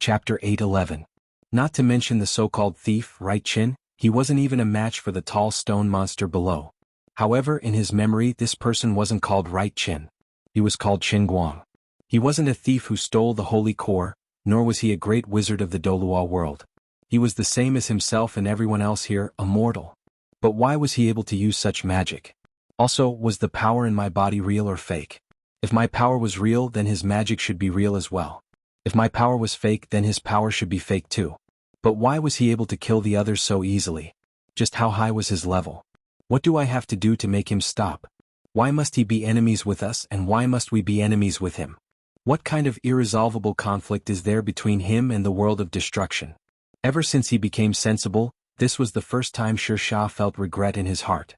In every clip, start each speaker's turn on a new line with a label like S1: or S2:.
S1: Chapter 8:11. Not to mention the so-called thief, right Qin, he wasn't even a match for the tall stone monster below. However, in his memory this person wasn't called Right Qin. He was called Qin Guang. He wasn't a thief who stole the holy core, nor was he a great wizard of the Doluo world. He was the same as himself and everyone else here, a mortal. But why was he able to use such magic? Also, was the power in my body real or fake? If my power was real, then his magic should be real as well. If my power was fake, then his power should be fake too. But why was he able to kill the others so easily? Just how high was his level? What do I have to do to make him stop? Why must he be enemies with us and why must we be enemies with him? What kind of irresolvable conflict is there between him and the world of destruction? Ever since he became sensible, this was the first time Sher Shah felt regret in his heart.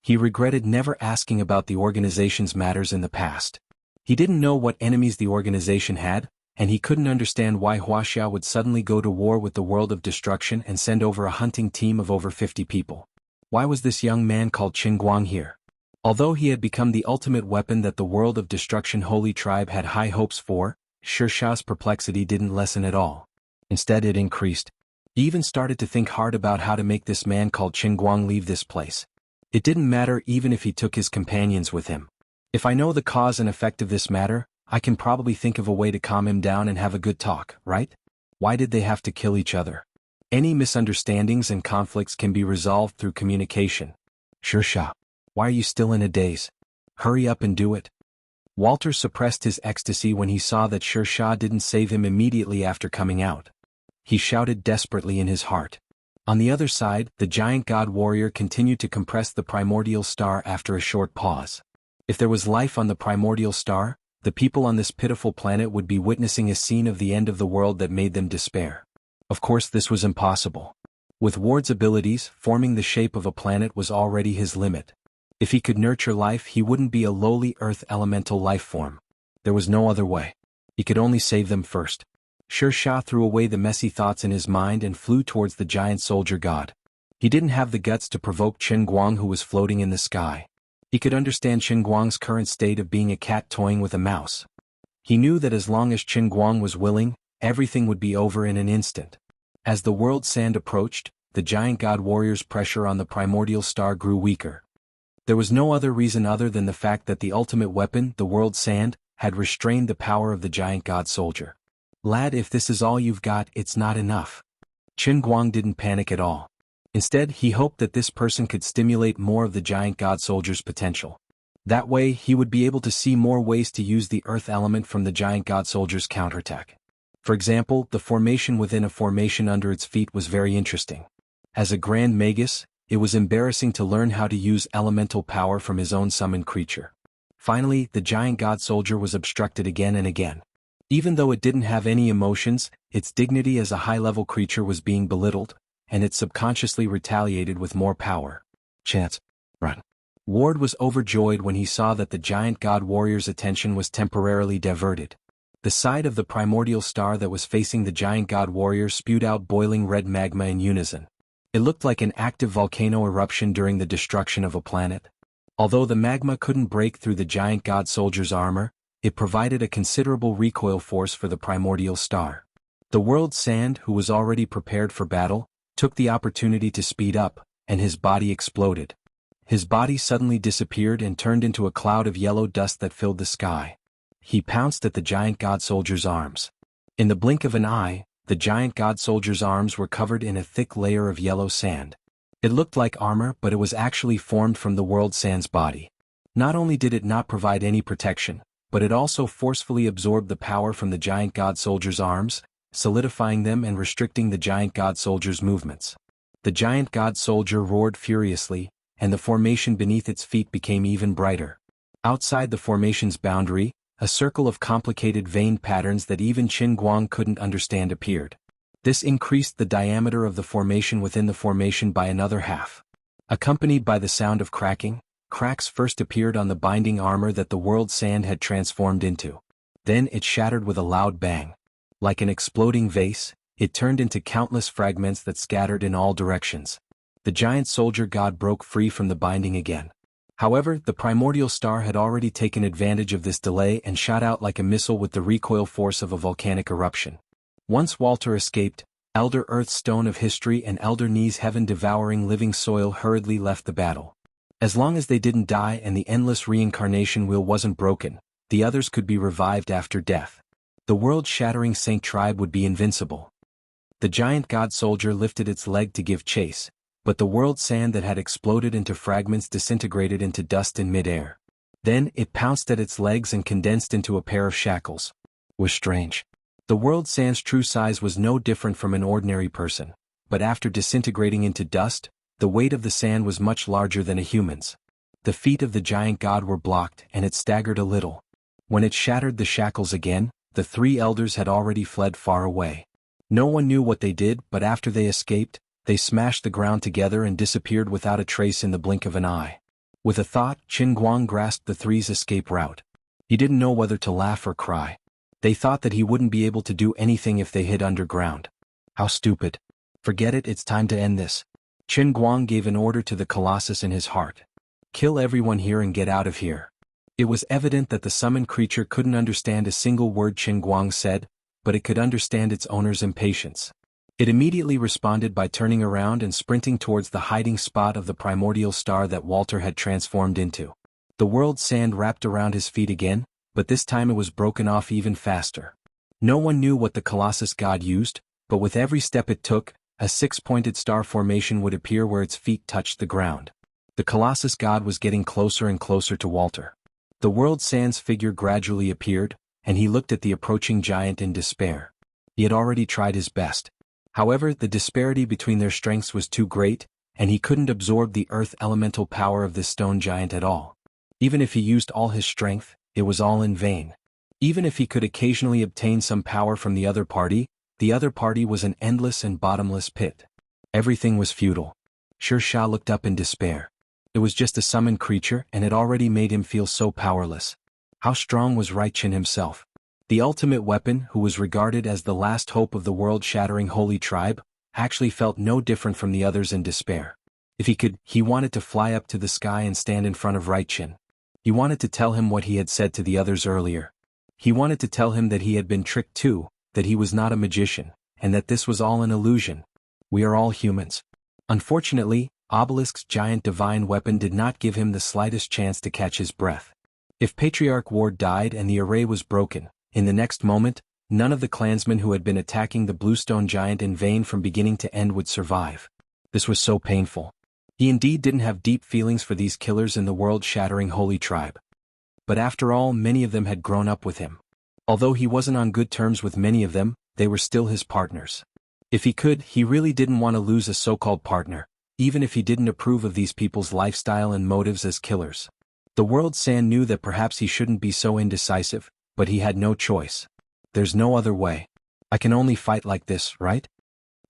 S1: He regretted never asking about the organization's matters in the past. He didn't know what enemies the organization had, and he couldn't understand why Wuxia would suddenly go to war with the world of destruction and send over a hunting team of over 50 people. Why was this young man called Qin Guang here? Although he had become the ultimate weapon that the world of destruction holy tribe had high hopes for, Sher Shah's perplexity didn't lessen at all. Instead it increased. He even started to think hard about how to make this man called Qin Guang leave this place. It didn't matter even if he took his companions with him. If I know the cause and effect of this matter, I can probably think of a way to calm him down and have a good talk, right? Why did they have to kill each other? Any misunderstandings and conflicts can be resolved through communication. Sher Shah, why are you still in a daze? Hurry up and do it. Walter suppressed his ecstasy when he saw that Sher Shah didn't save him immediately after coming out. He shouted desperately in his heart. On the other side, the giant god warrior continued to compress the primordial star after a short pause. If there was life on the primordial star, the people on this pitiful planet would be witnessing a scene of the end of the world that made them despair. Of course this was impossible. With Ward's abilities, forming the shape of a planet was already his limit. If he could nurture life, he wouldn't be a lowly earth elemental life form. There was no other way. He could only save them first. Sher Shah threw away the messy thoughts in his mind and flew towards the giant soldier god. He didn't have the guts to provoke Qin Guang, who was floating in the sky. He could understand Qin Guang's current state of being a cat toying with a mouse. He knew that as long as Qin Guang was willing, everything would be over in an instant. As the world sand approached, the giant god warrior's pressure on the primordial star grew weaker. There was no other reason other than the fact that the ultimate weapon, the world sand, had restrained the power of the giant god soldier. Lad, if this is all you've got, it's not enough. Qin Guang didn't panic at all. Instead, he hoped that this person could stimulate more of the giant god soldier's potential. That way, he would be able to see more ways to use the earth element from the giant god soldier's counterattack. For example, the formation within a formation under its feet was very interesting. As a grand magus, it was embarrassing to learn how to use elemental power from his own summoned creature. Finally, the giant god soldier was obstructed again and again. Even though it didn't have any emotions, its dignity as a high-level creature was being belittled, and it subconsciously retaliated with more power. Chance, run. Ward was overjoyed when he saw that the giant god warrior's attention was temporarily diverted. The side of the primordial star that was facing the giant god warrior spewed out boiling red magma in unison. It looked like an active volcano eruption during the destruction of a planet. Although the magma couldn't break through the giant god soldier's armor, it provided a considerable recoil force for the primordial star. The world sand, who was already prepared for battle, took the opportunity to speed up, and his body exploded. His body suddenly disappeared and turned into a cloud of yellow dust that filled the sky. He pounced at the giant god soldier's arms. In the blink of an eye, the giant god soldier's arms were covered in a thick layer of yellow sand. It looked like armor, but it was actually formed from the world sand's body. Not only did it not provide any protection, but it also forcefully absorbed the power from the giant god soldier's arms, solidifying them and restricting the giant god soldier's movements. The giant god soldier roared furiously, and the formation beneath its feet became even brighter. Outside the formation's boundary, a circle of complicated vein patterns that even Qin Guang couldn't understand appeared. This increased the diameter of the formation within the formation by another half. Accompanied by the sound of cracking, cracks first appeared on the binding armor that the world sand had transformed into. Then it shattered with a loud bang. Like an exploding vase, it turned into countless fragments that scattered in all directions. The giant soldier god broke free from the binding again. However, the primordial star had already taken advantage of this delay and shot out like a missile with the recoil force of a volcanic eruption. Once Walter escaped, Elder Earth's Stone of History and Elder Knee's heaven-devouring living soil hurriedly left the battle. As long as they didn't die and the endless reincarnation wheel wasn't broken, the others could be revived after death. The world-shattering Saint tribe would be invincible. The giant god soldier lifted its leg to give chase, but the world sand that had exploded into fragments disintegrated into dust in midair. Then it pounced at its legs and condensed into a pair of shackles. It was strange. The world sand's true size was no different from an ordinary person, but after disintegrating into dust, the weight of the sand was much larger than a human's. The feet of the giant god were blocked and it staggered a little. When it shattered the shackles again, the three elders had already fled far away. No one knew what they did, but after they escaped, they smashed the ground together and disappeared without a trace in the blink of an eye. With a thought, Qin Guang grasped the three's escape route. He didn't know whether to laugh or cry. They thought that he wouldn't be able to do anything if they hid underground. How stupid. Forget it, it's time to end this. Qin Guang gave an order to the Colossus in his heart. Kill everyone here and get out of here. It was evident that the summoned creature couldn't understand a single word Qin Guang said, but it could understand its owner's impatience. It immediately responded by turning around and sprinting towards the hiding spot of the primordial star that Walter had transformed into. The world sand wrapped around his feet again, but this time it was broken off even faster. No one knew what the Colossus god used, but with every step it took, a six-pointed star formation would appear where its feet touched the ground. The Colossus god was getting closer and closer to Walter. The world sand's figure gradually appeared, and he looked at the approaching giant in despair. He had already tried his best. However, the disparity between their strengths was too great, and he couldn't absorb the earth elemental power of this stone giant at all. Even if he used all his strength, it was all in vain. Even if he could occasionally obtain some power from the other party was an endless and bottomless pit. Everything was futile. Sher Shah looked up in despair. It was just a summoned creature and it already made him feel so powerless. How strong was Raichen himself? The ultimate weapon, who was regarded as the last hope of the world-shattering holy tribe, actually felt no different from the others in despair. If he could, he wanted to fly up to the sky and stand in front of Raichen. He wanted to tell him what he had said to the others earlier. He wanted to tell him that he had been tricked too, that he was not a magician, and that this was all an illusion. We are all humans. Unfortunately, Obelisk's giant divine weapon did not give him the slightest chance to catch his breath. If Patriarch Ward died and the array was broken, in the next moment, none of the clansmen who had been attacking the Bluestone giant in vain from beginning to end would survive. This was so painful. He indeed didn't have deep feelings for these killers in the world-shattering holy tribe. But after all, many of them had grown up with him. Although he wasn't on good terms with many of them, they were still his partners. If he could, he really didn't want to lose a so-called partner, even if he didn't approve of these people's lifestyle and motives as killers. The world sand knew that perhaps he shouldn't be so indecisive, but he had no choice. There's no other way. I can only fight like this, right?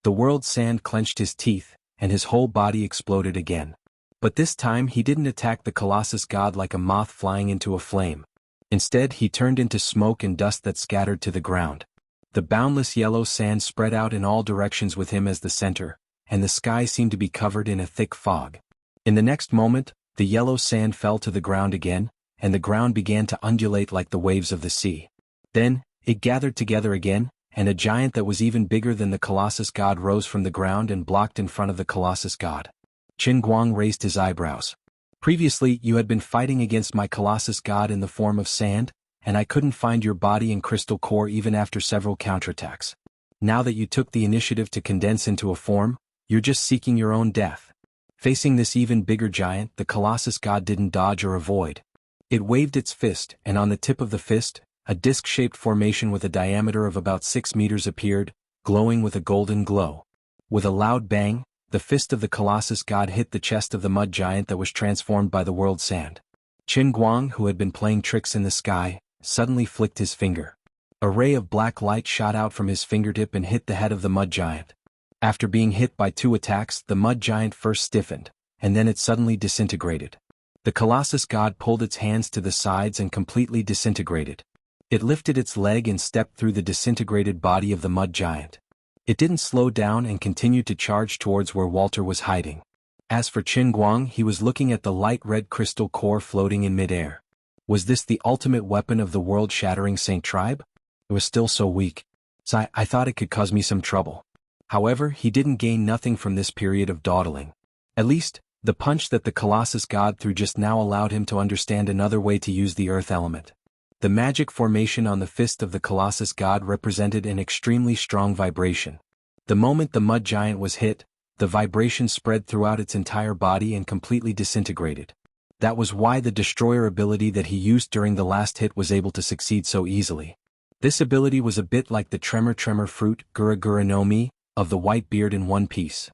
S1: The world sand clenched his teeth, and his whole body exploded again. But this time he didn't attack the Colossus god like a moth flying into a flame. Instead he turned into smoke and dust that scattered to the ground. The boundless yellow sand spread out in all directions with him as the center, and the sky seemed to be covered in a thick fog. In the next moment, the yellow sand fell to the ground again, and the ground began to undulate like the waves of the sea. Then, it gathered together again, and a giant that was even bigger than the Colossus god rose from the ground and blocked in front of the Colossus god. Qin Guang raised his eyebrows. Previously, you had been fighting against my Colossus god in the form of sand, and I couldn't find your body and crystal core even after several counterattacks. Now that you took the initiative to condense into a form, you're just seeking your own death. Facing this even bigger giant, the Colossus god didn't dodge or avoid. It waved its fist, and on the tip of the fist, a disc-shaped formation with a diameter of about 6 meters appeared, glowing with a golden glow. With a loud bang, the fist of the Colossus god hit the chest of the mud giant that was transformed by the world sand. Qin Guang, who had been playing tricks in the sky, suddenly flicked his finger. A ray of black light shot out from his fingertip and hit the head of the mud giant. After being hit by 2 attacks, the mud giant first stiffened, and then it suddenly disintegrated. The Colossus god pulled its hands to the sides and completely disintegrated. It lifted its leg and stepped through the disintegrated body of the mud giant. It didn't slow down and continued to charge towards where Walter was hiding. As for Qin Guang, he was looking at the light red crystal core floating in midair. Was this the ultimate weapon of the world-shattering Saint tribe? It was still so weak. So I thought it could cause me some trouble. However, he didn't gain nothing from this period of dawdling. At least, the punch that the Colossus god threw just now allowed him to understand another way to use the earth element. The magic formation on the fist of the Colossus god represented an extremely strong vibration. The moment the mud giant was hit, the vibration spread throughout its entire body and completely disintegrated. That was why the destroyer ability that he used during the last hit was able to succeed so easily. This ability was a bit like the Tremor fruit, Gura Gura no Mi, of the white beard in One Piece.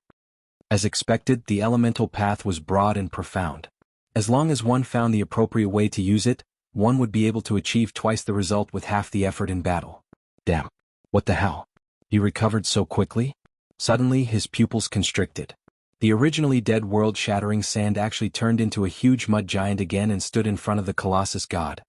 S1: As expected, the elemental path was broad and profound. As long as one found the appropriate way to use it, one would be able to achieve twice the result with half the effort in battle. Damn. What the hell? He recovered so quickly? Suddenly his pupils constricted. The originally dead world-shattering sand actually turned into a huge mud giant again and stood in front of the Colossus god.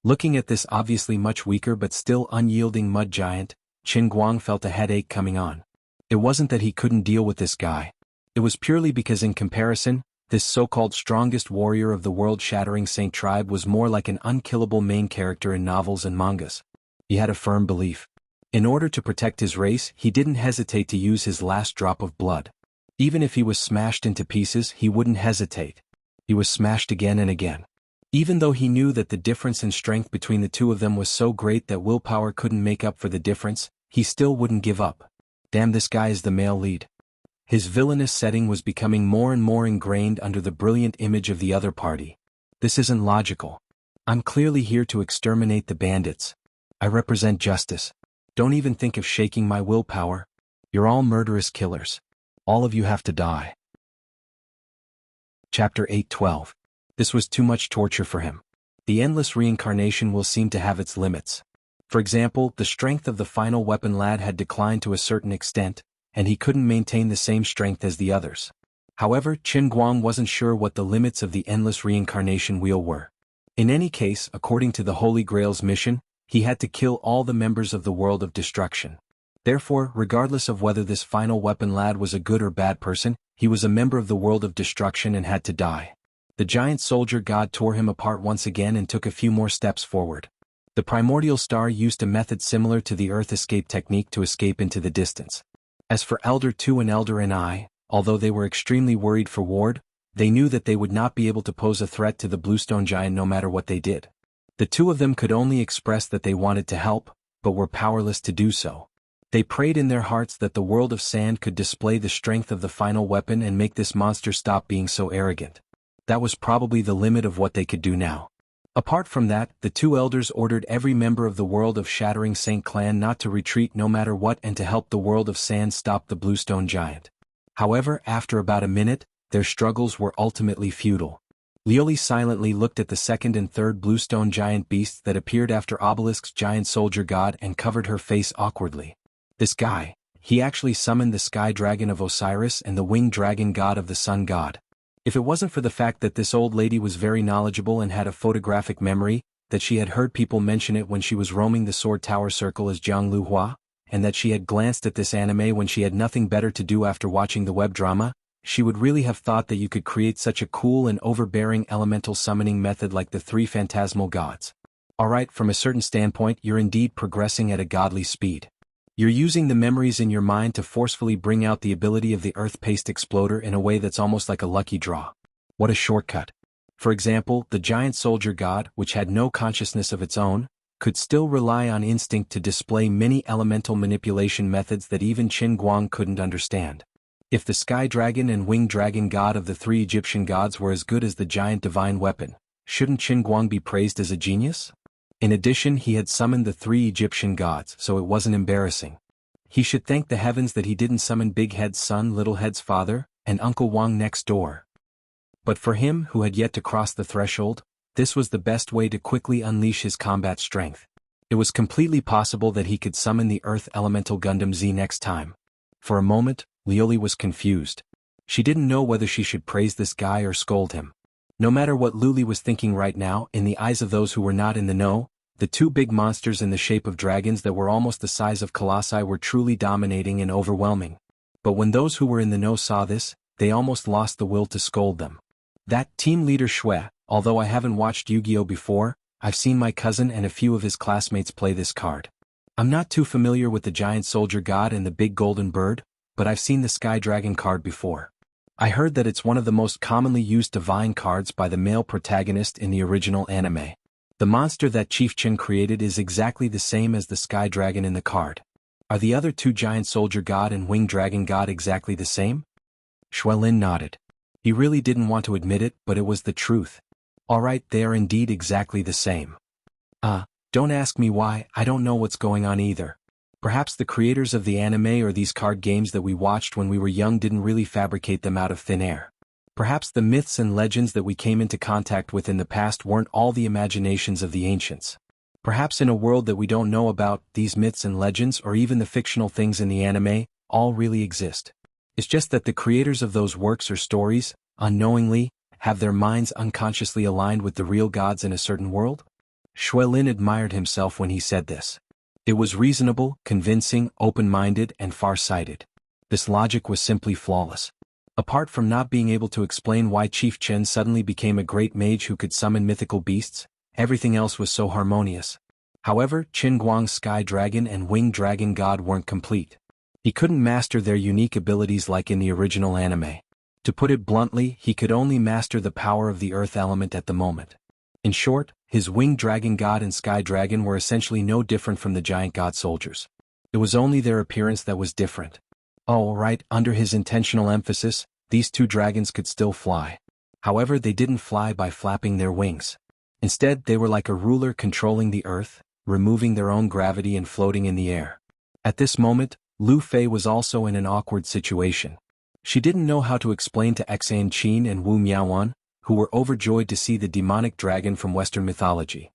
S1: Looking at this obviously much weaker but still unyielding mud giant, Qin Guang felt a headache coming on. It wasn't that he couldn't deal with this guy. It was purely because in comparison, this so-called strongest warrior of the world-shattering Saint tribe was more like an unkillable main character in novels and mangas. He had a firm belief. In order to protect his race, he didn't hesitate to use his last drop of blood. Even if he was smashed into pieces, he wouldn't hesitate. He was smashed again and again. Even though he knew that the difference in strength between the two of them was so great that willpower couldn't make up for the difference, he still wouldn't give up. Damn, this guy is the male lead. His villainous setting was becoming more and more ingrained under the brilliant image of the other party. This isn't logical. I'm clearly here to exterminate the bandits. I represent justice. Don't even think of shaking my willpower. You're all murderous killers. All of you have to die. Chapter 8:12. This was too much torture for him. The endless reincarnation will seem to have its limits. For example, the strength of the final weapon lad had declined to a certain extent, and he couldn't maintain the same strength as the others. However, Qin Guang wasn't sure what the limits of the endless reincarnation wheel were. In any case, according to the Holy Grail's mission, he had to kill all the members of the world of destruction. Therefore, regardless of whether this final weapon lad was a good or bad person, he was a member of the world of destruction and had to die. The giant soldier god tore him apart once again and took a few more steps forward. The primordial star used a method similar to the Earth escape technique to escape into the distance. As for Elder 2 and Elder and I, although they were extremely worried for Ward, they knew that they would not be able to pose a threat to the Bluestone Giant no matter what they did. The two of them could only express that they wanted to help, but were powerless to do so. They prayed in their hearts that the world of sand could display the strength of the final weapon and make this monster stop being so arrogant. That was probably the limit of what they could do now. Apart from that, the two elders ordered every member of the World of Shattering Saint clan not to retreat no matter what and to help the World of Sand stop the Bluestone Giant. However, after about a minute, their struggles were ultimately futile. Lioli silently looked at the second and third Bluestone Giant beasts that appeared after Obelisk's giant soldier god and covered her face awkwardly. This guy, he actually summoned the Sky Dragon of Osiris and the Winged Dragon god of the Sun god. If it wasn't for the fact that this old lady was very knowledgeable and had a photographic memory, that she had heard people mention it when she was roaming the Sword Tower Circle as Jiang Luhua, and that she had glanced at this anime when she had nothing better to do after watching the web drama, she would really have thought that you could create such a cool and overbearing elemental summoning method like the three phantasmal gods. Alright, from a certain standpoint, you're indeed progressing at a godly speed. You're using the memories in your mind to forcefully bring out the ability of the Earth Paste Exploder in a way that's almost like a lucky draw. What a shortcut. For example, the giant soldier god, which had no consciousness of its own, could still rely on instinct to display many elemental manipulation methods that even Qin Guang couldn't understand. If the Sky Dragon and Winged Dragon god of the three Egyptian gods were as good as the giant divine weapon, shouldn't Qin Guang be praised as a genius? In addition, he had summoned the three Egyptian gods, so it wasn't embarrassing. He should thank the heavens that he didn't summon Big Head's son, Little Head's father, and Uncle Wang next door. But for him, who had yet to cross the threshold, this was the best way to quickly unleash his combat strength. It was completely possible that he could summon the Earth Elemental Gundam Z next time. For a moment, Lioli was confused. She didn't know whether she should praise this guy or scold him. No matter what Luli was thinking right now, in the eyes of those who were not in the know, the two big monsters in the shape of dragons that were almost the size of colossi were truly dominating and overwhelming. But when those who were in the know saw this, they almost lost the will to scold them. That team leader Shui, although I haven't watched Yu-Gi-Oh before, I've seen my cousin and a few of his classmates play this card. I'm not too familiar with the giant soldier god and the big golden bird, but I've seen the Sky Dragon card before. I heard that it's one of the most commonly used divine cards by the male protagonist in the original anime. The monster that Chief Chin created is exactly the same as the Sky Dragon in the card. Are the other two giant soldier god and winged dragon god exactly the same? Xuelin nodded. He really didn't want to admit it, but it was the truth. Alright, they are indeed exactly the same. Don't ask me why, I don't know what's going on either. Perhaps the creators of the anime or these card games that we watched when we were young didn't really fabricate them out of thin air. Perhaps the myths and legends that we came into contact with in the past weren't all the imaginations of the ancients. Perhaps in a world that we don't know about, these myths and legends or even the fictional things in the anime, all really exist. It's just that the creators of those works or stories, unknowingly, have their minds unconsciously aligned with the real gods in a certain world? Xuelin admired himself when he said this. It was reasonable, convincing, open-minded, and far-sighted. This logic was simply flawless. Apart from not being able to explain why Chief Chen suddenly became a great mage who could summon mythical beasts, everything else was so harmonious. However, Qin Guang's Sky Dragon and Winged Dragon God weren't complete. He couldn't master their unique abilities like in the original anime. To put it bluntly, he could only master the power of the earth element at the moment. In short, his Winged Dragon God and Sky Dragon were essentially no different from the giant god soldiers. It was only their appearance that was different. Oh, right, under his intentional emphasis, these two dragons could still fly. However, they didn't fly by flapping their wings. Instead, they were like a ruler controlling the earth, removing their own gravity and floating in the air. At this moment, Lu Fei was also in an awkward situation. She didn't know how to explain to Xan Qin and Wu Miaowan, who were overjoyed to see the demonic dragon from Western mythology.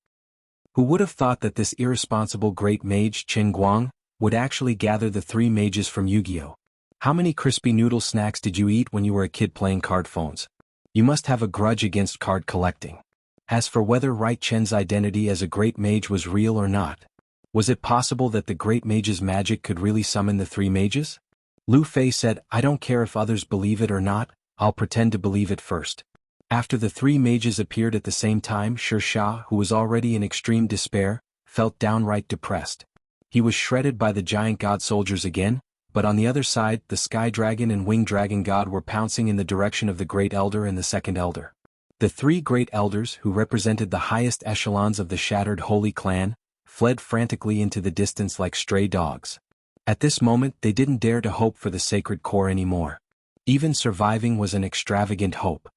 S1: Who would have thought that this irresponsible great mage Qin Guang would actually gather the three mages from Yu-Gi-Oh! How many crispy noodle snacks did you eat when you were a kid playing card phones? You must have a grudge against card collecting. As for whether Right Chen's identity as a great mage was real or not, was it possible that the great mage's magic could really summon the three mages? Lu Fei said, I don't care if others believe it or not, I'll pretend to believe it first. After the three mages appeared at the same time, Sha, who was already in extreme despair, felt downright depressed. He was shredded by the giant god soldiers again, but on the other side, the Sky Dragon and Winged Dragon God were pouncing in the direction of the Great Elder and the Second Elder. The three Great Elders, who represented the highest echelons of the shattered Holy Clan, fled frantically into the distance like stray dogs. At this moment, they didn't dare to hope for the sacred core anymore. Even surviving was an extravagant hope.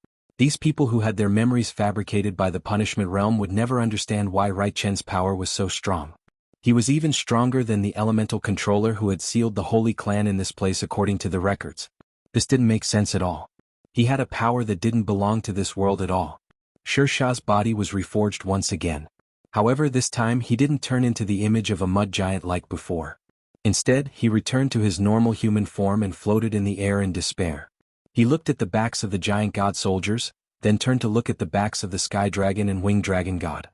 S1: These people who had their memories fabricated by the punishment realm would never understand why Right Chen's power was so strong. He was even stronger than the elemental controller who had sealed the Holy Clan in this place according to the records. This didn't make sense at all. He had a power that didn't belong to this world at all. Sha's body was reforged once again. However, this time he didn't turn into the image of a mud giant like before. Instead, he returned to his normal human form and floated in the air in despair. He looked at the backs of the giant god soldiers, then turned to look at the backs of the Sky Dragon and Winged Dragon God.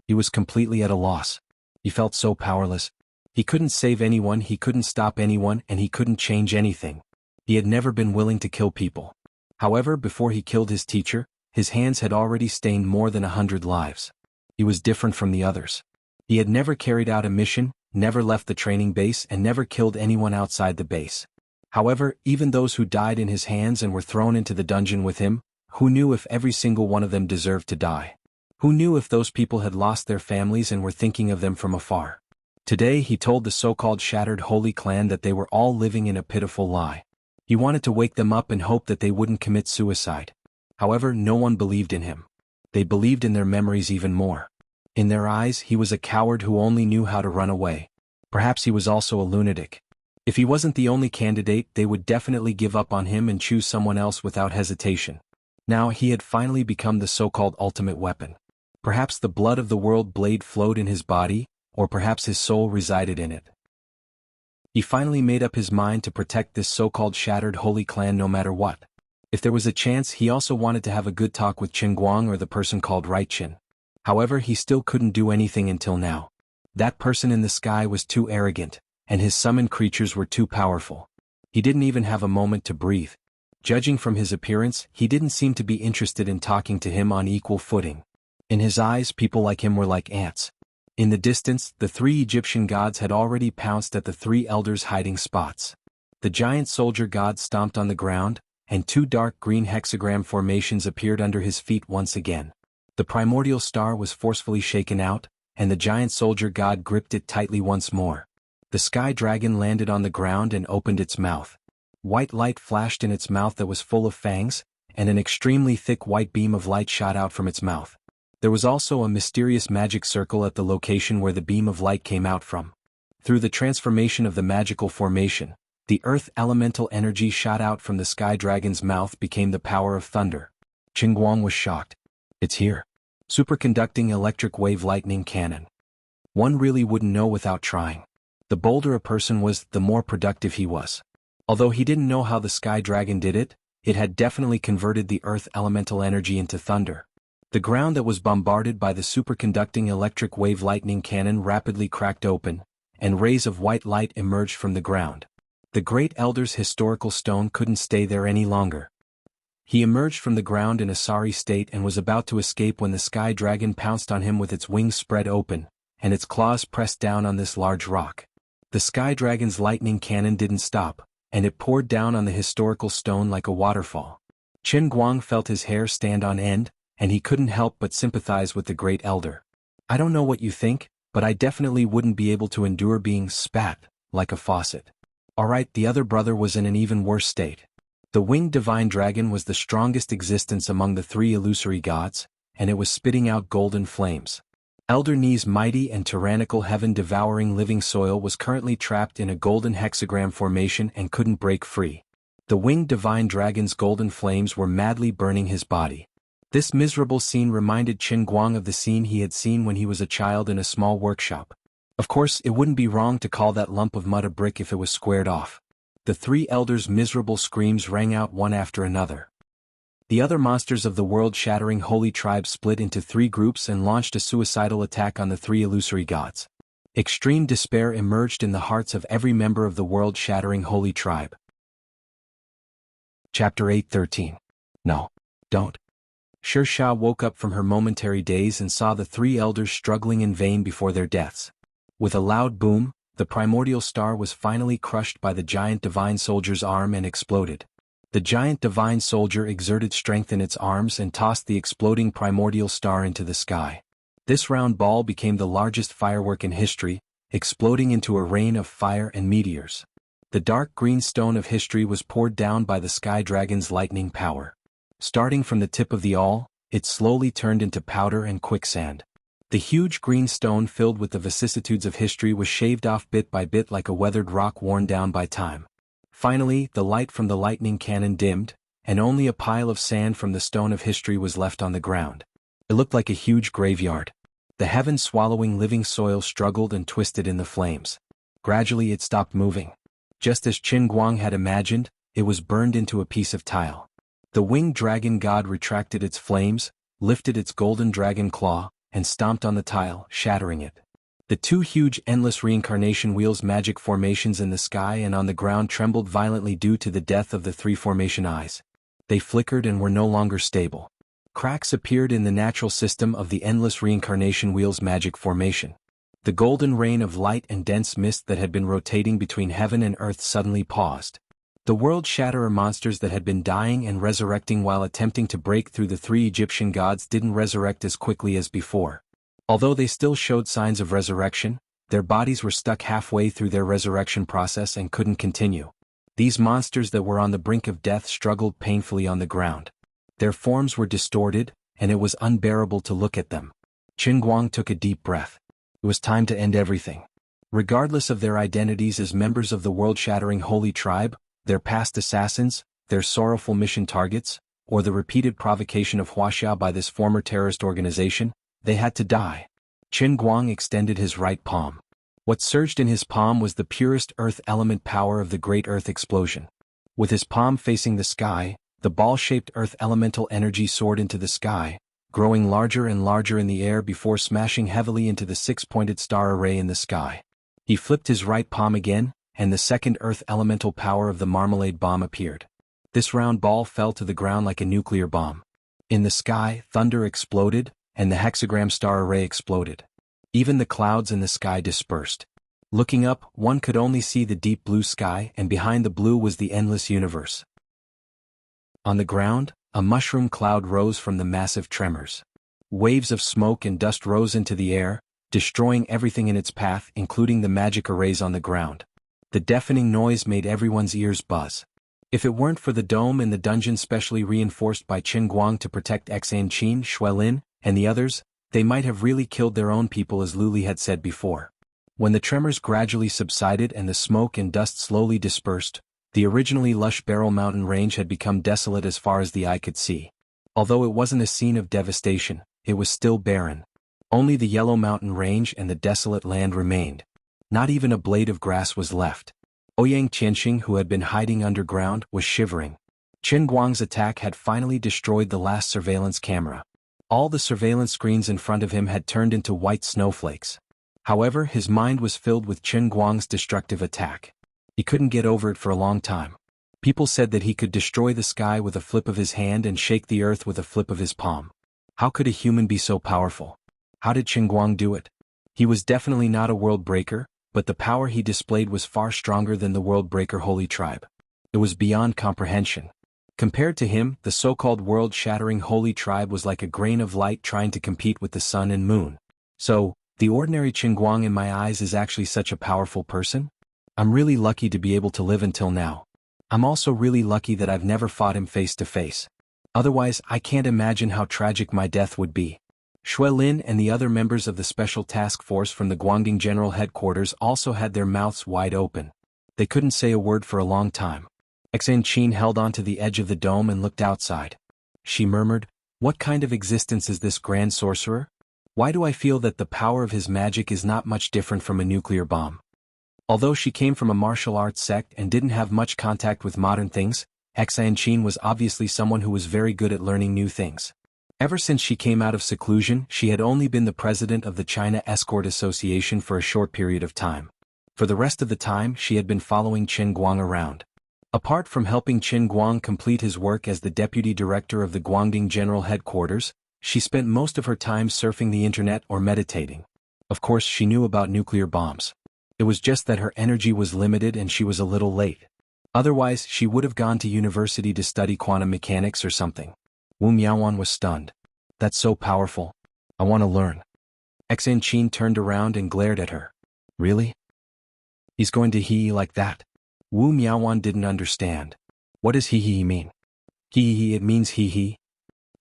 S1: He was completely at a loss. He felt so powerless. He couldn't save anyone, he couldn't stop anyone, and he couldn't change anything. He had never been willing to kill people. However, before he killed his teacher, his hands had already stained more than 100 lives. He was different from the others. He had never carried out a mission, never left the training base, and never killed anyone outside the base. However, even those who died in his hands and were thrown into the dungeon with him, who knew if every single one of them deserved to die? Who knew if those people had lost their families and were thinking of them from afar? Today he told the so-called shattered Holy Clan that they were all living in a pitiful lie. He wanted to wake them up and hope that they wouldn't commit suicide. However, no one believed in him. They believed in their memories even more. In their eyes, he was a coward who only knew how to run away. Perhaps he was also a lunatic. If he wasn't the only candidate, they would definitely give up on him and choose someone else without hesitation. Now he had finally become the so-called ultimate weapon. Perhaps the blood of the world blade flowed in his body, or perhaps his soul resided in it. He finally made up his mind to protect this so-called shattered Holy Clan no matter what. If there was a chance, he also wanted to have a good talk with Qin Guang or the person called Right Chin. However, he still couldn't do anything until now. That person in the sky was too arrogant, and his summoned creatures were too powerful. He didn't even have a moment to breathe. Judging from his appearance, he didn't seem to be interested in talking to him on equal footing. In his eyes, people like him were like ants. In the distance, the three Egyptian gods had already pounced at the three elders' hiding spots. The giant soldier god stomped on the ground, and two dark green hexagram formations appeared under his feet once again. The primordial star was forcefully shaken out, and the giant soldier god gripped it tightly once more. The sky dragon landed on the ground and opened its mouth. White light flashed in its mouth that was full of fangs, and an extremely thick white beam of light shot out from its mouth. There was also a mysterious magic circle at the location where the beam of light came out from. Through the transformation of the magical formation, the earth elemental energy shot out from the sky dragon's mouth became the power of thunder. Qingguang was shocked. It's here. Superconducting electric wave lightning cannon. One really wouldn't know without trying. The bolder a person was, the more productive he was. Although he didn't know how the sky dragon did it, it had definitely converted the earth elemental energy into thunder. The ground that was bombarded by the superconducting electric wave lightning cannon rapidly cracked open, and rays of white light emerged from the ground. The great elder's historical stone couldn't stay there any longer. He emerged from the ground in a sorry state and was about to escape when the sky dragon pounced on him with its wings spread open, and its claws pressed down on this large rock. The sky dragon's lightning cannon didn't stop, and it poured down on the historical stone like a waterfall. Qingguang felt his hair stand on end, and he couldn't help but sympathize with the great elder. I don't know what you think, but I definitely wouldn't be able to endure being spat like a faucet. Alright, the other brother was in an even worse state. The winged divine dragon was the strongest existence among the three illusory gods, and it was spitting out golden flames. Elder Ni's mighty and tyrannical heaven-devouring living soil was currently trapped in a golden hexagram formation and couldn't break free. The winged divine dragon's golden flames were madly burning his body. This miserable scene reminded Qingguang of the scene he had seen when he was a child in a small workshop. Of course, it wouldn't be wrong to call that lump of mud a brick if it was squared off. The three elders' miserable screams rang out one after another. The other monsters of the world-shattering holy tribe split into three groups and launched a suicidal attack on the three illusory gods. Extreme despair emerged in the hearts of every member of the world-shattering holy tribe. Chapter 8:13. No. Don't. Shirsha woke up from her momentary daze and saw the three elders struggling in vain before their deaths. With a loud boom, the primordial star was finally crushed by the giant divine soldier's arm and exploded. The giant divine soldier exerted strength in its arms and tossed the exploding primordial star into the sky. This round ball became the largest firework in history, exploding into a rain of fire and meteors. The dark green stone of history was poured down by the sky dragon's lightning power. Starting from the tip of the awl, it slowly turned into powder and quicksand. The huge green stone filled with the vicissitudes of history was shaved off bit by bit like a weathered rock worn down by time. Finally, the light from the lightning cannon dimmed, and only a pile of sand from the stone of history was left on the ground. It looked like a huge graveyard. The heaven-swallowing living soil struggled and twisted in the flames. Gradually it stopped moving. Just as Qingguang had imagined, it was burned into a piece of tile. The winged dragon god retracted its flames, lifted its golden dragon claw, and stomped on the tile, shattering it. The two huge endless reincarnation wheels magic formations in the sky and on the ground trembled violently due to the death of the three formation eyes. They flickered and were no longer stable. Cracks appeared in the natural system of the endless reincarnation wheel's magic formation. The golden rain of light and dense mist that had been rotating between heaven and earth suddenly paused. The world-shatterer monsters that had been dying and resurrecting while attempting to break through the three Egyptian gods didn't resurrect as quickly as before. Although they still showed signs of resurrection, their bodies were stuck halfway through their resurrection process and couldn't continue. These monsters that were on the brink of death struggled painfully on the ground. Their forms were distorted, and it was unbearable to look at them. Qingguang took a deep breath. It was time to end everything. Regardless of their identities as members of the world-shattering holy tribe, their past assassins, their sorrowful mission targets, or the repeated provocation of Wuxia by this former terrorist organization, they had to die. Qingguang extended his right palm. What surged in his palm was the purest earth element power of the great earth explosion. With his palm facing the sky, the ball-shaped earth elemental energy soared into the sky, growing larger and larger in the air before smashing heavily into the six-pointed star array in the sky. He flipped his right palm again, and the second earth elemental power of the marmalade bomb appeared. This round ball fell to the ground like a nuclear bomb. In the sky, thunder exploded, and the hexagram star array exploded. Even the clouds in the sky dispersed. Looking up, one could only see the deep blue sky, and behind the blue was the endless universe. On the ground, a mushroom cloud rose from the massive tremors. Waves of smoke and dust rose into the air, destroying everything in its path, including the magic arrays on the ground. The deafening noise made everyone's ears buzz. If it weren't for the dome in the dungeon specially reinforced by Qin Guang to protect Xan Qin, Xuelin, and the others, they might have really killed their own people, as Luli had said before. When the tremors gradually subsided and the smoke and dust slowly dispersed, the originally lush Beryl Mountain range had become desolate as far as the eye could see. Although it wasn't a scene of devastation, it was still barren. Only the Yellow Mountain range and the desolate land remained. Not even a blade of grass was left. Ouyang Qianxing, who had been hiding underground, was shivering. Qin Guang's attack had finally destroyed the last surveillance camera. All the surveillance screens in front of him had turned into white snowflakes. However, his mind was filled with Qin Guang's destructive attack. He couldn't get over it for a long time. People said that he could destroy the sky with a flip of his hand and shake the earth with a flip of his palm. How could a human be so powerful? How did Qin Guang do it? He was definitely not a world breaker, but the power he displayed was far stronger than the world breaker Holy Tribe. It was beyond comprehension. Compared to him, the so-called world-shattering Holy Tribe was like a grain of light trying to compete with the sun and moon. So, the ordinary Qin Guang in my eyes is actually such a powerful person? I'm really lucky to be able to live until now. I'm also really lucky that I've never fought him face to face. Otherwise, I can't imagine how tragic my death would be. Xuelin and the other members of the special task force from the Guangding General Headquarters also had their mouths wide open. They couldn't say a word for a long time. Xan Qin held onto the edge of the dome and looked outside. She murmured, "What kind of existence is this grand sorcerer? Why do I feel that the power of his magic is not much different from a nuclear bomb?" Although she came from a martial arts sect and didn't have much contact with modern things, Xan Qin was obviously someone who was very good at learning new things. Ever since she came out of seclusion, she had only been the president of the China Escort Association for a short period of time. For the rest of the time, she had been following Qin Guang around. Apart from helping Qin Guang complete his work as the deputy director of the Guangding General Headquarters, she spent most of her time surfing the internet or meditating. Of course, she knew about nuclear bombs. It was just that her energy was limited and she was a little late. Otherwise, she would have gone to university to study quantum mechanics or something. Wu Miaowan was stunned. "That's so powerful. I want to learn." Xan Qin turned around and glared at her. "Really? He's going to hee like that?" Wu Miaowan didn't understand. "What does hee mean?" "Hee, it means hee."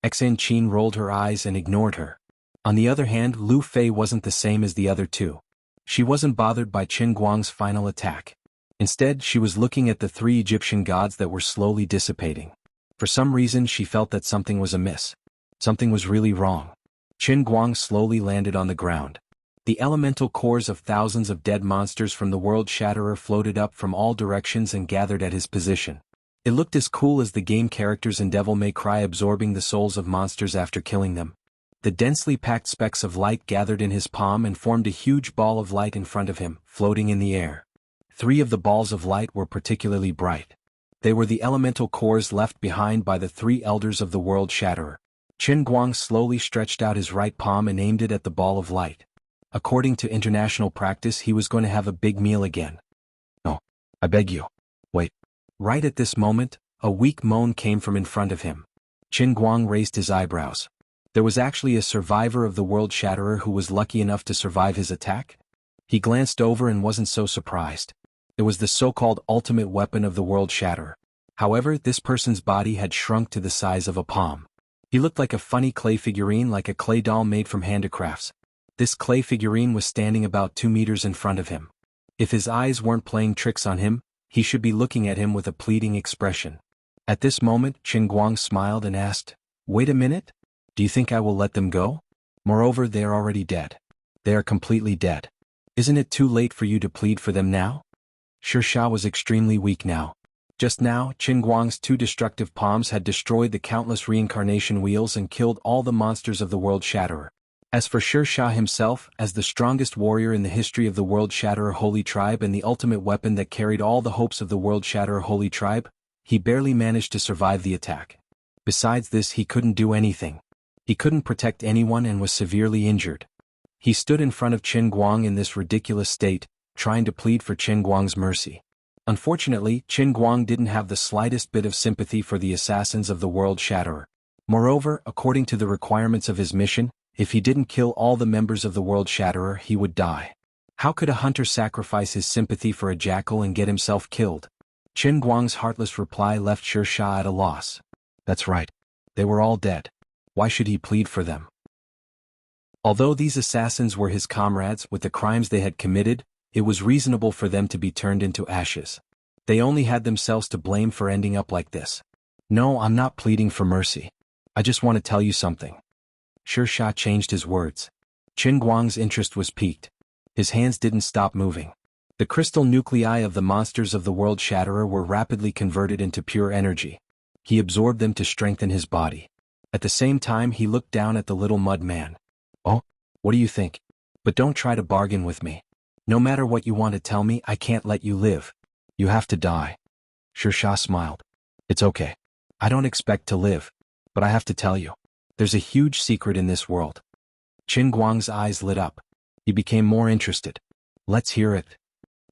S1: Xan Qin rolled her eyes and ignored her. On the other hand, Lu Fei wasn't the same as the other two. She wasn't bothered by Qin Guang's final attack. Instead, she was looking at the three Egyptian gods that were slowly dissipating. For some reason, she felt that something was amiss. Something was really wrong. Qin Guang slowly landed on the ground. The elemental cores of thousands of dead monsters from the World Shatterer floated up from all directions and gathered at his position. It looked as cool as the game characters in Devil May Cry absorbing the souls of monsters after killing them. The densely packed specks of light gathered in his palm and formed a huge ball of light in front of him, floating in the air. 3 of the balls of light were particularly bright. They were the elemental cores left behind by the 3 elders of the World Shatterer. Qin Guang slowly stretched out his right palm and aimed it at the ball of light. According to international practice, he was going to have a big meal again. "No, I beg you. Wait." Right at this moment, a weak moan came from in front of him. Qin Guang raised his eyebrows. There was actually a survivor of the World Shatterer who was lucky enough to survive his attack? He glanced over and wasn't so surprised. It was the so-called ultimate weapon of the World Shatterer. However, this person's body had shrunk to the size of a palm. He looked like a funny clay figurine, like a clay doll made from handicrafts. This clay figurine was standing about 2 meters in front of him. If his eyes weren't playing tricks on him, he should be looking at him with a pleading expression. At this moment, Qin Guang smiled and asked, "Wait a minute? Do you think I will let them go? Moreover, they are already dead. They are completely dead. Isn't it too late for you to plead for them now?" Sha was extremely weak now. Just now, Qin Guang's 2 destructive palms had destroyed the countless reincarnation wheels and killed all the monsters of the World Shatterer. As for Sha himself, as the strongest warrior in the history of the World Shatterer Holy Tribe and the ultimate weapon that carried all the hopes of the World Shatterer Holy Tribe, he barely managed to survive the attack. Besides this, he couldn't do anything. He couldn't protect anyone and was severely injured. He stood in front of Qin Guang in this ridiculous state, trying to plead for Qin Guang's mercy. Unfortunately, Qin Guang didn't have the slightest bit of sympathy for the assassins of the World Shatterer. Moreover, according to the requirements of his mission, if he didn't kill all the members of the World Shatterer, he would die. How could a hunter sacrifice his sympathy for a jackal and get himself killed? Qin Guang's heartless reply left Sher Shah at a loss. That's right. They were all dead. Why should he plead for them? Although these assassins were his comrades with the crimes they had committed, it was reasonable for them to be turned into ashes. They only had themselves to blame for ending up like this. No, I'm not pleading for mercy. I just want to tell you something. Sher Shah changed his words. Qin Guang's interest was piqued. His hands didn't stop moving. The crystal nuclei of the monsters of the World Shatterer were rapidly converted into pure energy. He absorbed them to strengthen his body. At the same time, he looked down at the little mud man. Oh, what do you think? But don't try to bargain with me. No matter what you want to tell me, I can't let you live. You have to die. Sher Shah smiled. It's okay. I don't expect to live. But I have to tell you. There's a huge secret in this world. Qin Guang's eyes lit up. He became more interested. Let's hear it.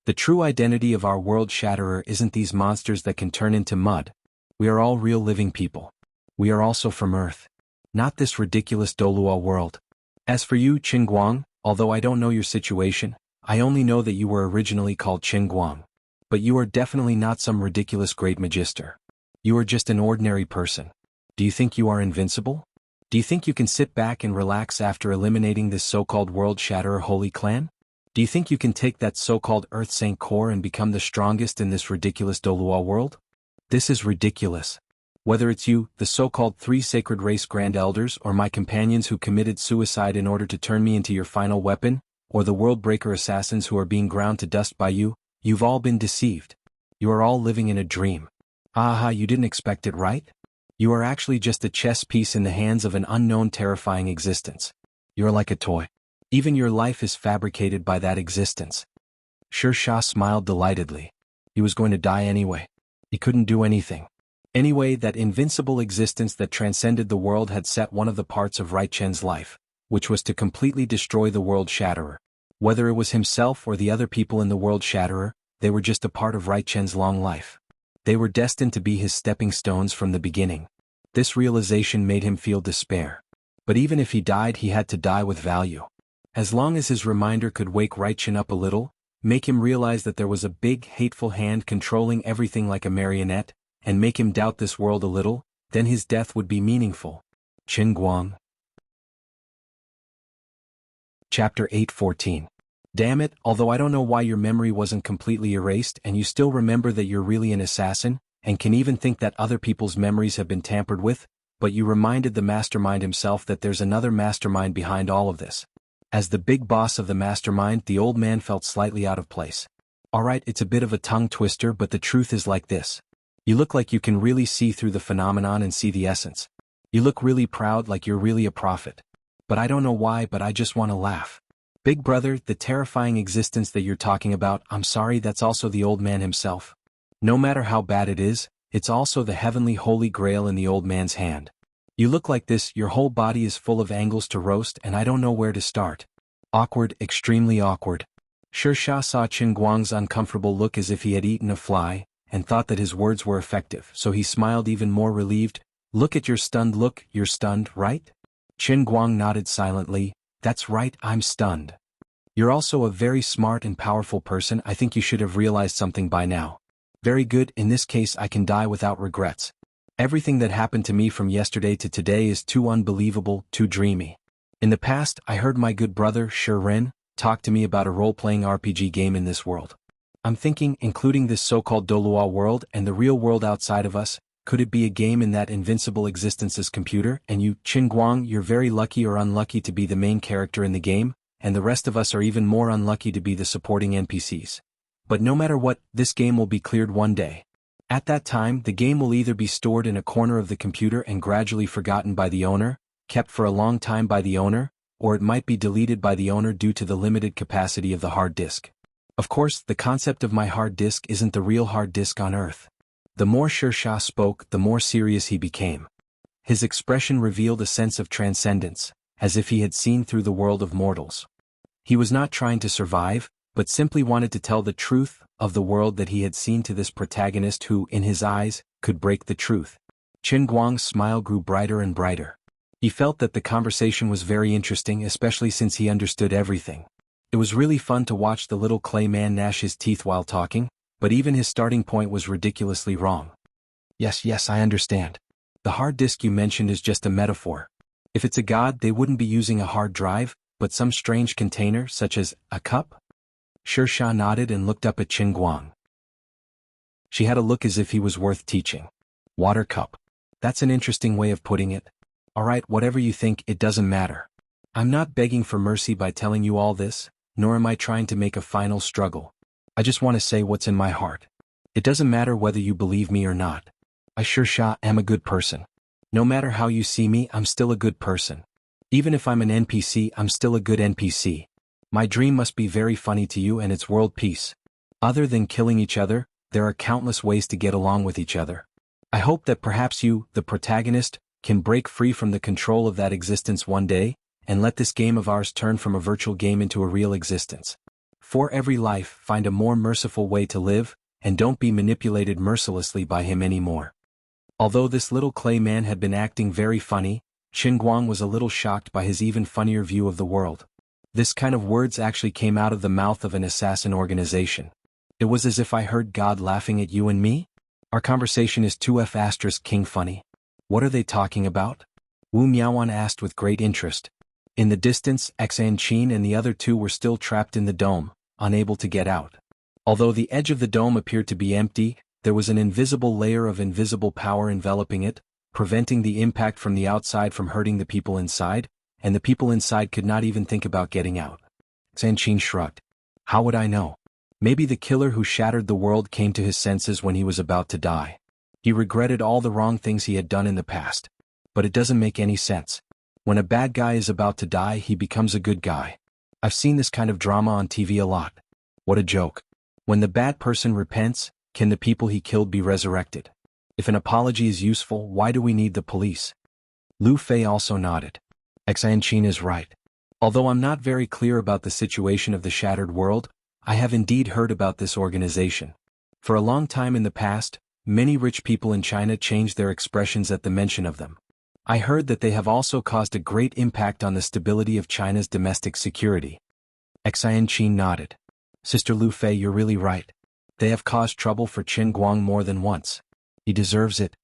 S1: The true identity of our World Shatterer isn't these monsters that can turn into mud. We are all real living people. We are also from Earth. Not this ridiculous Dolua world. As for you, Qin Guang, although I don't know your situation, I only know that you were originally called Qin Guang. But you are definitely not some ridiculous great magister. You are just an ordinary person. Do you think you are invincible? Do you think you can sit back and relax after eliminating this so-called World Shatterer Holy Clan? Do you think you can take that so-called Earth Saint core and become the strongest in this ridiculous Dolua world? This is ridiculous. Whether it's you, the so-called 3 sacred race grand elders, or my companions who committed suicide in order to turn me into your final weapon, or the world breaker assassins who are being ground to dust by you, you've all been deceived. You are all living in a dream. Aha, you didn't expect it, right? You are actually just a chess piece in the hands of an unknown terrifying existence. You're like a toy. Even your life is fabricated by that existence. Sher Shah smiled delightedly. He was going to die anyway. He couldn't do anything. Anyway, that invincible existence that transcended the world had set one of the parts of Right Chen's life, which was to completely destroy the World Shatterer. Whether it was himself or the other people in the World Shatterer, they were just a part of Right Chen's long life. They were destined to be his stepping stones from the beginning. This realization made him feel despair. But even if he died, he had to die with value. As long as his reminder could wake Right Chen up a little, make him realize that there was a big, hateful hand controlling everything like a marionette, and make him doubt this world a little, then his death would be meaningful. Qin Guang. Chapter 8:14. Damn it, although I don't know why your memory wasn't completely erased and you still remember that you're really an assassin, and can even think that other people's memories have been tampered with, but you reminded the mastermind himself that there's another mastermind behind all of this. As the big boss of the mastermind, the old man felt slightly out of place. Alright, it's a bit of a tongue twister, but the truth is like this. You look like you can really see through the phenomenon and see the essence. You look really proud, like you're really a prophet. But I don't know why, but I just want to laugh. Big brother, the terrifying existence that you're talking about, I'm sorry, that's also the old man himself. No matter how bad it is, it's also the heavenly holy grail in the old man's hand. You look like this, your whole body is full of angles to roast, and I don't know where to start. Awkward, extremely awkward. Sher Shah saw Qin Guang's uncomfortable look as if he had eaten a fly, and thought that his words were effective, so he smiled even more relieved. Look at your stunned look, you're stunned, right? Qin Guang nodded silently. That's right, I'm stunned. You're also a very smart and powerful person. I think you should have realized something by now. Very good, in this case I can die without regrets. Everything that happened to me from yesterday to today is too unbelievable, too dreamy. In the past, I heard my good brother, Shi Ren, talk to me about a role-playing RPG game in this world. I'm thinking, including this so-called Dolua world and the real world outside of us, could it be a game in that invincible existence's computer? And you, Qin Guang, you're very lucky or unlucky to be the main character in the game, and the rest of us are even more unlucky to be the supporting NPCs. But no matter what, this game will be cleared one day. At that time, the game will either be stored in a corner of the computer and gradually forgotten by the owner, kept for a long time by the owner, or it might be deleted by the owner due to the limited capacity of the hard disk. Of course, the concept of my hard disk isn't the real hard disk on Earth. The more Sher Shah spoke, the more serious he became. His expression revealed a sense of transcendence, as if he had seen through the world of mortals. He was not trying to survive, but simply wanted to tell the truth of the world that he had seen to this protagonist who, in his eyes, could break the truth. Qin Guang's smile grew brighter and brighter. He felt that the conversation was very interesting, especially since he understood everything. It was really fun to watch the little clay man gnash his teeth while talking, but even his starting point was ridiculously wrong. Yes, I understand. The hard disk you mentioned is just a metaphor. If it's a god, they wouldn't be using a hard drive, but some strange container, such as a cup? Shirsha nodded and looked up at Qin Guang. She had a look as if he was worth teaching. Water cup. That's an interesting way of putting it. Alright, whatever you think, it doesn't matter. I'm not begging for mercy by telling you all this, nor am I trying to make a final struggle. I just want to say what's in my heart. It doesn't matter whether you believe me or not. I Shirsha am a good person. No matter how you see me, I'm still a good person. Even if I'm an NPC, I'm still a good NPC. My dream must be very funny to you, and it's world peace. Other than killing each other, there are countless ways to get along with each other. I hope that perhaps you, the protagonist, can break free from the control of that existence one day, and let this game of ours turn from a virtual game into a real existence. For every life, find a more merciful way to live, and don't be manipulated mercilessly by him anymore. Although this little clay man had been acting very funny, Qin Guang was a little shocked by his even funnier view of the world. This kind of words actually came out of the mouth of an assassin organization. It was as if I heard God laughing at you and me? Our conversation is 2F** king funny. What are they talking about? Wu Miaoan asked with great interest. In the distance, Xan Qin and the other two were still trapped in the dome, unable to get out. Although the edge of the dome appeared to be empty, there was an invisible layer of invisible power enveloping it, preventing the impact from the outside from hurting the people inside, and the people inside could not even think about getting out. Xan Qin shrugged. How would I know? Maybe the killer who shattered the world came to his senses when he was about to die. He regretted all the wrong things he had done in the past. But it doesn't make any sense. When a bad guy is about to die, he becomes a good guy. I've seen this kind of drama on TV a lot. What a joke. When the bad person repents, can the people he killed be resurrected? If an apology is useful, why do we need the police? Lu Fei also nodded. Xan Qin is right. Although I'm not very clear about the situation of the shattered world, I have indeed heard about this organization. For a long time in the past, many rich people in China changed their expressions at the mention of them. I heard that they have also caused a great impact on the stability of China's domestic security. Xan Qin nodded. Sister Lu Fei, you're really right. They have caused trouble for Qin Guang more than once. He deserves it.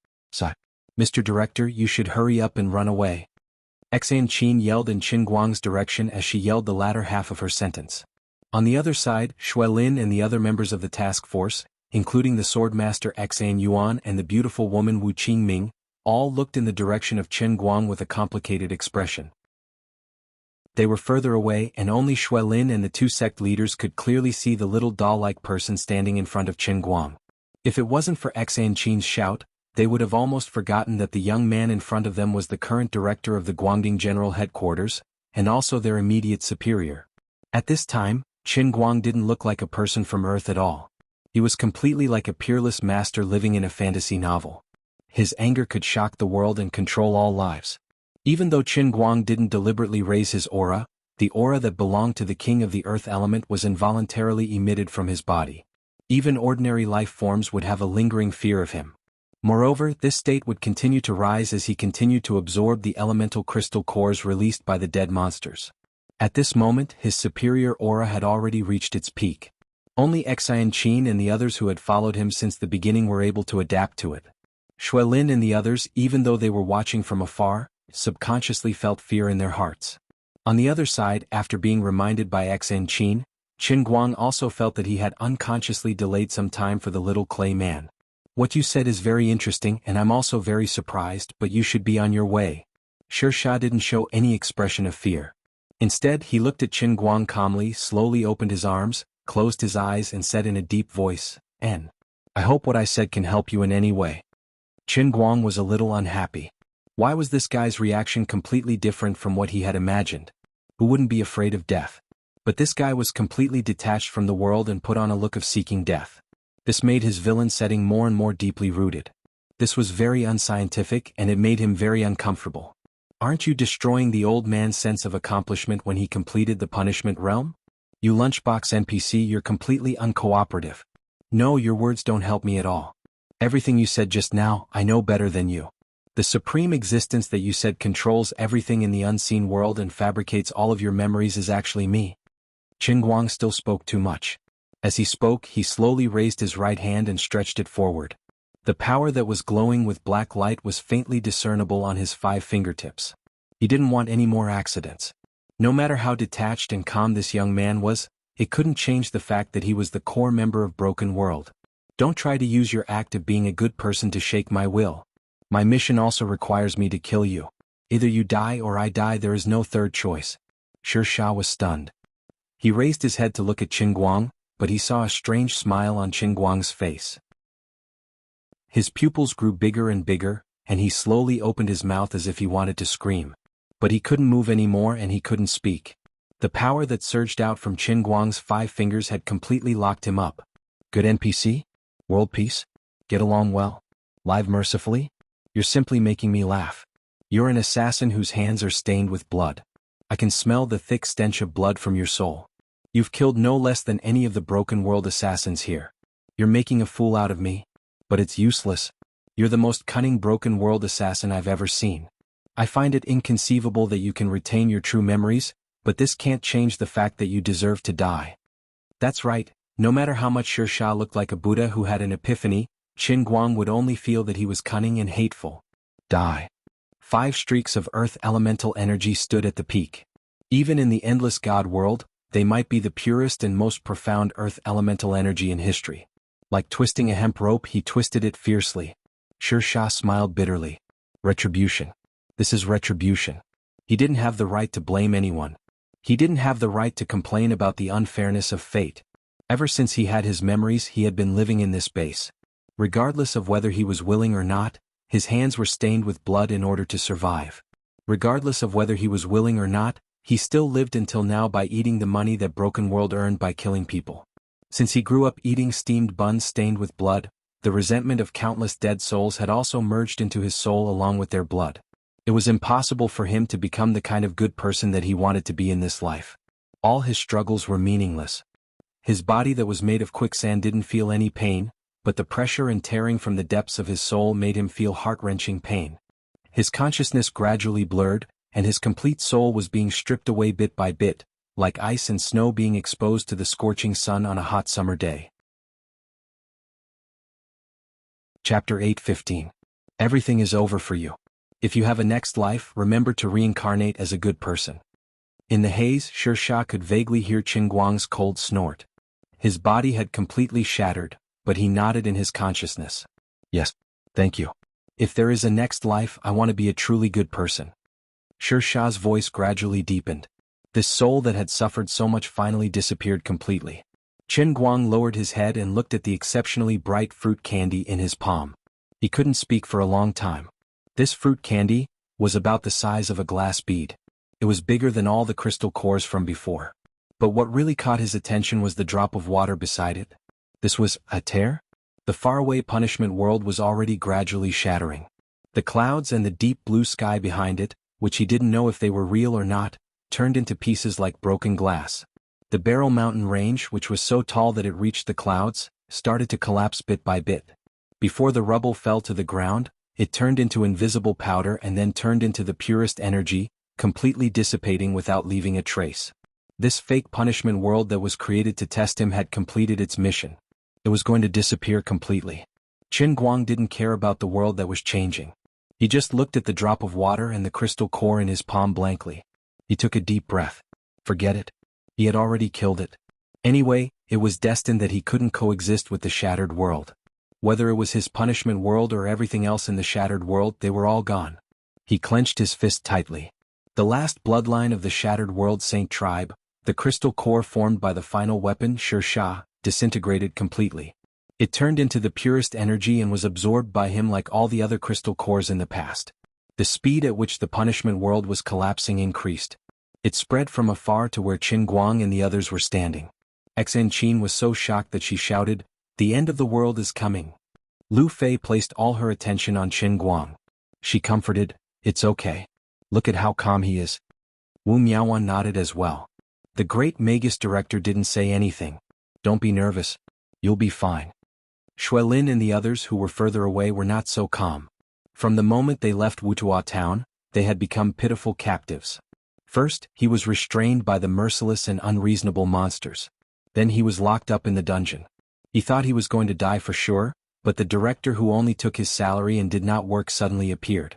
S1: Mr. Director, you should hurry up and run away. Xan Qin yelled in Qin Guang's direction as she yelled the latter half of her sentence. On the other side, Xuelin and the other members of the task force, including the swordmaster Xan Yuan and the beautiful woman Wu Qingming, all looked in the direction of Qin Guang with a complicated expression. They were further away, and only Xuelin and the two sect leaders could clearly see the little doll-like person standing in front of Qin Guang. If it wasn't for Xan Qin's shout, they would have almost forgotten that the young man in front of them was the current director of the Guangding General Headquarters, and also their immediate superior. At this time, Qin Guang didn't look like a person from Earth at all. He was completely like a peerless master living in a fantasy novel. His anger could shock the world and control all lives. Even though Qin Guang didn't deliberately raise his aura, the aura that belonged to the king of the earth element was involuntarily emitted from his body. Even ordinary life forms would have a lingering fear of him. Moreover, this state would continue to rise as he continued to absorb the elemental crystal cores released by the dead monsters. At this moment, his superior aura had already reached its peak. Only Xan Qin and the others who had followed him since the beginning were able to adapt to it. Xuelin and the others, even though they were watching from afar, subconsciously felt fear in their hearts. On the other side, after being reminded by Xan Qin, Qin Guang also felt that he had unconsciously delayed some time for the little clay man. What you said is very interesting, and I'm also very surprised, but you should be on your way. Shirsha didn't show any expression of fear. Instead, he looked at Qin Guang calmly, slowly opened his arms, closed his eyes and said in a deep voice, "N. I hope what I said can help you in any way." Qin Guang was a little unhappy. Why was this guy's reaction completely different from what he had imagined? Who wouldn't be afraid of death? But this guy was completely detached from the world and put on a look of seeking death. This made his villain setting more and more deeply rooted. This was very unscientific, and it made him very uncomfortable. Aren't you destroying the old man's sense of accomplishment when he completed the punishment realm? You lunchbox NPC, you're completely uncooperative. No, your words don't help me at all. Everything you said just now, I know better than you. The supreme existence that you said controls everything in the unseen world and fabricates all of your memories is actually me. Qin Guang still spoke too much. As he spoke, he slowly raised his right hand and stretched it forward. The power that was glowing with black light was faintly discernible on his 5 fingertips. He didn't want any more accidents. No matter how detached and calm this young man was, it couldn't change the fact that he was the core member of Broken World. Don't try to use your act of being a good person to shake my will. My mission also requires me to kill you. Either you die or I die, there is no third choice. Sher Shah was stunned. He raised his head to look at Qin Guang, but he saw a strange smile on Qin Guang's face. His pupils grew bigger and bigger, and he slowly opened his mouth as if he wanted to scream. But he couldn't move anymore and he couldn't speak. The power that surged out from Qin Guang's 5 fingers had completely locked him up. Good NPC? World peace? Get along well? Live mercifully? You're simply making me laugh. You're an assassin whose hands are stained with blood. I can smell the thick stench of blood from your soul. You've killed no less than any of the Broken World assassins here. You're making a fool out of me. But it's useless. You're the most cunning Broken World assassin I've ever seen. I find it inconceivable that you can retain your true memories, but this can't change the fact that you deserve to die. That's right, no matter how much Sher Shah looked like a Buddha who had an epiphany, Qin Guang would only feel that he was cunning and hateful. Die. 5 streaks of earth elemental energy stood at the peak. Even in the endless God world, they might be the purest and most profound earth elemental energy in history. Like twisting a hemp rope, he twisted it fiercely. Sher Shah smiled bitterly. Retribution. This is retribution. He didn't have the right to blame anyone. He didn't have the right to complain about the unfairness of fate. Ever since he had his memories, he had been living in this base. Regardless of whether he was willing or not, his hands were stained with blood in order to survive. Regardless of whether he was willing or not, he still lived until now by eating the money that Broken World earned by killing people. Since he grew up eating steamed buns stained with blood, the resentment of countless dead souls had also merged into his soul along with their blood. It was impossible for him to become the kind of good person that he wanted to be in this life. All his struggles were meaningless. His body that was made of quicksand didn't feel any pain, but the pressure and tearing from the depths of his soul made him feel heart-wrenching pain. His consciousness gradually blurred, and his complete soul was being stripped away bit by bit, like ice and snow being exposed to the scorching sun on a hot summer day. Chapter 8:15. Everything is over for you. If you have a next life, remember to reincarnate as a good person. In the haze, Sher Shah could vaguely hear Qin Guang's cold snort. His body had completely shattered, but he nodded in his consciousness. Yes, thank you. If there is a next life, I want to be a truly good person. Sher Shah's voice gradually deepened. This soul that had suffered so much finally disappeared completely. Qin Guang lowered his head and looked at the exceptionally bright fruit candy in his palm. He couldn't speak for a long time. This fruit candy was about the size of a glass bead. It was bigger than all the crystal cores from before. But what really caught his attention was the drop of water beside it. This was a tear? The faraway punishment world was already gradually shattering. The clouds and the deep blue sky behind it, which he didn't know if they were real or not, turned into pieces like broken glass. The Barrel Mountain range, which was so tall that it reached the clouds, started to collapse bit by bit. Before the rubble fell to the ground, it turned into invisible powder and then turned into the purest energy, completely dissipating without leaving a trace. This fake punishment world that was created to test him had completed its mission. It was going to disappear completely. Qin Guang didn't care about the world that was changing. He just looked at the drop of water and the crystal core in his palm blankly. He took a deep breath. Forget it. He had already killed it. Anyway, it was destined that he couldn't coexist with the shattered world. Whether it was his punishment world or everything else in the shattered world, they were all gone. He clenched his fist tightly. The last bloodline of the shattered world Saint tribe, the crystal core formed by the final weapon, Sher Shah, disintegrated completely. It turned into the purest energy and was absorbed by him like all the other crystal cores in the past. The speed at which the punishment world was collapsing increased. It spread from afar to where Qin Guang and the others were standing. Xen Qin was so shocked that she shouted, "The end of the world is coming." Lu Fei placed all her attention on Qin Guang. She comforted, "It's okay. Look at how calm he is. Wu Miaowan nodded as well. The great Magus director didn't say anything. Don't be nervous. You'll be fine. Xuelin and the others who were further away were not so calm. From the moment they left Wutua town, they had become pitiful captives. First, he was restrained by the merciless and unreasonable monsters. Then he was locked up in the dungeon. He thought he was going to die for sure, but the director who only took his salary and did not work suddenly appeared.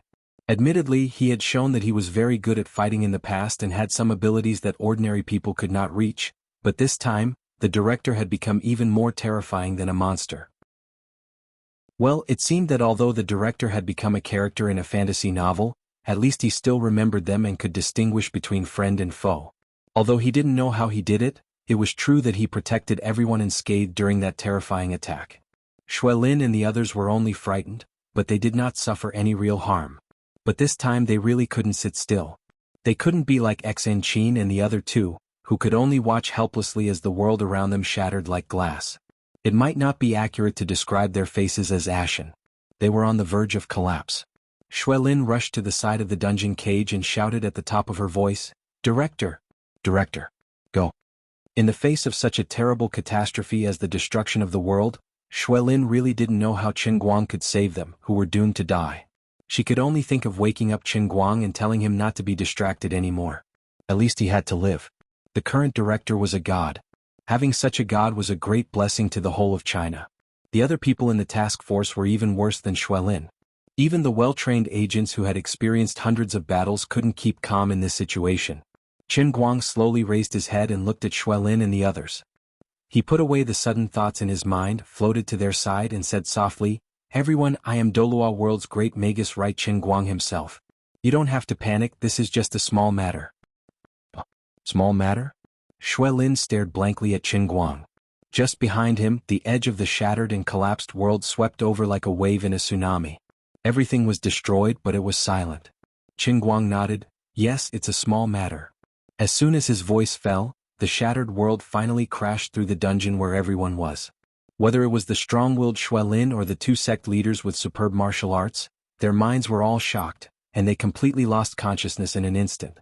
S1: Admittedly, he had shown that he was very good at fighting in the past and had some abilities that ordinary people could not reach, but this time, the director had become even more terrifying than a monster. Well, it seemed that although the director had become a character in a fantasy novel, at least he still remembered them and could distinguish between friend and foe. Although he didn't know how he did it, it was true that he protected everyone unscathed during that terrifying attack. Xuelin and the others were only frightened, but they did not suffer any real harm. But this time they really couldn't sit still. They couldn't be like Xen Qin and the other two, who could only watch helplessly as the world around them shattered like glass. It might not be accurate to describe their faces as ashen. They were on the verge of collapse. Xuelin rushed to the side of the dungeon cage and shouted at the top of her voice, "Director! Director! Go!" In the face of such a terrible catastrophe as the destruction of the world, Xuelin really didn't know how Qinguang could save them, who were doomed to die. She could only think of waking up Qinguang and telling him not to be distracted anymore. At least he had to live. The current director was a god. Having such a god was a great blessing to the whole of China. The other people in the task force were even worse than Xuelin. Even the well-trained agents who had experienced hundreds of battles couldn't keep calm in this situation. Qinguang slowly raised his head and looked at Xuelin and the others. He put away the sudden thoughts in his mind, floated to their side and said softly, "Everyone, I am Dolua World's great Magus Right Qinguang himself. You don't have to panic, this is just a small matter." Small matter? Xuelin stared blankly at Qinguang. Just behind him, the edge of the shattered and collapsed world swept over like a wave in a tsunami. Everything was destroyed, but it was silent. Qinguang nodded, "Yes, it's a small matter." As soon as his voice fell, the shattered world finally crashed through the dungeon where everyone was. Whether it was the strong-willed Xuelin or the two sect leaders with superb martial arts, their minds were all shocked, and they completely lost consciousness in an instant.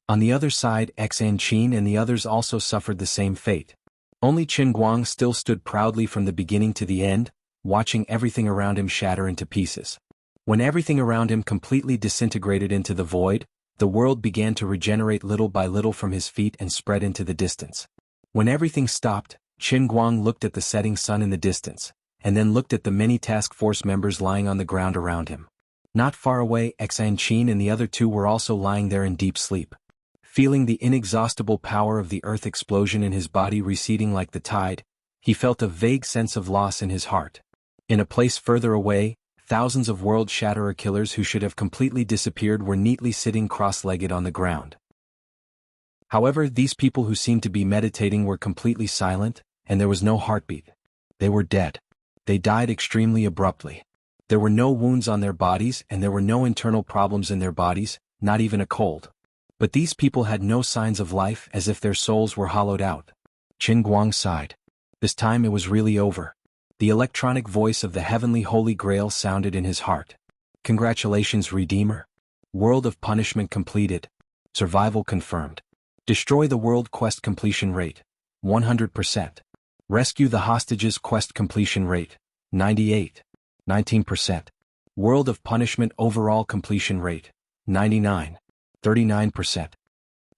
S1: On the other side, Xan Qin and the others also suffered the same fate. Only Qinguang still stood proudly from the beginning to the end, watching everything around him shatter into pieces. When everything around him completely disintegrated into the void, the world began to regenerate little by little from his feet and spread into the distance. When everything stopped, Qinguang looked at the setting sun in the distance, and then looked at the many task force members lying on the ground around him. Not far away, Xan Qin and the other two were also lying there in deep sleep. Feeling the inexhaustible power of the earth explosion in his body receding like the tide, he felt a vague sense of loss in his heart. In a place further away, thousands of world shatterer killers who should have completely disappeared were neatly sitting cross-legged on the ground. However, these people who seemed to be meditating were completely silent, and there was no heartbeat. They were dead. They died extremely abruptly. There were no wounds on their bodies and there were no internal problems in their bodies, not even a cold. But these people had no signs of life, as if their souls were hollowed out. Qinguang sighed. This time it was really over. The electronic voice of the heavenly Holy Grail sounded in his heart. "Congratulations, Redeemer. World of Punishment completed. Survival confirmed. Destroy the world quest completion rate. 100%. Rescue the hostages quest completion rate. 98. 19%. World of Punishment overall completion rate. 99. 39%.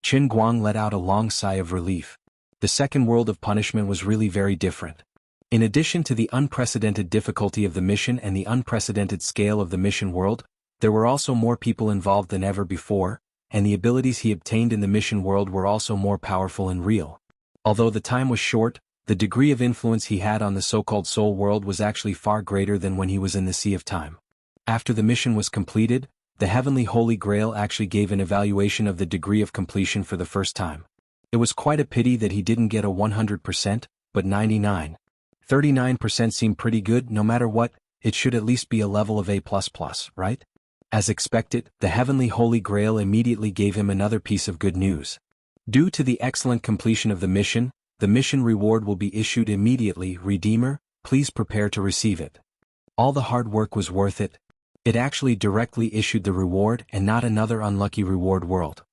S1: Qinguang let out a long sigh of relief. The second World of Punishment was really very different. In addition to the unprecedented difficulty of the mission and the unprecedented scale of the mission world, there were also more people involved than ever before, and the abilities he obtained in the mission world were also more powerful and real. Although the time was short, the degree of influence he had on the so-called soul world was actually far greater than when he was in the Sea of Time. After the mission was completed, the Heavenly Holy Grail actually gave an evaluation of the degree of completion for the first time. It was quite a pity that he didn't get a 100%, but 99. 39% seemed pretty good. No matter what, it should at least be a level of A++, right? As expected, the Heavenly Holy Grail immediately gave him another piece of good news. Due to the excellent completion of the mission reward will be issued immediately. Redeemer, please prepare to receive it. All the hard work was worth it. It actually directly issued the reward and not another unlucky reward world.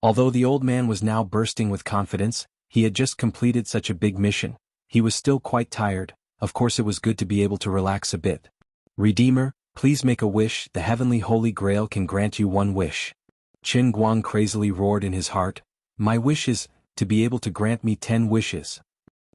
S1: Although the old man was now bursting with confidence, he had just completed such a big mission. He was still quite tired. Of course it was good to be able to relax a bit. Redeemer, please make a wish. The heavenly Holy Grail can grant you one wish. Qin Guang crazily roared in his heart. My wish is to be able to grant me 10 wishes.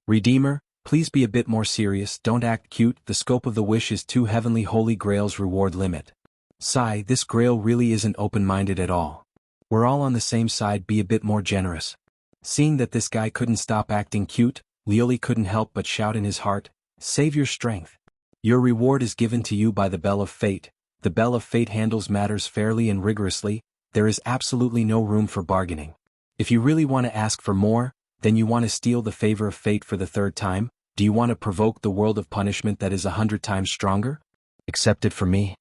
S1: Redeemer, please be a bit more serious. Don't act cute. The scope of the wish is 2 heavenly Holy Grails reward limit. Sigh, this Grail really isn't open-minded at all. We're all on the same side. Be a bit more generous. Seeing that this guy couldn't stop acting cute, Liuli couldn't help but shout in his heart, save your strength. Your reward is given to you by the Bell of Fate. The Bell of Fate handles matters fairly and rigorously. There is absolutely no room for bargaining. If you really want to ask for more, then you want to steal the favor of fate for the 3rd time. Do you want to provoke the world of punishment that is 100 times stronger? Accept it for me.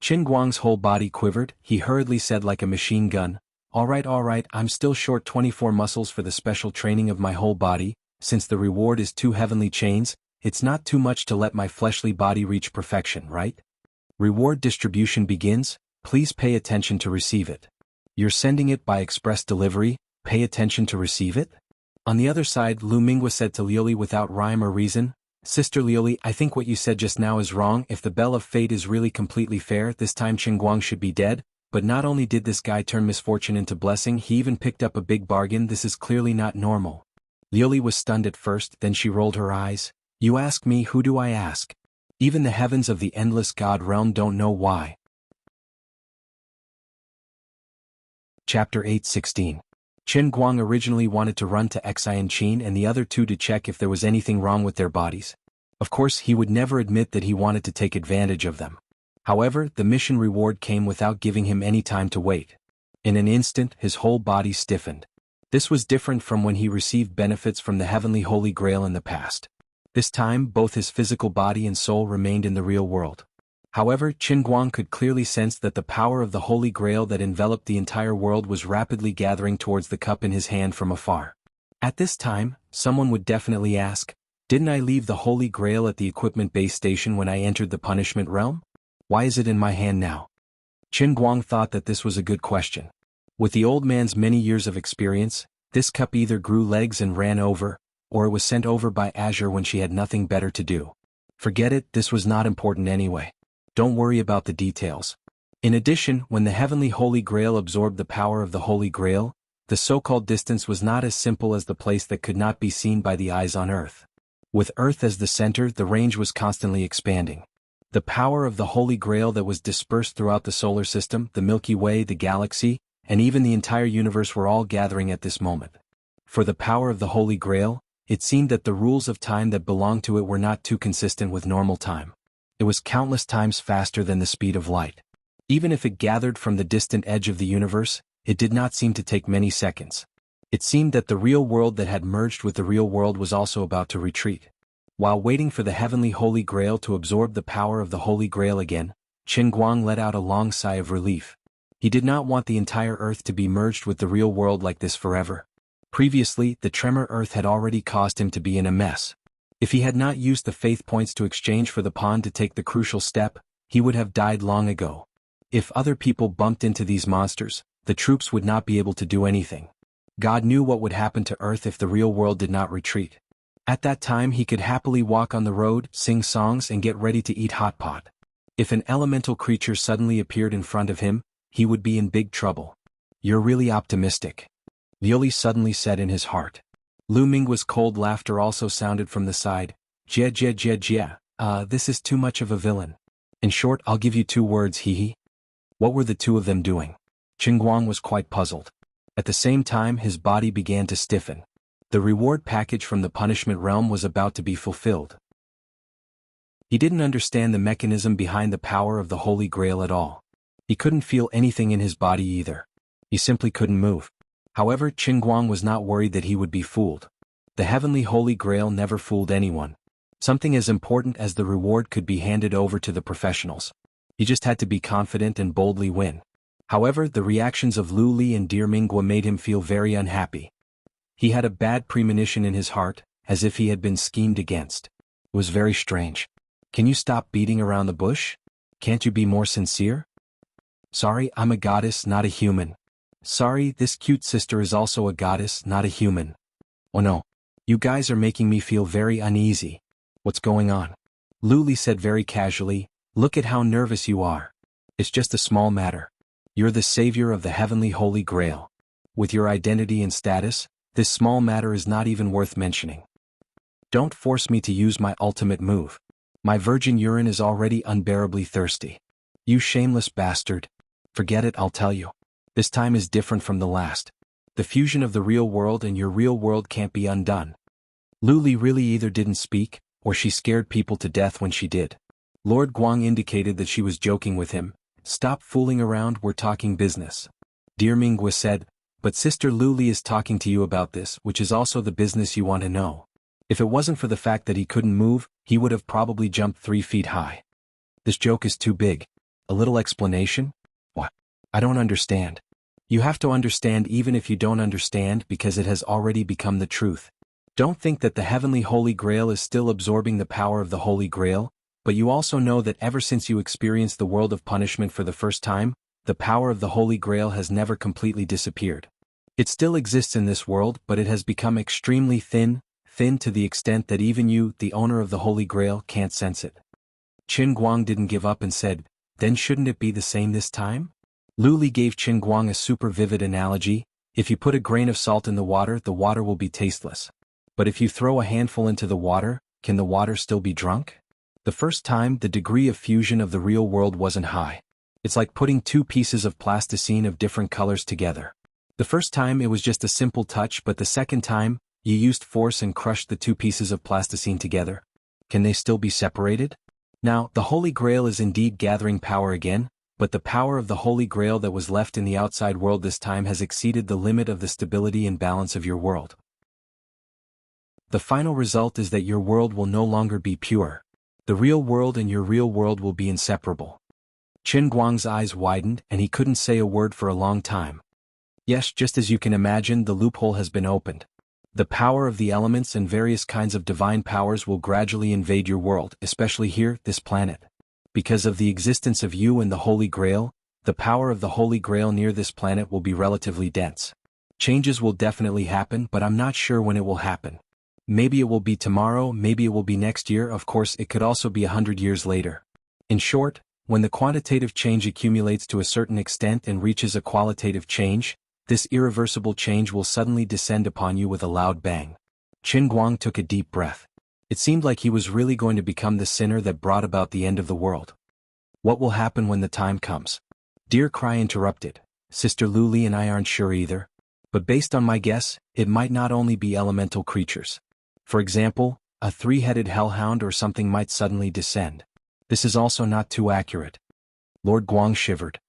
S1: Qin Guang's whole body quivered. He hurriedly said like a machine gun, all right, I'm still short 24 muscles for the special training of my whole body. Since the reward is 2 heavenly chains, it's not too much to let my fleshly body reach perfection, right? Reward distribution begins. Please pay attention to receive it. You're sending it by express delivery. Pay attention to receive it? On the other side, Lu Mingwa said to Liuli without rhyme or reason, Sister Liuli, I think what you said just now is wrong. If the Bell of Fate is really completely fair, this time Qin Guang should be dead. But not only did this guy turn misfortune into blessing, he even picked up a big bargain. This is clearly not normal. Liuli was stunned at first, then she rolled her eyes. You ask me, who do I ask? Even the heavens of the endless God realm don't know why. Chapter 8:16. Qin Guang originally wanted to run to Xian Qin and the other 2 to check if there was anything wrong with their bodies. Of course he would never admit that he wanted to take advantage of them. However, the mission reward came without giving him any time to wait. In an instant, his whole body stiffened. This was different from when he received benefits from the heavenly Holy Grail in the past. This time, both his physical body and soul remained in the real world. However, Qin Guang could clearly sense that the power of the Holy Grail that enveloped the entire world was rapidly gathering towards the cup in his hand from afar. At this time, someone would definitely ask, didn't I leave the Holy Grail at the equipment base station when I entered the punishment realm? Why is it in my hand now? Qin Guang thought that this was a good question. With the old man's many years of experience, this cup either grew legs and ran over, or it was sent over by Azure when she had nothing better to do. Forget it, this was not important anyway. Don't worry about the details. In addition, when the heavenly Holy Grail absorbed the power of the Holy Grail, the so-called distance was not as simple as the place that could not be seen by the eyes on Earth. With Earth as the center, the range was constantly expanding. The power of the Holy Grail that was dispersed throughout the solar system, the Milky Way, the galaxy, and even the entire universe were all gathering at this moment. For the power of the Holy Grail, it seemed that the rules of time that belonged to it were not too consistent with normal time. It was countless times faster than the speed of light. Even if it gathered from the distant edge of the universe, it did not seem to take many seconds. It seemed that the real world that had merged with the real world was also about to retreat. While waiting for the heavenly Holy Grail to absorb the power of the Holy Grail again, Qin Guang let out a long sigh of relief. He did not want the entire Earth to be merged with the real world like this forever. Previously, the tremor Earth had already caused him to be in a mess. If he had not used the faith points to exchange for the pawn to take the crucial step, he would have died long ago. If other people bumped into these monsters, the troops would not be able to do anything. God knew what would happen to Earth if the real world did not retreat. At that time he could happily walk on the road, sing songs and get ready to eat hot pot. If an elemental creature suddenly appeared in front of him, he would be in big trouble. You're really optimistic. Liuli suddenly said in his heart. Lu Mingwa's cold laughter also sounded from the side. Jia, this is too much of a villain. In short, I'll give you 2 words, hee. What were the 2 of them doing? Qin Guang was quite puzzled. At the same time his body began to stiffen. The reward package from the punishment realm was about to be fulfilled. He didn't understand the mechanism behind the power of the Holy Grail at all. He couldn't feel anything in his body either. He simply couldn't move. However, Qin Guang was not worried that he would be fooled. The heavenly Holy Grail never fooled anyone. Something as important as the reward could be handed over to the professionals. He just had to be confident and boldly win. However, the reactions of Lu Li and Dear Mingwa made him feel very unhappy. He had a bad premonition in his heart, as if he had been schemed against. It was very strange. Can you stop beating around the bush? Can't you be more sincere? Sorry, I'm a goddess, not a human. Sorry, this cute sister is also a goddess, not a human. Oh no. You guys are making me feel very uneasy. What's going on? Luli said very casually, look at how nervous you are. It's just a small matter. You're the savior of the heavenly Holy Grail. With your identity and status, this small matter is not even worth mentioning. Don't force me to use my ultimate move. My virgin urine is already unbearably thirsty. You shameless bastard. Forget it, I'll tell you. This time is different from the last. The fusion of the real world and your real world can't be undone. Luli really either didn't speak, or she scared people to death when she did. Lord Guang indicated that she was joking with him. Stop fooling around, we're talking business. Dear Mingguo said, but Sister Luli is talking to you about this, which is also the business you want to know. If it wasn't for the fact that he couldn't move, he would have probably jumped 3 feet high. This joke is too big. A little explanation? What? I don't understand. You have to understand even if you don't understand because it has already become the truth. Don't think that the heavenly Holy Grail is still absorbing the power of the Holy Grail, but you also know that ever since you experienced the world of punishment for the first time, the power of the Holy Grail has never completely disappeared. It still exists in this world, but it has become extremely thin to the extent that even you, the owner of the Holy Grail, can't sense it. Qin Guang didn't give up and said, then shouldn't it be the same this time? Luli gave Qin Guang a super vivid analogy. If you put a grain of salt in the water will be tasteless. But if you throw a handful into the water, can the water still be drunk? The first time, the degree of fusion of the real world wasn't high. It's like putting 2 pieces of plasticine of different colors together. The first time it was just a simple touch, but the second time, you used force and crushed the 2 pieces of plasticine together. Can they still be separated? Now, the Holy Grail is indeed gathering power again, but the power of the Holy Grail that was left in the outside world this time has exceeded the limit of the stability and balance of your world. The final result is that your world will no longer be pure. The real world and your real world will be inseparable. Qin Guang's eyes widened and he couldn't say a word for a long time. Yes, just as you can imagine, the loophole has been opened. The power of the elements and various kinds of divine powers will gradually invade your world, especially here, this planet. Because of the existence of you and the Holy Grail, the power of the Holy Grail near this planet will be relatively dense. Changes will definitely happen, but I'm not sure when it will happen. Maybe it will be tomorrow, maybe it will be next year, of course it could also be 100 years later. In short, when the quantitative change accumulates to a certain extent and reaches a qualitative change, this irreversible change will suddenly descend upon you with a loud bang. Qin Guang took a deep breath. It seemed like he was really going to become the sinner that brought about the end of the world. What will happen when the time comes? Dear Cry interrupted. Sister Luli and I aren't sure either. But based on my guess, it might not only be elemental creatures. For example, a 3-headed hellhound or something might suddenly descend. This is also not too accurate. Lord Guang shivered.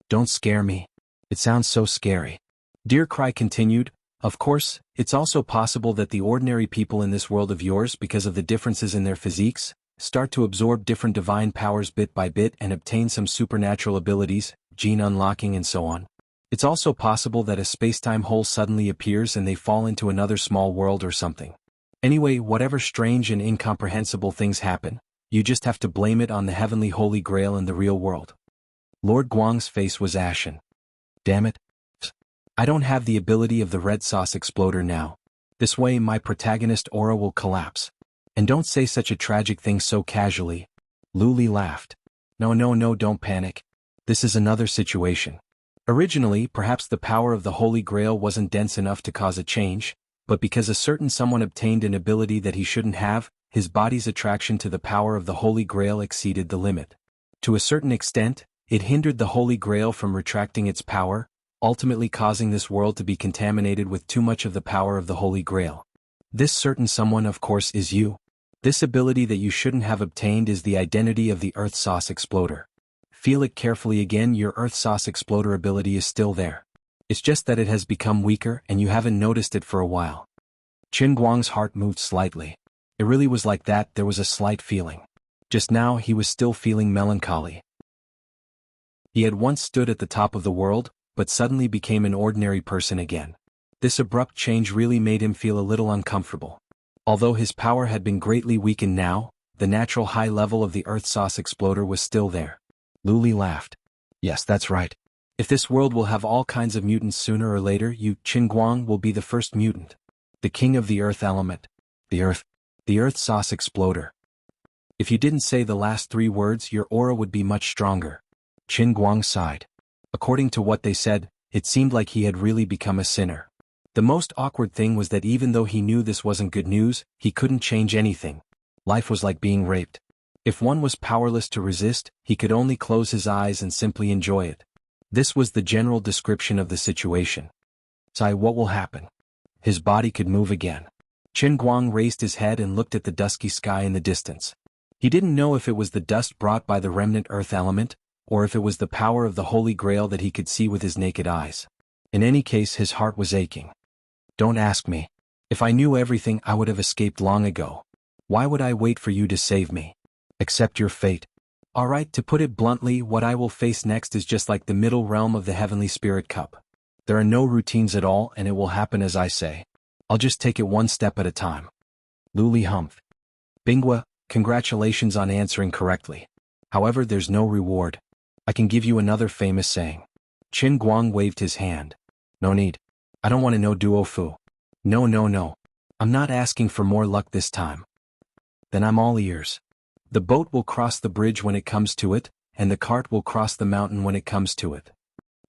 S1: Don't scare me. It sounds so scary. Dear Cry continued, of course, it's also possible that the ordinary people in this world of yours, because of the differences in their physiques, start to absorb different divine powers bit by bit and obtain some supernatural abilities, gene unlocking and so on. It's also possible that a spacetime hole suddenly appears and they fall into another small world or something. Anyway, whatever strange and incomprehensible things happen, you just have to blame it on the heavenly Holy Grail and the real world. Lord Guang's face was ashen. Damn it. I don't have the ability of the red sauce exploder now. This way my protagonist aura will collapse. And don't say such a tragic thing so casually. Luli laughed. No, don't panic. This is another situation. Originally, perhaps the power of the Holy Grail wasn't dense enough to cause a change, but because a certain someone obtained an ability that he shouldn't have, his body's attraction to the power of the Holy Grail exceeded the limit. To a certain extent, it hindered the Holy Grail from retracting its power, ultimately causing this world to be contaminated with too much of the power of the Holy Grail. This certain someone, of course, is you. This ability that you shouldn't have obtained is the identity of the Earth Sauce Exploder. Feel it carefully again, your Earth Sauce Exploder ability is still there. It's just that it has become weaker and you haven't noticed it for a while. Qin Guang's heart moved slightly. It really was like that, there was a slight feeling. Just now he was still feeling melancholy. He had once stood at the top of the world, but suddenly became an ordinary person again. This abrupt change really made him feel a little uncomfortable. Although his power had been greatly weakened now, the natural high level of the Earth Sauce Exploder was still there. Luli laughed. Yes, that's right. If this world will have all kinds of mutants sooner or later, you, Qin Guang, will be the first mutant. The king of the earth element. The earth sauce exploder. If you didn't say the last 3 words, your aura would be much stronger. Qin Guang sighed. According to what they said, it seemed like he had really become a sinner. The most awkward thing was that even though he knew this wasn't good news, he couldn't change anything. Life was like being raped. If one was powerless to resist, he could only close his eyes and simply enjoy it. This was the general description of the situation. Sai, what will happen? His body could move again. Qin Guang raised his head and looked at the dusky sky in the distance. He didn't know if it was the dust brought by the remnant earth element, or if it was the power of the Holy Grail that he could see with his naked eyes. In any case, his heart was aching. Don't ask me. If I knew everything, I would have escaped long ago. Why would I wait for you to save me? Accept your fate. Alright, to put it bluntly, what I will face next is just like the middle realm of the Heavenly Spirit Cup. There are no routines at all, and it will happen as I say. I'll just take it one step at a time. Luli humphed. Bingwa, congratulations on answering correctly. However, there's no reward. I can give you another famous saying. Qin Guang waved his hand. No need. I don't want to know duo fu. No. I'm not asking for more luck this time. Then I'm all ears. The boat will cross the bridge when it comes to it, and the cart will cross the mountain when it comes to it.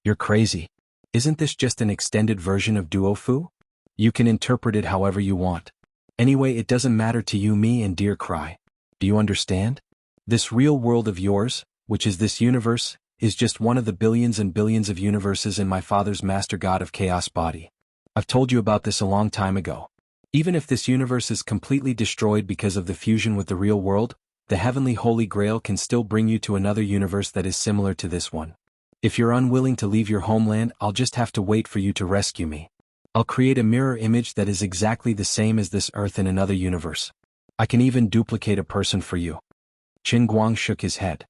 S1: You're crazy. Isn't this just an extended version of duo fu? You can interpret it however you want. Anyway, it doesn't matter to you, me, and Dear Cry. Do you understand? This real world of yours, which is this universe, is just one of the billions and billions of universes in my father's master god of chaos body. I've told you about this a long time ago. Even if this universe is completely destroyed because of the fusion with the real world, the heavenly Holy Grail can still bring you to another universe that is similar to this one. If you're unwilling to leave your homeland, I'll just have to wait for you to rescue me. I'll create a mirror image that is exactly the same as this Earth in another universe. I can even duplicate a person for you. Qin Guang shook his head.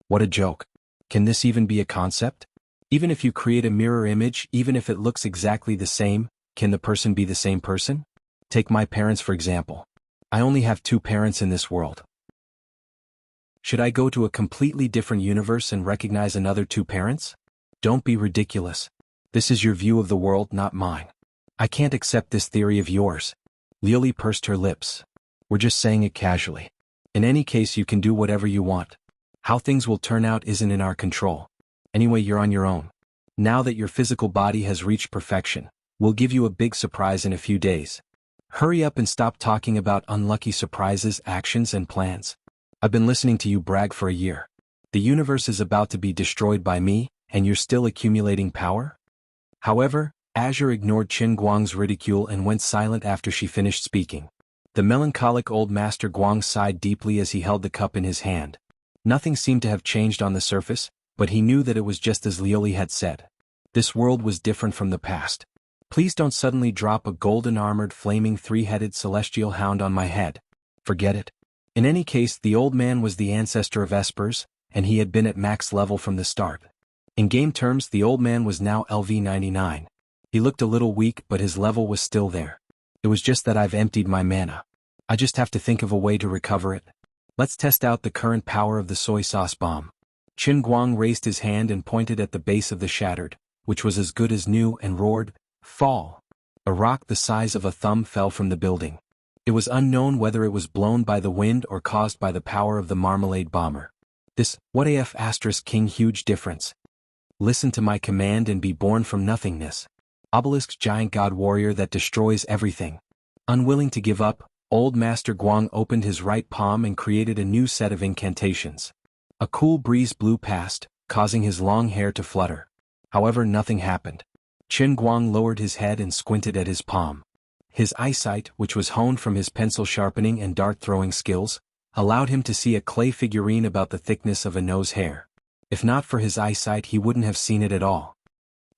S1: What a joke. Can this even be a concept? Even if you create a mirror image, even if it looks exactly the same, can the person be the same person? Take my parents for example. I only have 2 parents in this world. Should I go to a completely different universe and recognize another 2 parents? Don't be ridiculous. This is your view of the world, not mine. I can't accept this theory of yours. Lily pursed her lips. We're just saying it casually. In any case, you can do whatever you want. How things will turn out isn't in our control. Anyway, you're on your own. Now that your physical body has reached perfection, we'll give you a big surprise in a few days. Hurry up and stop talking about unlucky surprises, actions, and plans. I've been listening to you brag for a year. The universe is about to be destroyed by me, and you're still accumulating power? However, Azure ignored Qin Guang's ridicule and went silent after she finished speaking. The melancholic old master Guang sighed deeply as he held the cup in his hand. Nothing seemed to have changed on the surface, but he knew that it was just as Lioli had said. This world was different from the past. Please don't suddenly drop a golden-armored flaming 3-headed celestial hound on my head. Forget it. In any case, the old man was the ancestor of Espers, and he had been at max level from the start. In game terms, the old man was now LV99. He looked a little weak, but his level was still there. It was just that I've emptied my mana. I just have to think of a way to recover it. Let's test out the current power of the soy sauce bomb. Qin Guang raised his hand and pointed at the base of the shattered, which was as good as new, and roared, "Fall!" A rock the size of a thumb fell from the building. It was unknown whether it was blown by the wind or caused by the power of the marmalade bomber. This, what AF asterisk king huge difference. Listen to my command and be born from nothingness. Obelisk giant god warrior that destroys everything. Unwilling to give up, old master Guang opened his right palm and created a new set of incantations. A cool breeze blew past, causing his long hair to flutter. However, nothing happened. Qin Guang lowered his head and squinted at his palm. His eyesight, which was honed from his pencil sharpening and dart-throwing skills, allowed him to see a clay figurine about the thickness of a nose hair. If not for his eyesight, he wouldn't have seen it at all.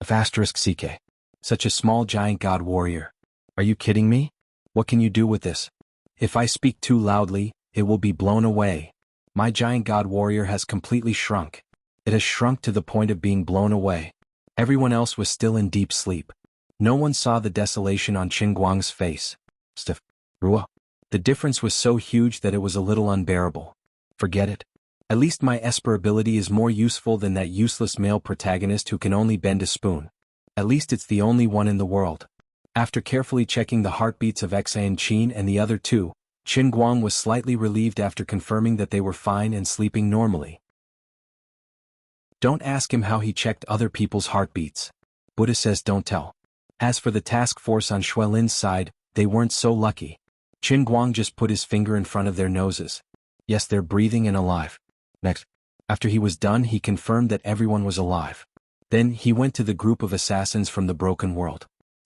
S1: *CK. Such a small giant god warrior. Are you kidding me? What can you do with this? If I speak too loudly, it will be blown away. My giant god warrior has completely shrunk. It has shrunk to the point of being blown away. Everyone else was still in deep sleep. No one saw the desolation on Qin Guang's face. Rua. The difference was so huge that it was a little unbearable. Forget it. At least my Esper ability is more useful than that useless male protagonist who can only bend a spoon. At least it's the only one in the world. After carefully checking the heartbeats of Xa and Qin and the other two, Qin Guang was slightly relieved after confirming that they were fine and sleeping normally. Don't ask him how he checked other people's heartbeats. Buddha says don't tell. As for the task force on Xuelin's side, they weren't so lucky. Qin Guang just put his finger in front of their noses. Yes, they're breathing and alive. Next. After he was done, he confirmed that everyone was alive. Then he went to the group of assassins from the broken world.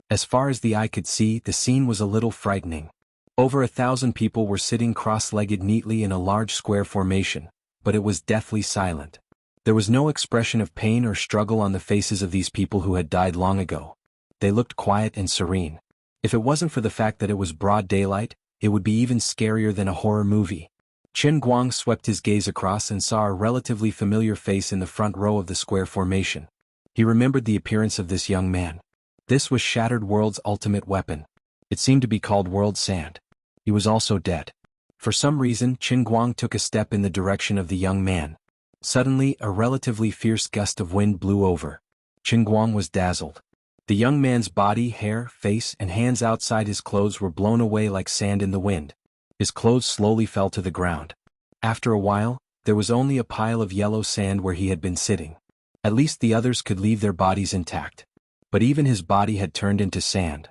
S1: As far as the eye could see, the scene was a little frightening. Over 1,000 people were sitting cross-legged neatly in a large square formation, but it was deathly silent. There was no expression of pain or struggle on the faces of these people who had died long ago. They looked quiet and serene. If it wasn't for the fact that it was broad daylight, it would be even scarier than a horror movie. Qin Guang swept his gaze across and saw a relatively familiar face in the front row of the square formation. He remembered the appearance of this young man. This was Shattered World's ultimate weapon. It seemed to be called World Sand. He was also dead. For some reason, Qin Guang took a step in the direction of the young man. Suddenly, a relatively fierce gust of wind blew over. Qin Guang was dazzled. The young man's body, hair, face, and hands outside his clothes were blown away like sand in the wind. His clothes slowly fell to the ground. After a while, there was only a pile of yellow sand where he had been sitting. At least the others could leave their bodies intact. But even his body had turned into sand.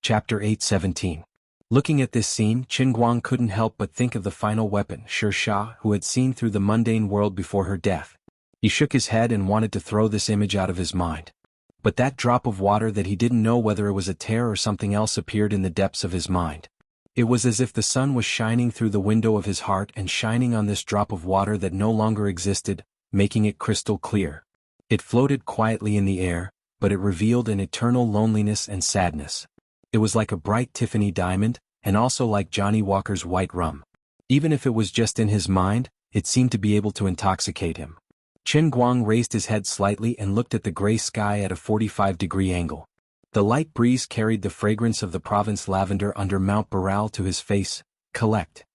S1: Chapter 8:17. Looking at this scene, Qin Guang couldn't help but think of the final weapon, Sha, who had seen through the mundane world before her death. He shook his head and wanted to throw this image out of his mind. But that drop of water that he didn't know whether it was a tear or something else appeared in the depths of his mind. It was as if the sun was shining through the window of his heart and shining on this drop of water that no longer existed, making it crystal clear. It floated quietly in the air, but it revealed an eternal loneliness and sadness. It was like a bright Tiffany diamond, and also like Johnny Walker's white rum. Even if it was just in his mind, it seemed to be able to intoxicate him. Qin Guang raised his head slightly and looked at the gray sky at a 45-degree angle. The light breeze carried the fragrance of the province lavender under Mount Baral to his face. Collect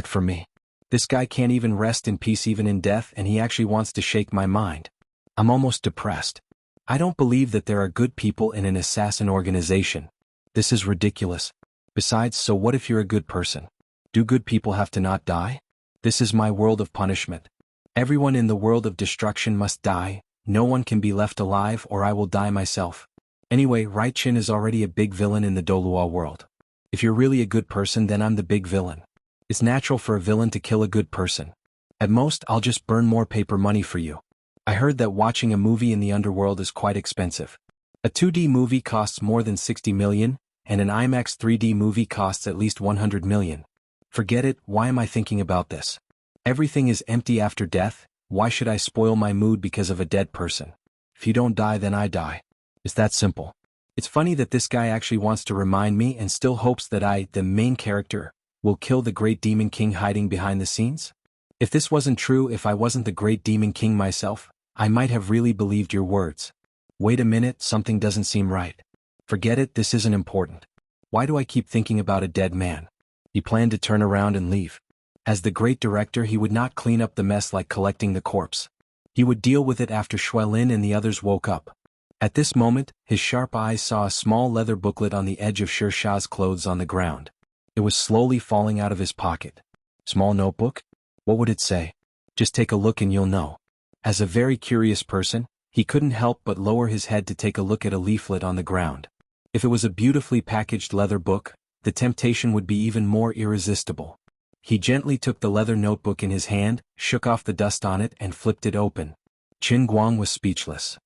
S1: for me. This guy can't even rest in peace even in death, and he actually wants to shake my mind. I'm almost depressed. I don't believe that there are good people in an assassin organization. This is ridiculous. Besides, so what if you're a good person? Do good people have to not die? This is my world of punishment. Everyone in the world of destruction must die. No one can be left alive, or I will die myself. Anyway, Right Chin is already a big villain in the Dolua world. If you're really a good person, then I'm the big villain. It's natural for a villain to kill a good person. At most, I'll just burn more paper money for you. I heard that watching a movie in the underworld is quite expensive. A 2D movie costs more than 60 million, and an IMAX 3D movie costs at least 100 million. Forget it, why am I thinking about this? Everything is empty after death. Why should I spoil my mood because of a dead person? If you don't die, then I die. It's that simple. It's funny that this guy actually wants to remind me and still hopes that I, the main character, will kill the great demon king hiding behind the scenes? If this wasn't true, if I wasn't the great demon king myself, I might have really believed your words. Wait a minute, something doesn't seem right. Forget it, this isn't important. Why do I keep thinking about a dead man? He planned to turn around and leave. As the great director, he would not clean up the mess like collecting the corpse. He would deal with it after Xuelin and the others woke up. At this moment, his sharp eyes saw a small leather booklet on the edge of Sha's clothes on the ground. It was slowly falling out of his pocket. Small notebook? What would it say? Just take a look and you'll know. As a very curious person, he couldn't help but lower his head to take a look at a leaflet on the ground. If it was a beautifully packaged leather book, the temptation would be even more irresistible. He gently took the leather notebook in his hand, shook off the dust on it, and flipped it open. Qin Guang was speechless.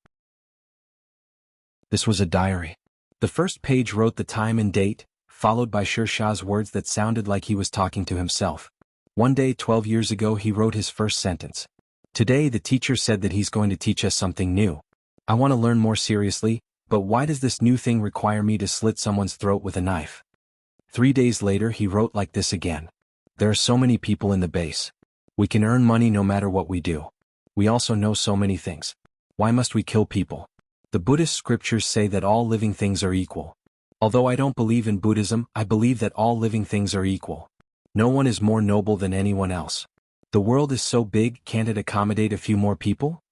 S1: This was a diary. The first page wrote the time and date, followed by Sha's words that sounded like he was talking to himself. One day 12 years ago he wrote his first sentence. Today the teacher said that he's going to teach us something new. I want to learn more seriously, but why does this new thing require me to slit someone's throat with a knife? 3 days later he wrote like this again. There are so many people in the base. We can earn money no matter what we do. We also know so many things. Why must we kill people? The Buddhist scriptures say that all living things are equal. Although I don't believe in Buddhism, I believe that all living things are equal. No one is more noble than anyone else. The world is so big, can't it accommodate a few more people?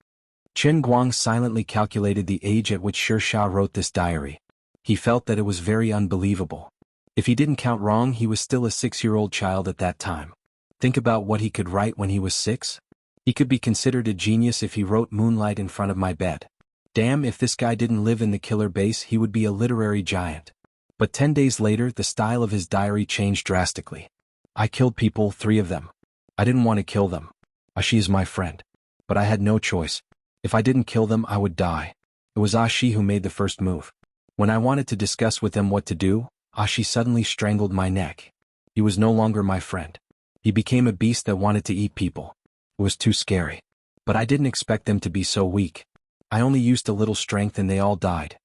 S1: Chen Guang silently calculated the age at which Sher Shah wrote this diary. He felt that it was very unbelievable. If he didn't count wrong, he was still a 6-year-old child at that time. Think about what he could write when he was 6. He could be considered a genius if he wrote "Moonlight in front of my bed." Damn, if this guy didn't live in the killer base, he would be a literary giant. But 10 days later, the style of his diary changed drastically. I killed people, 3 of them. I didn't want to kill them. Ashi is my friend. But I had no choice. If I didn't kill them, I would die. It was Ashi who made the first move. When I wanted to discuss with them what to do, Ashi suddenly strangled my neck. He was no longer my friend. He became a beast that wanted to eat people. It was too scary. But I didn't expect them to be so weak. I only used a little strength and they all died.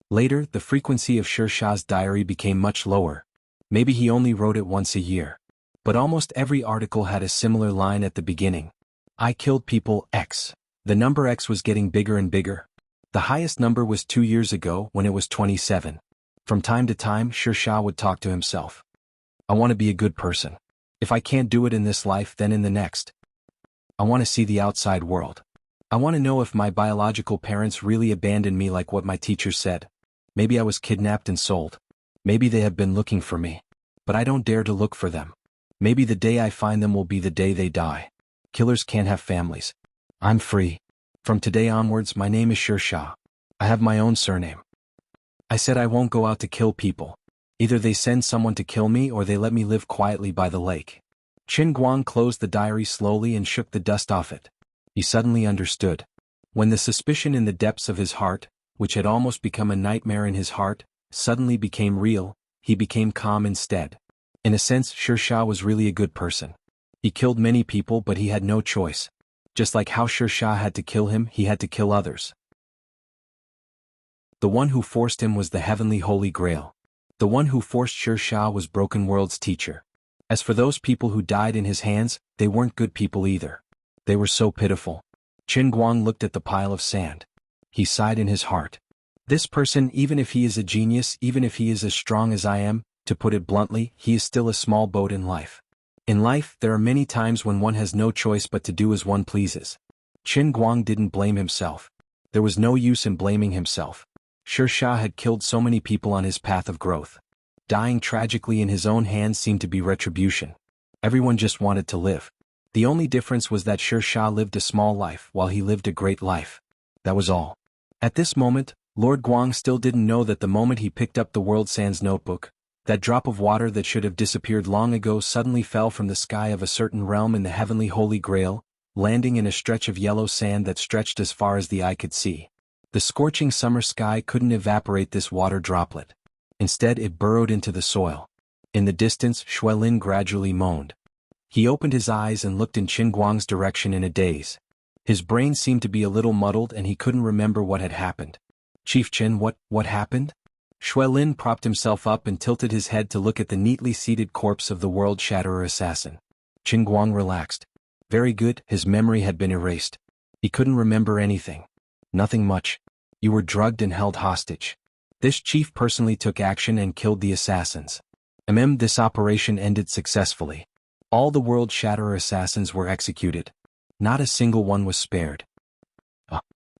S1: Later, the frequency of Sher Shah's diary became much lower. Maybe he only wrote it once a year. But almost every article had a similar line at the beginning. I killed people X. The number X was getting bigger and bigger. The highest number was 2 years ago when it was 27. From time to time, Sher Shah would talk to himself. I want to be a good person. If I can't do it in this life, then in the next. I want to see the outside world. I want to know if my biological parents really abandoned me like what my teacher said. Maybe I was kidnapped and sold. Maybe they have been looking for me. But I don't dare to look for them. Maybe the day I find them will be the day they die. Killers can't have families. I'm free. From today onwards, my name is Sher Shah. I have my own surname. I said I won't go out to kill people. Either they send someone to kill me or they let me live quietly by the lake. Chen Guang closed the diary slowly and shook the dust off it. He suddenly understood. When the suspicion in the depths of his heart, which had almost become a nightmare in his heart, suddenly became real, he became calm instead. In a sense, Sher Shah was really a good person. He killed many people, but he had no choice. Just like how Sher Shah had to kill him, he had to kill others. The one who forced him was the heavenly Holy Grail. The one who forced Sher Shah was Broken World's teacher. As for those people who died in his hands, they weren't good people either. They were so pitiful. Chen Guang looked at the pile of sand. He sighed in his heart. This person, even if he is a genius, even if he is as strong as I am, to put it bluntly, he is still a small boat in life. In life, there are many times when one has no choice but to do as one pleases. Chen Guang didn't blame himself. There was no use in blaming himself. Sher Shah had killed so many people on his path of growth. Dying tragically in his own hands seemed to be retribution. Everyone just wanted to live. The only difference was that Sher Shah lived a small life while he lived a great life. That was all. At this moment, Lord Guang still didn't know that the moment he picked up the World Sands notebook, that drop of water that should have disappeared long ago suddenly fell from the sky of a certain realm in the heavenly Holy Grail, landing in a stretch of yellow sand that stretched as far as the eye could see. The scorching summer sky couldn't evaporate this water droplet. Instead, it burrowed into the soil. In the distance, Xuelin gradually moaned. He opened his eyes and looked in Chen Guang's direction in a daze. His brain seemed to be a little muddled and he couldn't remember what had happened. Chief Chen, what happened? Xuelin propped himself up and tilted his head to look at the neatly seated corpse of the World Shatterer assassin. Chen Guang relaxed. Very good, his memory had been erased. He couldn't remember anything. Nothing much. You were drugged and held hostage. This chief personally took action and killed the assassins. This operation ended successfully. All the World Shatterer assassins were executed. Not a single one was spared.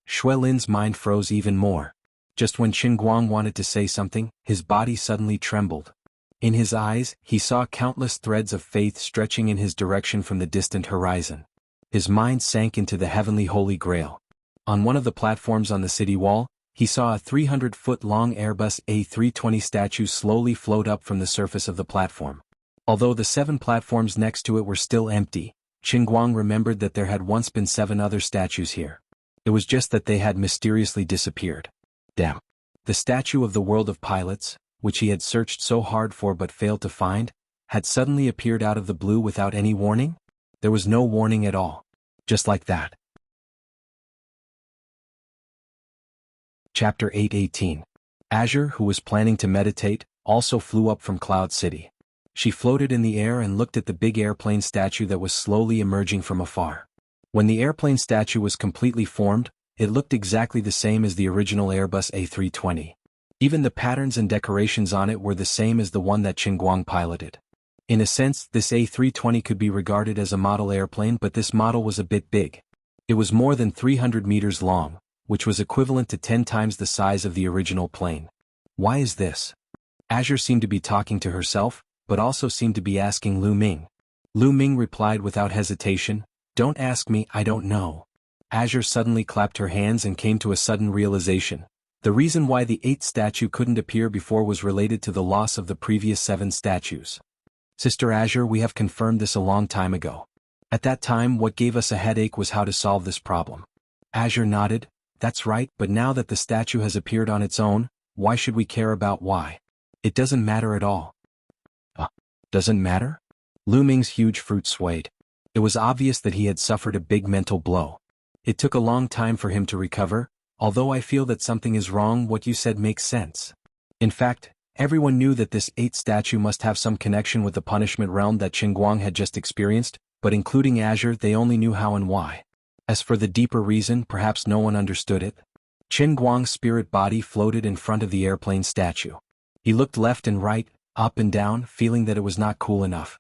S1: Xuelin's mind froze even more. Just when Chen Guang wanted to say something, his body suddenly trembled. In his eyes, he saw countless threads of faith stretching in his direction from the distant horizon. His mind sank into the heavenly Holy Grail. On one of the platforms on the city wall, he saw a 300-foot-long Airbus A320 statue slowly float up from the surface of the platform. Although the 7 platforms next to it were still empty, Chen Guang remembered that there had once been 7 other statues here. It was just that they had mysteriously disappeared. Damn. The statue of the world of pilots, which he had searched so hard for but failed to find, had suddenly appeared out of the blue without any warning? There was no warning at all. Just like that. Chapter 8:18. Azure, who was planning to meditate, also flew up from Cloud City. She floated in the air and looked at the big airplane statue that was slowly emerging from afar. When the airplane statue was completely formed, it looked exactly the same as the original Airbus A320. Even the patterns and decorations on it were the same as the one that Chen Guang piloted. In a sense, this A320 could be regarded as a model airplane, but this model was a bit big. It was more than 300 meters long, which was equivalent to 10 times the size of the original plane. Why is this? Azure seemed to be talking to herself, but also seemed to be asking Lu Ming. Lu Ming replied without hesitation, "Don't ask me, I don't know." Azure suddenly clapped her hands and came to a sudden realization. The reason why the 8th statue couldn't appear before was related to the loss of the previous 7 statues. Sister Azure, we have confirmed this a long time ago. At that time, what gave us a headache was how to solve this problem. Azure nodded, "That's right, but now that the statue has appeared on its own, why should we care about why? It doesn't matter at all." Doesn't matter? Lu Ming's huge fruit swayed. It was obvious that he had suffered a big mental blow. It took a long time for him to recover. Although I feel that something is wrong, what you said makes sense. In fact, everyone knew that this 8th statue must have some connection with the punishment realm that Qingguang had just experienced, but including Azure, they only knew how and why. As for the deeper reason, perhaps no one understood it. Qingguang's spirit body floated in front of the airplane statue. He looked left and right, up and down, feeling that it was not cool enough.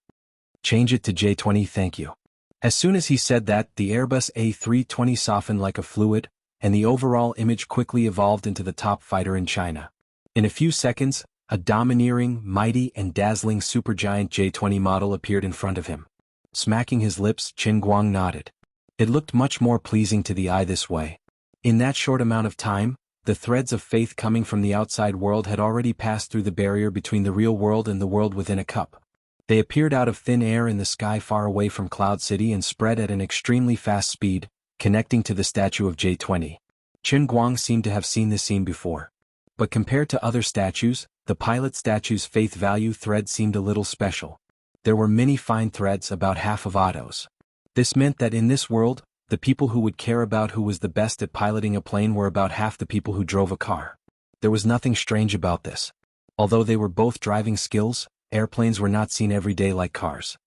S1: "Change it to J20, thank you." As soon as he said that, the Airbus A320 softened like a fluid, and the overall image quickly evolved into the top fighter in China. In a few seconds, a domineering, mighty and dazzling supergiant J20 model appeared in front of him. Smacking his lips, Qingguang nodded. It looked much more pleasing to the eye this way. In that short amount of time, the threads of faith coming from the outside world had already passed through the barrier between the real world and the world within a cup. They appeared out of thin air in the sky far away from Cloud City and spread at an extremely fast speed, connecting to the statue of J20. Qingguang seemed to have seen this scene before. But compared to other statues, the pilot statue's faith value thread seemed a little special. There were many fine threads, about half of Otto's. This meant that in this world, the people who would care about who was the best at piloting a plane were about half the people who drove a car. There was nothing strange about this. Although they were both driving skills, airplanes were not seen every day like cars.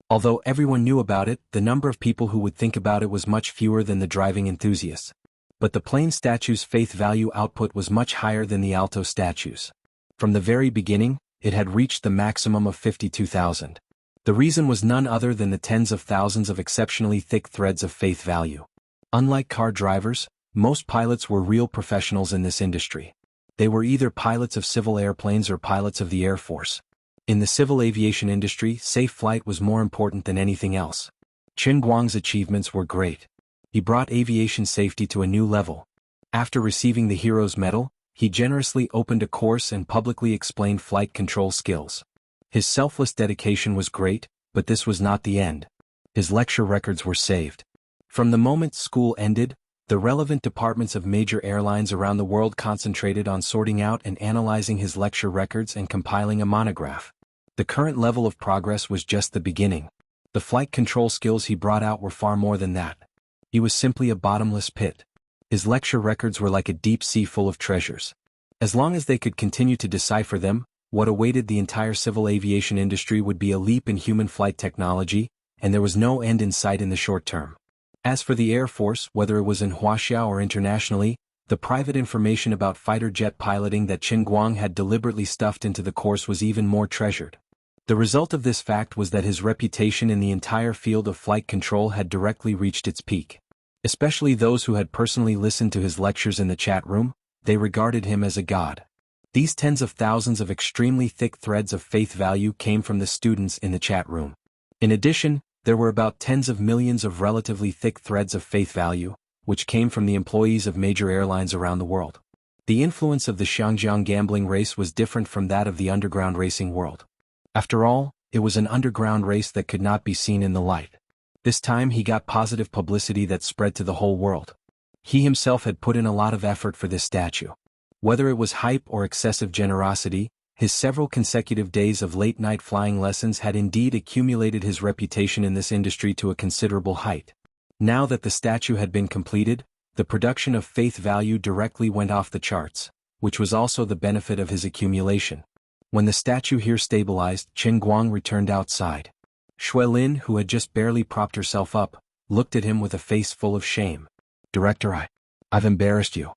S1: Although everyone knew about it, the number of people who would think about it was much fewer than the driving enthusiasts. But the plane statue's faith value output was much higher than the Alto statues. From the very beginning, it had reached the maximum of 52,000. The reason was none other than the tens of thousands of exceptionally thick threads of faith value. Unlike car drivers, most pilots were real professionals in this industry. They were either pilots of civil airplanes or pilots of the Air Force. In the civil aviation industry, safe flight was more important than anything else. Qingguang's achievements were great. He brought aviation safety to a new level. After receiving the Hero's Medal, he generously opened a course and publicly explained flight control skills. His selfless dedication was great, but this was not the end. His lecture records were saved. From the moment school ended, the relevant departments of major airlines around the world concentrated on sorting out and analyzing his lecture records and compiling a monograph. The current level of progress was just the beginning. The flight control skills he brought out were far more than that. He was simply a bottomless pit. His lecture records were like a deep sea full of treasures. As long as they could continue to decipher them, what awaited the entire civil aviation industry would be a leap in human flight technology, and there was no end in sight in the short term. As for the Air Force, whether it was in Wuxia or internationally, the private information about fighter jet piloting that Qingguang had deliberately stuffed into the course was even more treasured. The result of this fact was that his reputation in the entire field of flight control had directly reached its peak. Especially those who had personally listened to his lectures in the chat room, they regarded him as a god. These tens of thousands of extremely thick threads of faith value came from the students in the chat room. In addition, there were about tens of millions of relatively thick threads of faith value, which came from the employees of major airlines around the world. The influence of the Xiangjiang gambling race was different from that of the underground racing world. After all, it was an underground race that could not be seen in the light. This time he got positive publicity that spread to the whole world. He himself had put in a lot of effort for this statue. Whether it was hype or excessive generosity, his several consecutive days of late-night flying lessons had indeed accumulated his reputation in this industry to a considerable height. Now that the statue had been completed, the production of faith value directly went off the charts, which was also the benefit of his accumulation. When the statue here stabilized, Qingguang returned outside. Xuelin, who had just barely propped herself up, looked at him with a face full of shame. "Director, I've embarrassed you."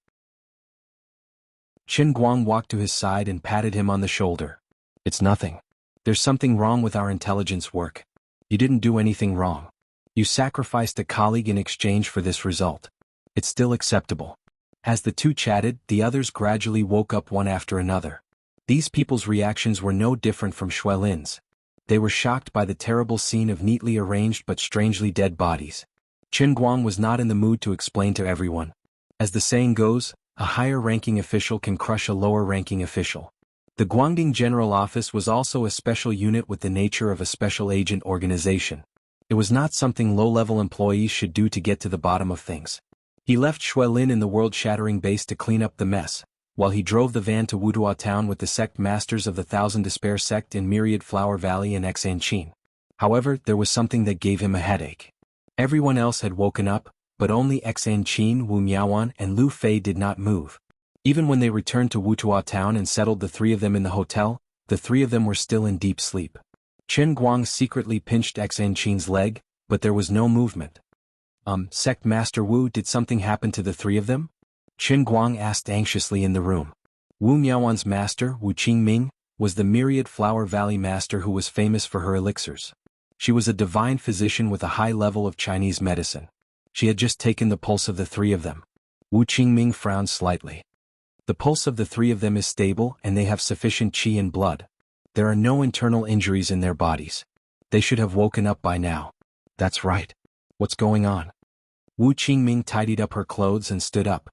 S1: Qingguang walked to his side and patted him on the shoulder. "It's nothing. There's something wrong with our intelligence work. You didn't do anything wrong. You sacrificed a colleague in exchange for this result. It's still acceptable. As the two chatted, the others gradually woke up one after another. These people's reactions were no different from Xuelin's. They were shocked by the terrible scene of neatly arranged but strangely dead bodies. Qin Guang was not in the mood to explain to everyone. As the saying goes, a higher-ranking official can crush a lower-ranking official. The Guangdong General Office was also a special unit with the nature of a special agent organization. It was not something low-level employees should do to get to the bottom of things. He left Xuelin in the world-shattering base to clean up the mess, while he drove the van to Wutua town with the sect masters of the Thousand Despair sect in Myriad Flower Valley and Xanqin. However, there was something that gave him a headache. Everyone else had woken up, but only Xanqin, Wu Miaoan, and Lu Fei did not move. Even when they returned to Wutua town and settled the three of them in the hotel, the three of them were still in deep sleep. Qin Guang secretly pinched Xanqin's leg, but there was no movement. Sect Master Wu, did something happen to the three of them? Qin Guang asked anxiously in the room. Wu Miaoan's master, Wu Qingming, was the Myriad Flower Valley master who was famous for her elixirs. She was a divine physician with a high level of Chinese medicine. She had just taken the pulse of the three of them. Wu Qingming frowned slightly. The pulse of the three of them is stable and they have sufficient qi and blood. There are no internal injuries in their bodies. They should have woken up by now. That's right. What's going on? Wu Qingming tidied up her clothes and stood up.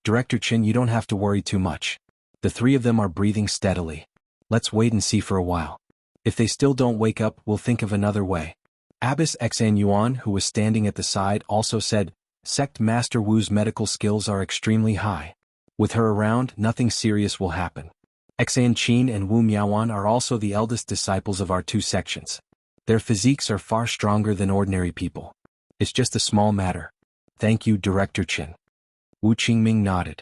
S1: Director Qin, you don't have to worry too much. The three of them are breathing steadily. Let's wait and see for a while. If they still don't wake up, we'll think of another way. Abbess Xan Yuan, who was standing at the side, also said, Sect Master Wu's medical skills are extremely high. With her around, nothing serious will happen. Xanqin and Wu Miaoan are also the eldest disciples of our two sections. Their physiques are far stronger than ordinary people. It's just a small matter. Thank you, Director Qin. Wu Qingming nodded.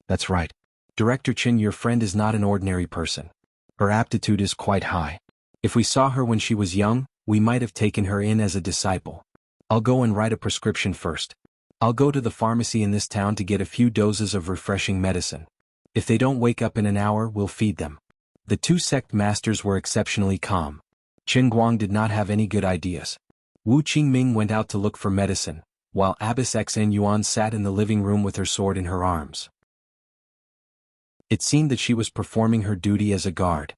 S1: That's right. Director Qin, your friend is not an ordinary person. Her aptitude is quite high. If we saw her when she was young, we might have taken her in as a disciple. I'll go and write a prescription first. I'll go to the pharmacy in this town to get a few doses of refreshing medicine. If they don't wake up in an hour, we'll feed them. The two sect masters were exceptionally calm. Qin Guang did not have any good ideas. Wu Qingming went out to look for medicine, while Abbess Xan Yuan sat in the living room with her sword in her arms. It seemed that she was performing her duty as a guard.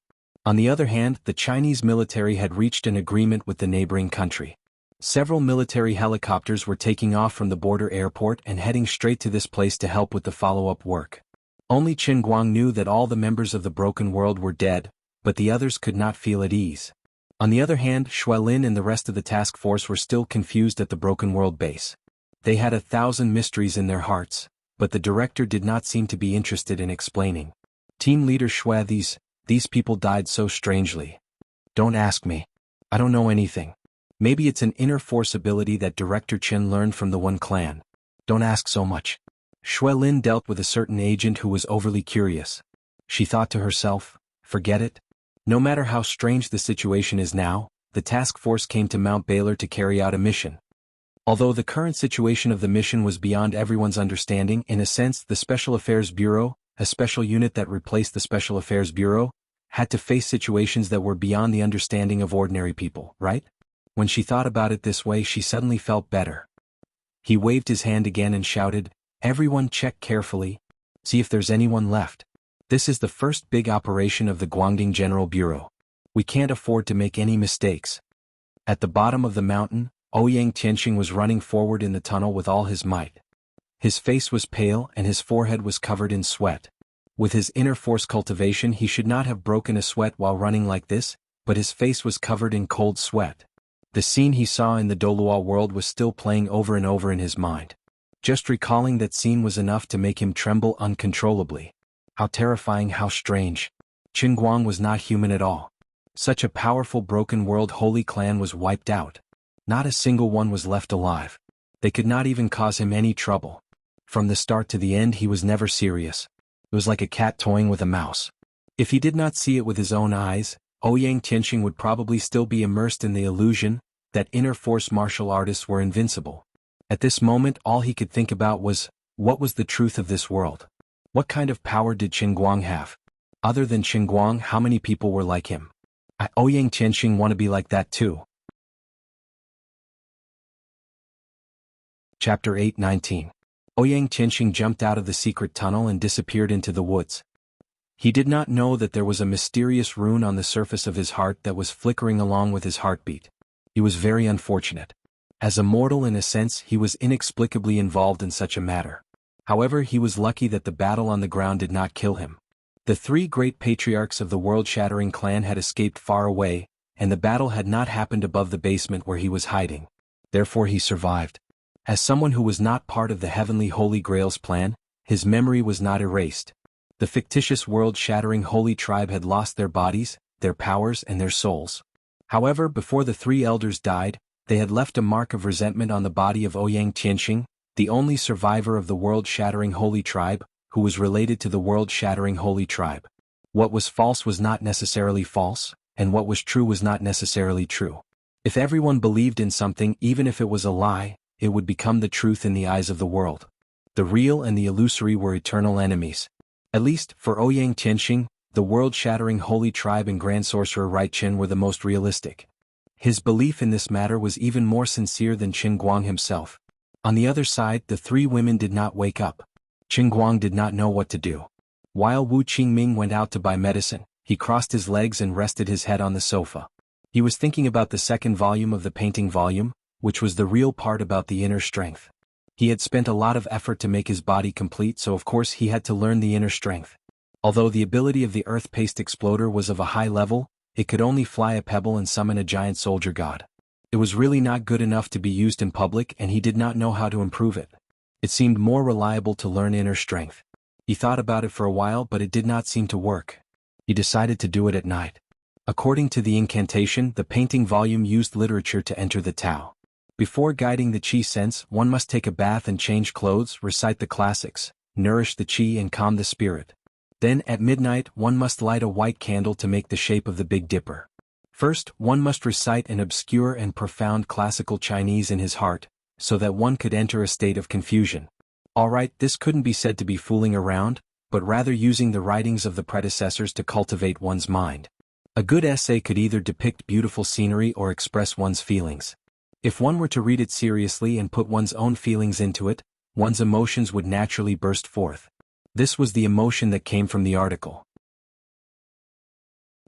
S1: On the other hand, the Chinese military had reached an agreement with the neighboring country. Several military helicopters were taking off from the border airport and heading straight to this place to help with the follow-up work. Only Qin Guang knew that all the members of the Broken World were dead, but the others could not feel at ease. On the other hand, Xuelin and the rest of the task force were still confused at the Broken World base. They had 1,000 mysteries in their hearts, but the director did not seem to be interested in explaining. Team leader Xue, these people died so strangely. Don't ask me. I don't know anything. Maybe it's an inner force ability that Director Qin learned from the One Clan. Don't ask so much. Xuelin dealt with a certain agent who was overly curious. She thought to herself, forget it. No matter how strange the situation is now, the task force came to Mount Baylor to carry out a mission. Although the current situation of the mission was beyond everyone's understanding, in a sense the Special Affairs Bureau, a special unit that replaced the Special Affairs Bureau, had to face situations that were beyond the understanding of ordinary people, right? When she thought about it this way, she suddenly felt better. He waved his hand again and shouted, everyone check carefully. See if there's anyone left. This is the first big operation of the Guangdong General Bureau. We can't afford to make any mistakes. At the bottom of the mountain, Ouyang Tianxing was running forward in the tunnel with all his might. His face was pale and his forehead was covered in sweat. With his inner force cultivation, he should not have broken a sweat while running like this, but his face was covered in cold sweat. The scene he saw in the Dolua world was still playing over and over in his mind. Just recalling that scene was enough to make him tremble uncontrollably. How terrifying, how strange. Qin Guang was not human at all. Such a powerful Broken World Holy Clan was wiped out. Not a single one was left alive. They could not even cause him any trouble. From the start to the end he was never serious. It was like a cat toying with a mouse. If he did not see it with his own eyes, Ouyang Tianxing would probably still be immersed in the illusion that inner force martial artists were invincible. At this moment all he could think about was, what was the truth of this world? What kind of power did Qin Guang have? Other than Qin Guang, how many people were like him? Ouyang Tianxing want to be like that too. Chapter 8:19. Ouyang Tianxing jumped out of the secret tunnel and disappeared into the woods. He did not know that there was a mysterious rune on the surface of his heart that was flickering along with his heartbeat. He was very unfortunate. As a mortal in a sense, he was inexplicably involved in such a matter. However, he was lucky that the battle on the ground did not kill him. The three great patriarchs of the world-shattering clan had escaped far away, and the battle had not happened above the basement where he was hiding. Therefore he survived. As someone who was not part of the heavenly Holy Grail's plan, his memory was not erased. The fictitious world-shattering holy tribe had lost their bodies, their powers and their souls. However, before the three elders died, they had left a mark of resentment on the body of Ouyang Tianxing, the only survivor of the world-shattering holy tribe, who was related to the world-shattering holy tribe. What was false was not necessarily false, and what was true was not necessarily true. If everyone believed in something, even if it was a lie, it would become the truth in the eyes of the world. The real and the illusory were eternal enemies. At least, for Ouyang Tianxing, the world-shattering holy tribe and Grand Sorcerer Right Qin were the most realistic. His belief in this matter was even more sincere than Qin Guang himself. On the other side, the three women did not wake up. Qin Guang did not know what to do. While Wu Qingming went out to buy medicine, he crossed his legs and rested his head on the sofa. He was thinking about the second volume of the painting volume, which was the real part about the inner strength. He had spent a lot of effort to make his body complete, so of course he had to learn the inner strength. Although the ability of the earth-paste exploder was of a high level, it could only fly a pebble and summon a giant soldier god. It was really not good enough to be used in public, and he did not know how to improve it. It seemed more reliable to learn inner strength. He thought about it for a while, but it did not seem to work. He decided to do it at night. According to the incantation, the painting volume used literature to enter the Tao. Before guiding the Qi sense, one must take a bath and change clothes, recite the classics, nourish the Qi and calm the spirit. Then, at midnight, one must light a white candle to make the shape of the Big Dipper. First, one must recite an obscure and profound classical Chinese in his heart, so that one could enter a state of confusion. Alright, this couldn't be said to be fooling around, but rather using the writings of the predecessors to cultivate one's mind. A good essay could either depict beautiful scenery or express one's feelings. If one were to read it seriously and put one's own feelings into it, one's emotions would naturally burst forth. This was the emotion that came from the article.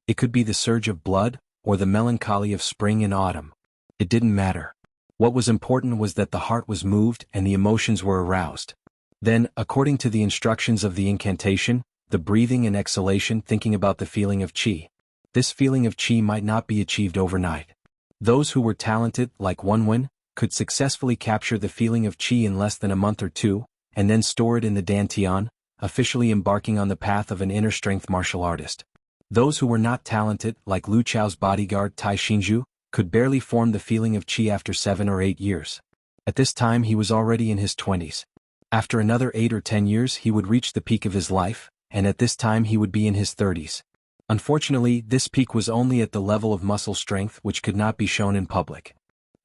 S1: It could be the surge of blood, or the melancholy of spring and autumn. It didn't matter. What was important was that the heart was moved and the emotions were aroused. Then, according to the instructions of the incantation, the breathing and exhalation, thinking about the feeling of Qi. This feeling of Qi might not be achieved overnight. Those who were talented, like Wenwen, could successfully capture the feeling of Qi in less than a month or two, and then store it in the Dantian, officially embarking on the path of an inner strength martial artist. Those who were not talented, like Lu Chao's bodyguard Tai Xinju, could barely form the feeling of Qi after 7 or 8 years. At this time he was already in his 20s. After another 8 or 10 years he would reach the peak of his life, and at this time he would be in his 30s. Unfortunately, this peak was only at the level of muscle strength, which could not be shown in public.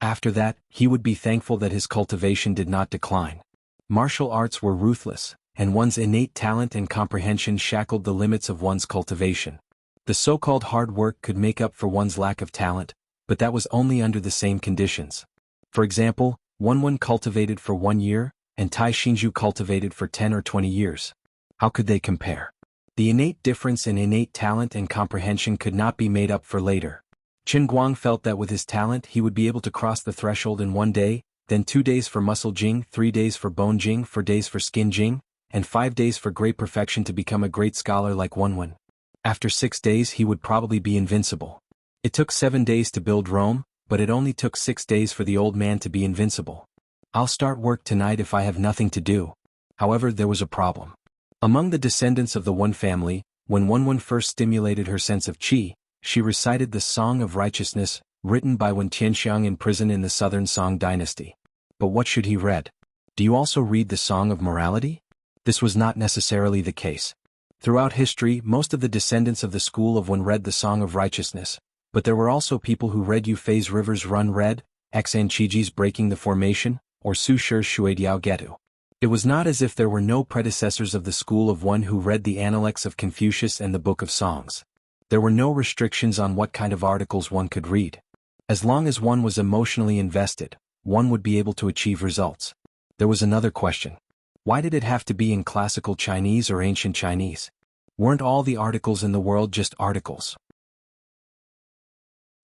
S1: After that, he would be thankful that his cultivation did not decline. Martial arts were ruthless, and one's innate talent and comprehension shackled the limits of one's cultivation. The so-called hard work could make up for one's lack of talent, but that was only under the same conditions. For example, Wenwen cultivated for 1 year, and Tai Xinju cultivated for 10 or 20 years. How could they compare? The innate difference in innate talent and comprehension could not be made up for later. Qin Guang felt that with his talent he would be able to cross the threshold in 1 day, then 2 days for muscle jing, 3 days for bone jing, 4 days for skin jing, and 5 days for great perfection to become a great scholar like Wenwen. After 6 days he would probably be invincible. It took 7 days to build Rome, but it only took 6 days for the old man to be invincible. I'll start work tonight if I have nothing to do. However, there was a problem. Among the descendants of the Wen family, when Wenwen first stimulated her sense of Qi, she recited the Song of Righteousness, written by Wen Tianxiang in prison in the Southern Song dynasty. But what should he read? Do you also read the Song of Morality? This was not necessarily the case. Throughout history, most of the descendants of the school of Wen read the Song of Righteousness, but there were also people who read Yu Fei's Rivers Run Red, Xan Qiji's Breaking the Formation, or Su Shi's Shuidiao Getu. It was not as if there were no predecessors of the school of Wen who read the Analects of Confucius and the Book of Songs. There were no restrictions on what kind of articles one could read. As long as one was emotionally invested, one would be able to achieve results. There was another question. Why did it have to be in classical Chinese or ancient Chinese? Weren't all the articles in the world just articles?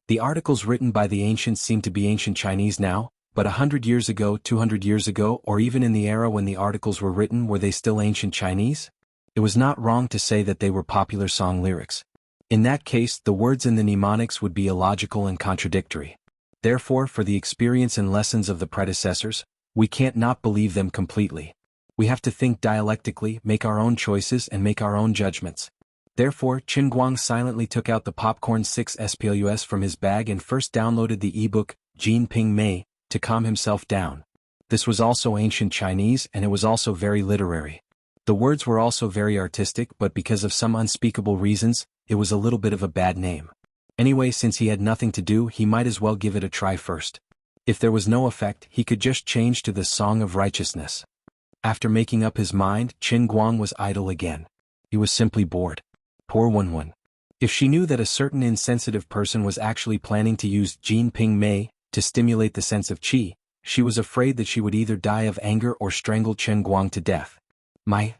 S1: The articles written by the ancients seem to be ancient Chinese now, but 100 years ago, 200 years ago, or even in the era when the articles were written, were they still ancient Chinese? It was not wrong to say that they were popular song lyrics. In that case, the words in the mnemonics would be illogical and contradictory. Therefore, for the experience and lessons of the predecessors, we can't not believe them completely. We have to think dialectically, make our own choices, and make our own judgments. Therefore, Qin Guang silently took out the Popcorn 6 SPLUS from his bag and first downloaded the ebook, Jin Ping Mei, to calm himself down. This was also ancient Chinese, and it was also very literary. The words were also very artistic, but because of some unspeakable reasons, it was a little bit of a bad name. Anyway, since he had nothing to do, he might as well give it a try first. If there was no effect, he could just change to the Song of Righteousness. After making up his mind, Qin Guang was idle again. He was simply bored. Poor Wenwen. If she knew that a certain insensitive person was actually planning to use Jin Ping Mei to stimulate the sense of qi, she was afraid that she would either die of anger or strangle Qin Guang to death. My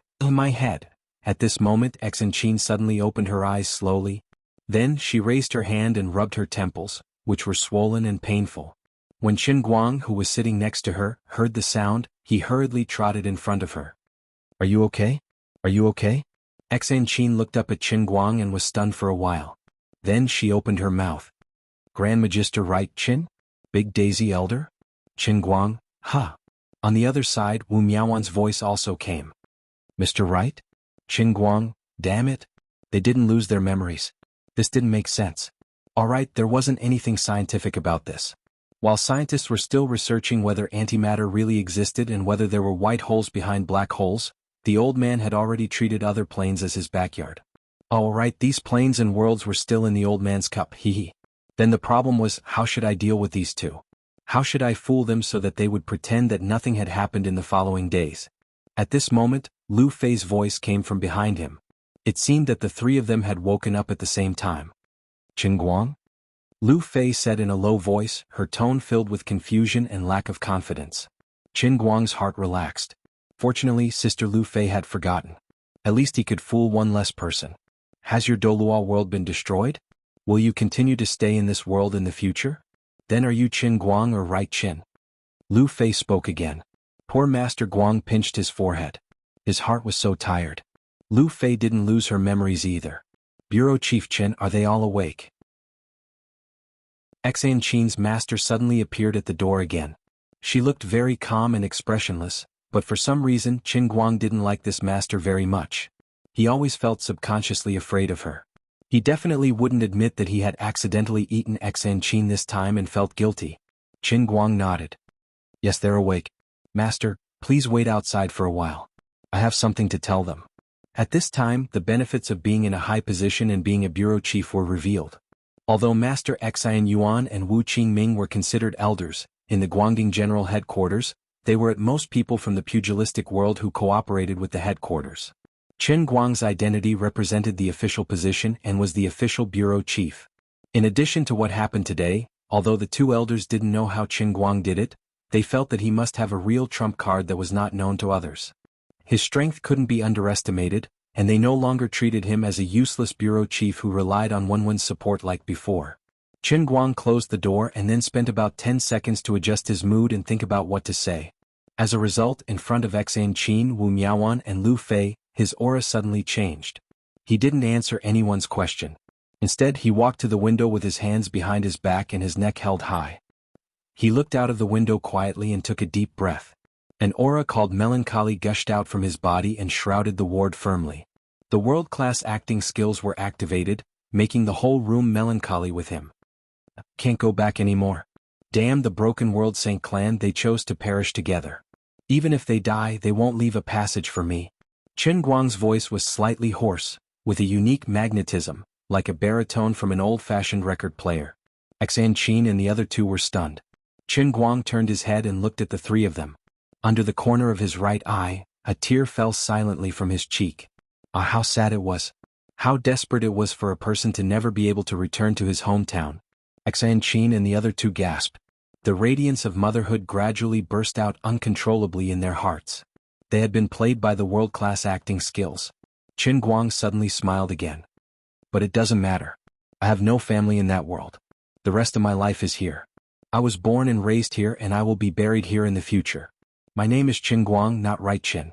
S1: head. At this moment, Xen Qin suddenly opened her eyes slowly. Then she raised her hand and rubbed her temples, which were swollen and painful. When Qin Guang, who was sitting next to her, heard the sound, he hurriedly trotted in front of her. Are you okay? Are you okay? Xen Qin looked up at Qin Guang and was stunned for a while. Then she opened her mouth. Grand Magister Right Qin? Big Daisy Elder? Qin Guang, ha. On the other side, Wu Miaowan's voice also came. Mr. Right? Qin Guang, damn it. They didn't lose their memories. This didn't make sense. Alright, there wasn't anything scientific about this. While scientists were still researching whether antimatter really existed and whether there were white holes behind black holes, the old man had already treated other planes as his backyard. Alright, these planes and worlds were still in the old man's cup, hee. Then the problem was, how should I deal with these two? How should I fool them so that they would pretend that nothing had happened in the following days? At this moment, Lu Fei's voice came from behind him. It seemed that the three of them had woken up at the same time. Qin Guang? Lu Fei said in a low voice, her tone filled with confusion and lack of confidence. Qin Guang's heart relaxed. Fortunately, Sister Lu Fei had forgotten. At least he could fool one less person. Has your Doluo world been destroyed? Will you continue to stay in this world in the future? Then are you Qin Guang or Right Qin? Lu Fei spoke again. Poor Master Guang pinched his forehead. His heart was so tired. Lu Fei didn't lose her memories either. Bureau Chief Qin, are they all awake? Xan Qin's master suddenly appeared at the door again. She looked very calm and expressionless, but for some reason Qin Guang didn't like this master very much. He always felt subconsciously afraid of her. He definitely wouldn't admit that he had accidentally eaten Xan Qin this time and felt guilty. Qin Guang nodded. Yes, they're awake. Master, please wait outside for a while. I have something to tell them. At this time, the benefits of being in a high position and being a bureau chief were revealed. Although Master Xian Yuan and Wu Qingming were considered elders, in the Guangding General Headquarters, they were at most people from the pugilistic world who cooperated with the headquarters. Qin Guang's identity represented the official position and was the official bureau chief. In addition to what happened today, although the two elders didn't know how Qin Guang did it, they felt that he must have a real trump card that was not known to others. His strength couldn't be underestimated, and they no longer treated him as a useless bureau chief who relied on Wenwen's support like before. Qin Guang closed the door and then spent about 10 seconds to adjust his mood and think about what to say. As a result, in front of Xan Qin, Wu Miaowan and Lu Fei, his aura suddenly changed. He didn't answer anyone's question. Instead, he walked to the window with his hands behind his back and his neck held high. He looked out of the window quietly and took a deep breath. An aura called melancholy gushed out from his body and shrouded the ward firmly. The world-class acting skills were activated, making the whole room melancholy with him. Can't go back anymore. Damn the broken world Saint Clan, they chose to perish together. Even if they die, they won't leave a passage for me. Qin Guang's voice was slightly hoarse, with a unique magnetism, like a baritone from an old-fashioned record player. Xan Qin and the other two were stunned. Qin Guang turned his head and looked at the three of them. Under the corner of his right eye, a tear fell silently from his cheek. Ah, how sad it was. How desperate it was for a person to never be able to return to his hometown. Xan Qin and the other two gasped. The radiance of motherhood gradually burst out uncontrollably in their hearts. They had been played by the world-class acting skills. Qin Guang suddenly smiled again. But it doesn't matter. I have no family in that world. The rest of my life is here. I was born and raised here and I will be buried here in the future. My name is Qin Guang, not Right Qin.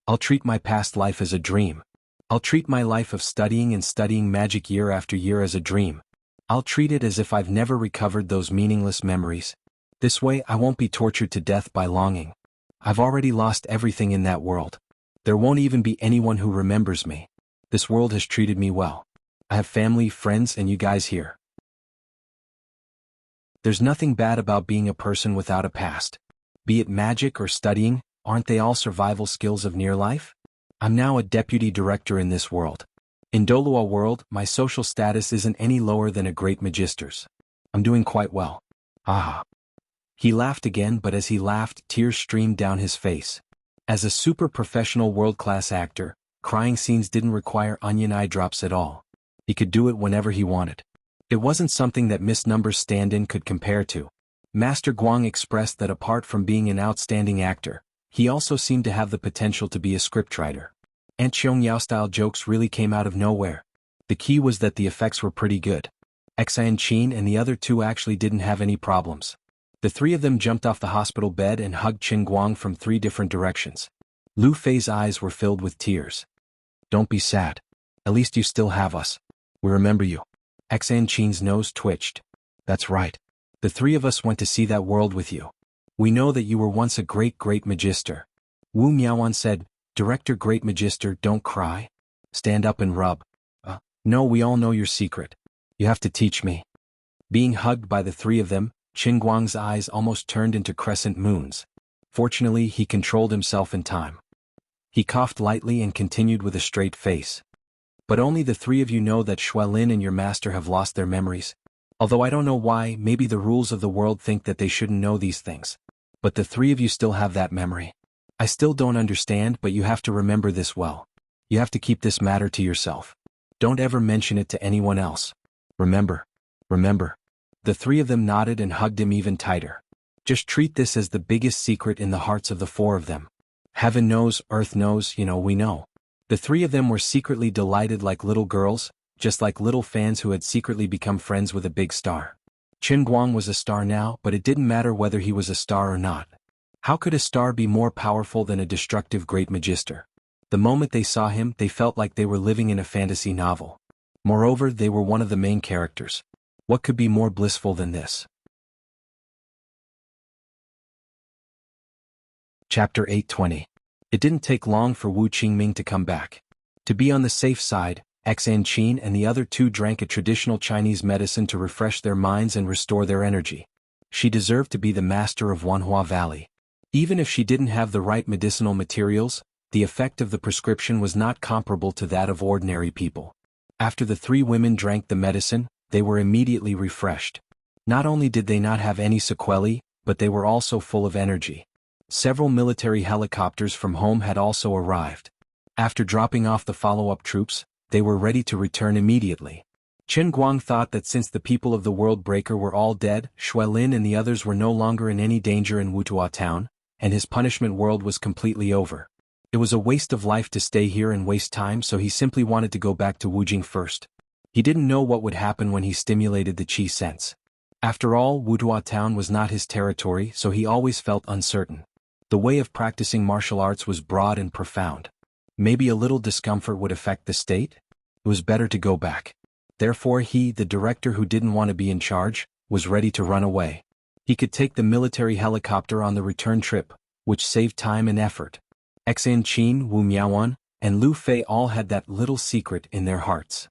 S1: I'll treat my past life as a dream. I'll treat my life of studying and studying magic year after year as a dream. I'll treat it as if I've never recovered those meaningless memories. This way I won't be tortured to death by longing. I've already lost everything in that world. There won't even be anyone who remembers me. This world has treated me well. I have family, friends, and you guys here. There's nothing bad about being a person without a past. Be it magic or studying, aren't they all survival skills of near life? I'm now a deputy director in this world. In Dolua world, my social status isn't any lower than a great magister's. I'm doing quite well. Ah. He laughed again, but as he laughed, tears streamed down his face. As a super professional world-class actor, crying scenes didn't require onion eye drops at all. He could do it whenever he wanted. It wasn't something that Miss Numbers stand-in could compare to. Master Guang expressed that apart from being an outstanding actor, he also seemed to have the potential to be a scriptwriter. Aunt Xiong Yao-style jokes really came out of nowhere. The key was that the effects were pretty good. Xan Qin and the other two actually didn't have any problems. The three of them jumped off the hospital bed and hugged Qin Guang from 3 different directions. Lu Fei's eyes were filled with tears. Don't be sad. At least you still have us. We remember you. Xan Qin's nose twitched. That's right. The 3 of us went to see that world with you. We know that you were once a great magister. Wu Miaoan said, Director Great Magister, don't cry. Stand up and rub. No, we all know your secret. You have to teach me. Being hugged by the 3 of them, Qin Guang's eyes almost turned into crescent moons. Fortunately, he controlled himself in time. He coughed lightly and continued with a straight face. But only the 3 of you know that Xuelin and your master have lost their memories. Although I don't know why, maybe the rules of the world think that they shouldn't know these things. But the 3 of you still have that memory. I still don't understand, but you have to remember this well. You have to keep this matter to yourself. Don't ever mention it to anyone else. Remember. Remember. The 3 of them nodded and hugged him even tighter. Just treat this as the biggest secret in the hearts of the 4 of them. Heaven knows, earth knows, we know. The 3 of them were secretly delighted like little girls, just like little fans who had secretly become friends with a big star. Qin Guang was a star now, but it didn't matter whether he was a star or not. How could a star be more powerful than a destructive great magister? The moment they saw him, they felt like they were living in a fantasy novel. Moreover, they were one of the main characters. What could be more blissful than this? Chapter 820. It didn't take long for Wu Qingming to come back. To be on the safe side, Xan Qin and the other 2 drank a traditional Chinese medicine to refresh their minds and restore their energy. She deserved to be the master of Wanhua Valley. Even if she didn't have the right medicinal materials, the effect of the prescription was not comparable to that of ordinary people. After the 3 women drank the medicine, they were immediately refreshed. Not only did they not have any sequelae, but they were also full of energy. Several military helicopters from home had also arrived. After dropping off the follow-up troops, they were ready to return immediately. Qin Guang thought that since the people of the World Breaker were all dead, Xuelin and the others were no longer in any danger in Wutua town, and his punishment world was completely over. It was a waste of life to stay here and waste time, so he simply wanted to go back to Wujing first. He didn't know what would happen when he stimulated the qi sense. After all, Wutua town was not his territory, so he always felt uncertain. The way of practicing martial arts was broad and profound. Maybe a little discomfort would affect the state? It was better to go back. Therefore he, the director who didn't want to be in charge, was ready to run away. He could take the military helicopter on the return trip, which saved time and effort. Xan Qin, Wu Miaoan, and Lu Fei all had that little secret in their hearts.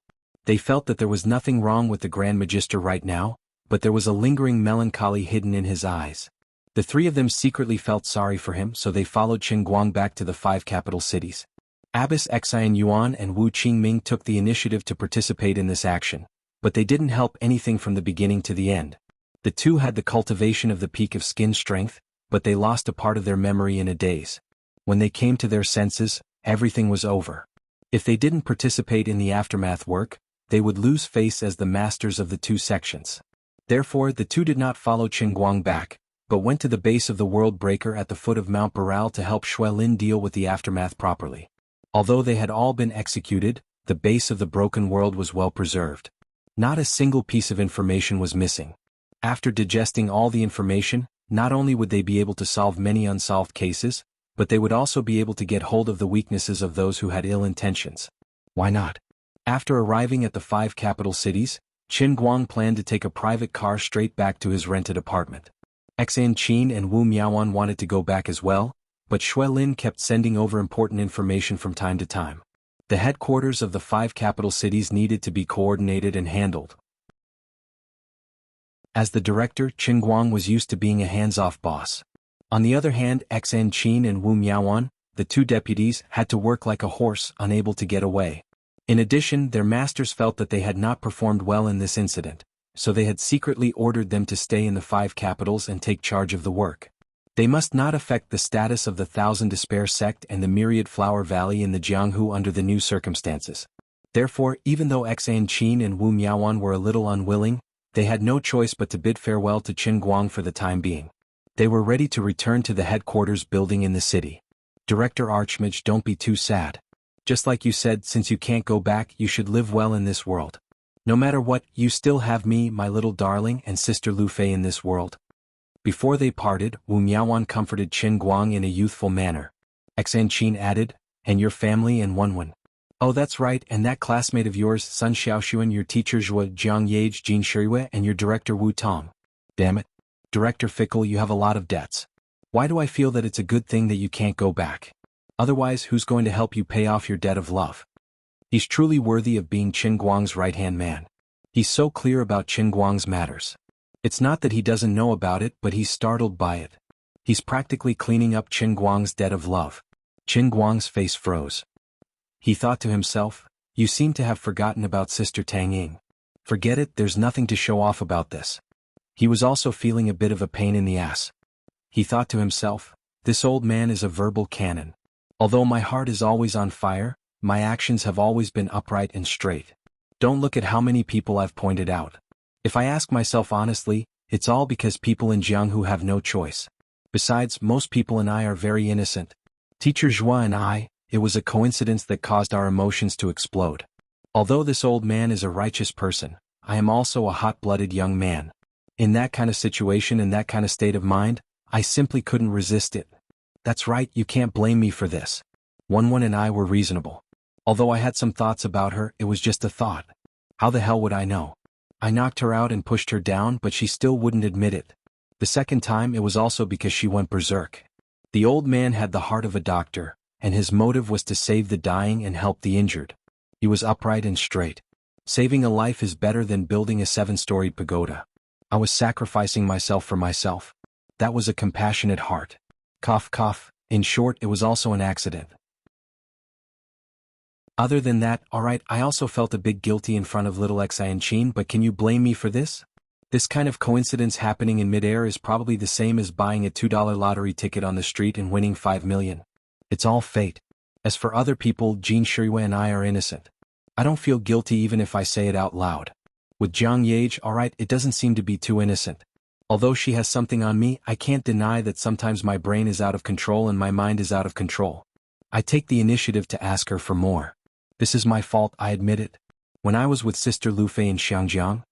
S1: They felt that there was nothing wrong with the Grand Magister right now, but there was a lingering melancholy hidden in his eyes. The 3 of them secretly felt sorry for him, so they followed Qin Guang back to the 5 capital cities. Abbess Xian Yuan and Wu Qingming took the initiative to participate in this action, but they didn't help anything from the beginning to the end. The 2 had the cultivation of the peak of skin strength, but they lost a part of their memory in a daze. When they came to their senses, everything was over. If they didn't participate in the aftermath work, they would lose face as the masters of the two sections. Therefore, the two did not follow Qin Guang back, but went to the base of the World Breaker at the foot of Mount Baral to help Xue Lin deal with the aftermath properly. Although they had all been executed, the base of the broken world was well preserved. Not a single piece of information was missing. After digesting all the information, not only would they be able to solve many unsolved cases, but they would also be able to get hold of the weaknesses of those who had ill intentions. Why not? After arriving at the 5 capital cities, Qin Guang planned to take a private car straight back to his rented apartment. Xan Qin and Wu Miaoan wanted to go back as well, but Xue Lin kept sending over important information from time to time. The headquarters of the 5 capital cities needed to be coordinated and handled. As the director, Qin Guang was used to being a hands-off boss. On the other hand, Xan Qin and Wu Miaoan, the 2 deputies, had to work like a horse, unable to get away. In addition, their masters felt that they had not performed well in this incident, so they had secretly ordered them to stay in the 5 capitals and take charge of the work. They must not affect the status of the Thousand Despair sect and the Myriad Flower Valley in the Jianghu under the new circumstances. Therefore, even though Xan Qin and Wu Miaoan were a little unwilling, they had no choice but to bid farewell to Qin Guang for the time being. They were ready to return to the headquarters building in the city. Director Archmage, don't be too sad. Just like you said, since you can't go back, you should live well in this world. No matter what, you still have me, my little darling, and sister Lu Fei in this world. Before they parted, Wu Miaoan comforted Qin Guang in a youthful manner. Xan Qin added, and your family and Wenwen. Oh, that's right, and that classmate of yours, Sun Xiaoxuan, your teacher Zhua Jiangyage Jin Shiriyue, and your director Wu Tong. Damn it. Director Fickle, you have a lot of debts. Why do I feel that it's a good thing that you can't go back? Otherwise, who's going to help you pay off your debt of love? He's truly worthy of being Qin Guang's right-hand man. He's so clear about Qin Guang's matters. It's not that he doesn't know about it, but he's startled by it. He's practically cleaning up Qin Guang's debt of love. Qin Guang's face froze. He thought to himself, you seem to have forgotten about Sister Tang Ying. Forget it, there's nothing to show off about this. He was also feeling a bit of a pain in the ass. He thought to himself, this old man is a verbal cannon. Although my heart is always on fire, my actions have always been upright and straight. Don't look at how many people I've pointed out. If I ask myself honestly, it's all because people in Jianghu have no choice. Besides, most people and I are very innocent. Teacher Zhua and I, it was a coincidence that caused our emotions to explode. Although this old man is a righteous person, I am also a hot-blooded young man. In that kind of situation and that kind of state of mind, I simply couldn't resist it. That's right, you can't blame me for this. Wenwen and I were reasonable. Although I had some thoughts about her, it was just a thought. How the hell would I know? I knocked her out and pushed her down, but she still wouldn't admit it. The second time it was also because she went berserk. The old man had the heart of a doctor, and his motive was to save the dying and help the injured. He was upright and straight. Saving a life is better than building a 7-storied pagoda. I was sacrificing myself for myself. That was a compassionate heart. Cough cough, in short, it was also an accident. Other than that, alright, I also felt a bit guilty in front of little Xan Qin, but can you blame me for this? This kind of coincidence happening in midair is probably the same as buying a $2 lottery ticket on the street and winning 5 million. It's all fate. As for other people, Jin Shiriyue and I are innocent. I don't feel guilty even if I say it out loud. With Jiang Yage, alright, it doesn't seem to be too innocent. Although she has something on me, I can't deny that sometimes my brain is out of control and my mind is out of control. I take the initiative to ask her for more. This is my fault, I admit it. When I was with Sister Lu Fei in Xiangjiang,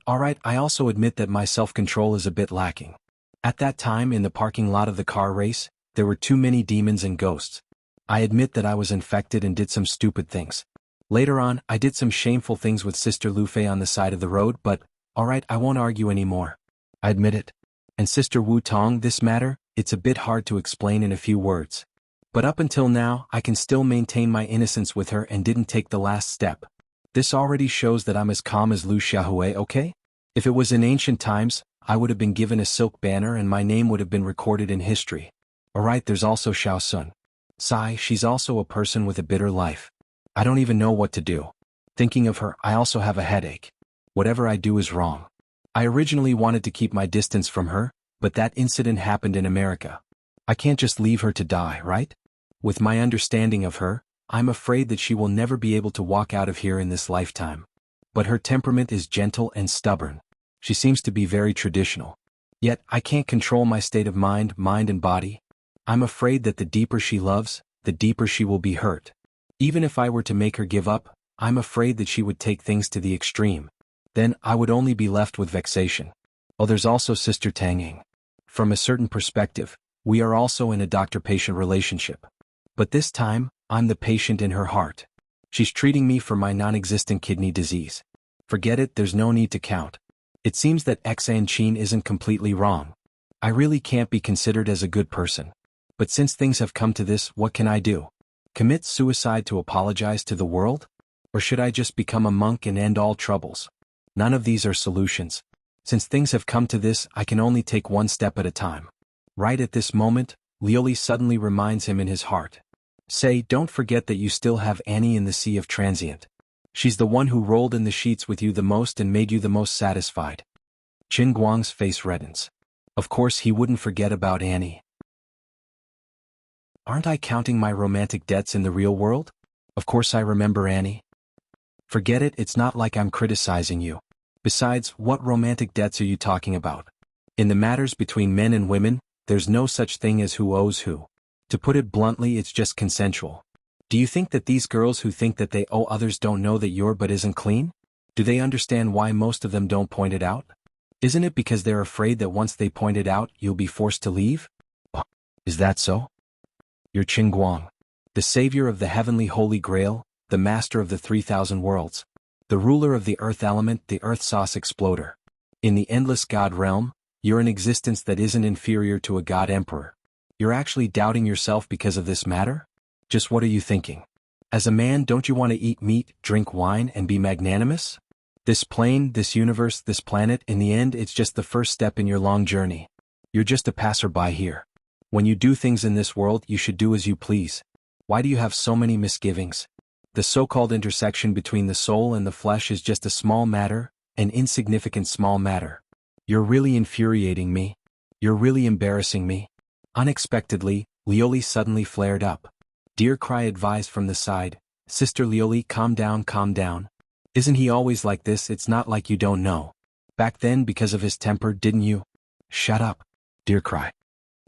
S1: alright, I also admit that my self-control is a bit lacking. At that time in the parking lot of the car race, there were too many demons and ghosts. I admit that I was infected and did some stupid things. Later on, I did some shameful things with Sister Lu Fei on the side of the road, but, alright, I won't argue anymore. I admit it. And Sister Wu Tong, this matter, it's a bit hard to explain in a few words. But up until now, I can still maintain my innocence with her and didn't take the last step. This already shows that I'm as calm as Lu Xiaohui, okay? If it was in ancient times, I would have been given a silk banner and my name would have been recorded in history. Alright, there's also Xiao Sun. Sigh, she's also a person with a bitter life. I don't even know what to do. Thinking of her, I also have a headache. Whatever I do is wrong. I originally wanted to keep my distance from her, but that incident happened in America. I can't just leave her to die, right? With my understanding of her, I'm afraid that she will never be able to walk out of here in this lifetime. But her temperament is gentle and stubborn. She seems to be very traditional. Yet, I can't control my state of mind and body. I'm afraid that the deeper she loves, the deeper she will be hurt. Even if I were to make her give up, I'm afraid that she would take things to the extreme. Then, I would only be left with vexation. Oh, there's also Sister Tanging. From a certain perspective, we are also in a doctor-patient relationship. But this time, I'm the patient in her heart. She's treating me for my non-existent kidney disease. Forget it, there's no need to count. It seems that Xan isn't completely wrong. I really can't be considered as a good person. But since things have come to this, what can I do? Commit suicide to apologize to the world? Or should I just become a monk and end all troubles? None of these are solutions. Since things have come to this, I can only take one step at a time. Right at this moment, Lioli suddenly reminds him in his heart. Say, don't forget that you still have Annie in the sea of transient. She's the one who rolled in the sheets with you the most and made you the most satisfied. Qin Guang's face reddens. Of course he wouldn't forget about Annie. Aren't I counting my romantic debts in the real world? Of course I remember Annie. Forget it, it's not like I'm criticizing you. Besides, what romantic debts are you talking about? In the matters between men and women, there's no such thing as who owes who. To put it bluntly, it's just consensual. Do you think that these girls who think that they owe others don't know that your butt isn't clean? Do they understand why most of them don't point it out? Isn't it because they're afraid that once they point it out, you'll be forced to leave? Is that so? You're Qin Guang, the savior of the heavenly holy grail, the master of the 3,000 worlds, the ruler of the earth element, the earth sauce exploder. In the endless God realm, you're an existence that isn't inferior to a God emperor. You're actually doubting yourself because of this matter? Just what are you thinking? As a man, don't you want to eat meat, drink wine, and be magnanimous? This plane, this universe, this planet, in the end, it's just the first step in your long journey. You're just a passerby here. When you do things in this world, you should do as you please. Why do you have so many misgivings? The so-called intersection between the soul and the flesh is just a small matter, an insignificant small matter. You're really infuriating me. You're really embarrassing me. Unexpectedly, Lioli suddenly flared up. Dear Cry advised from the side, Sister Lioli, calm down, calm down. Isn't he always like this? It's not like you don't know. Back then, because of his temper, didn't you? Shut up, Dear Cry.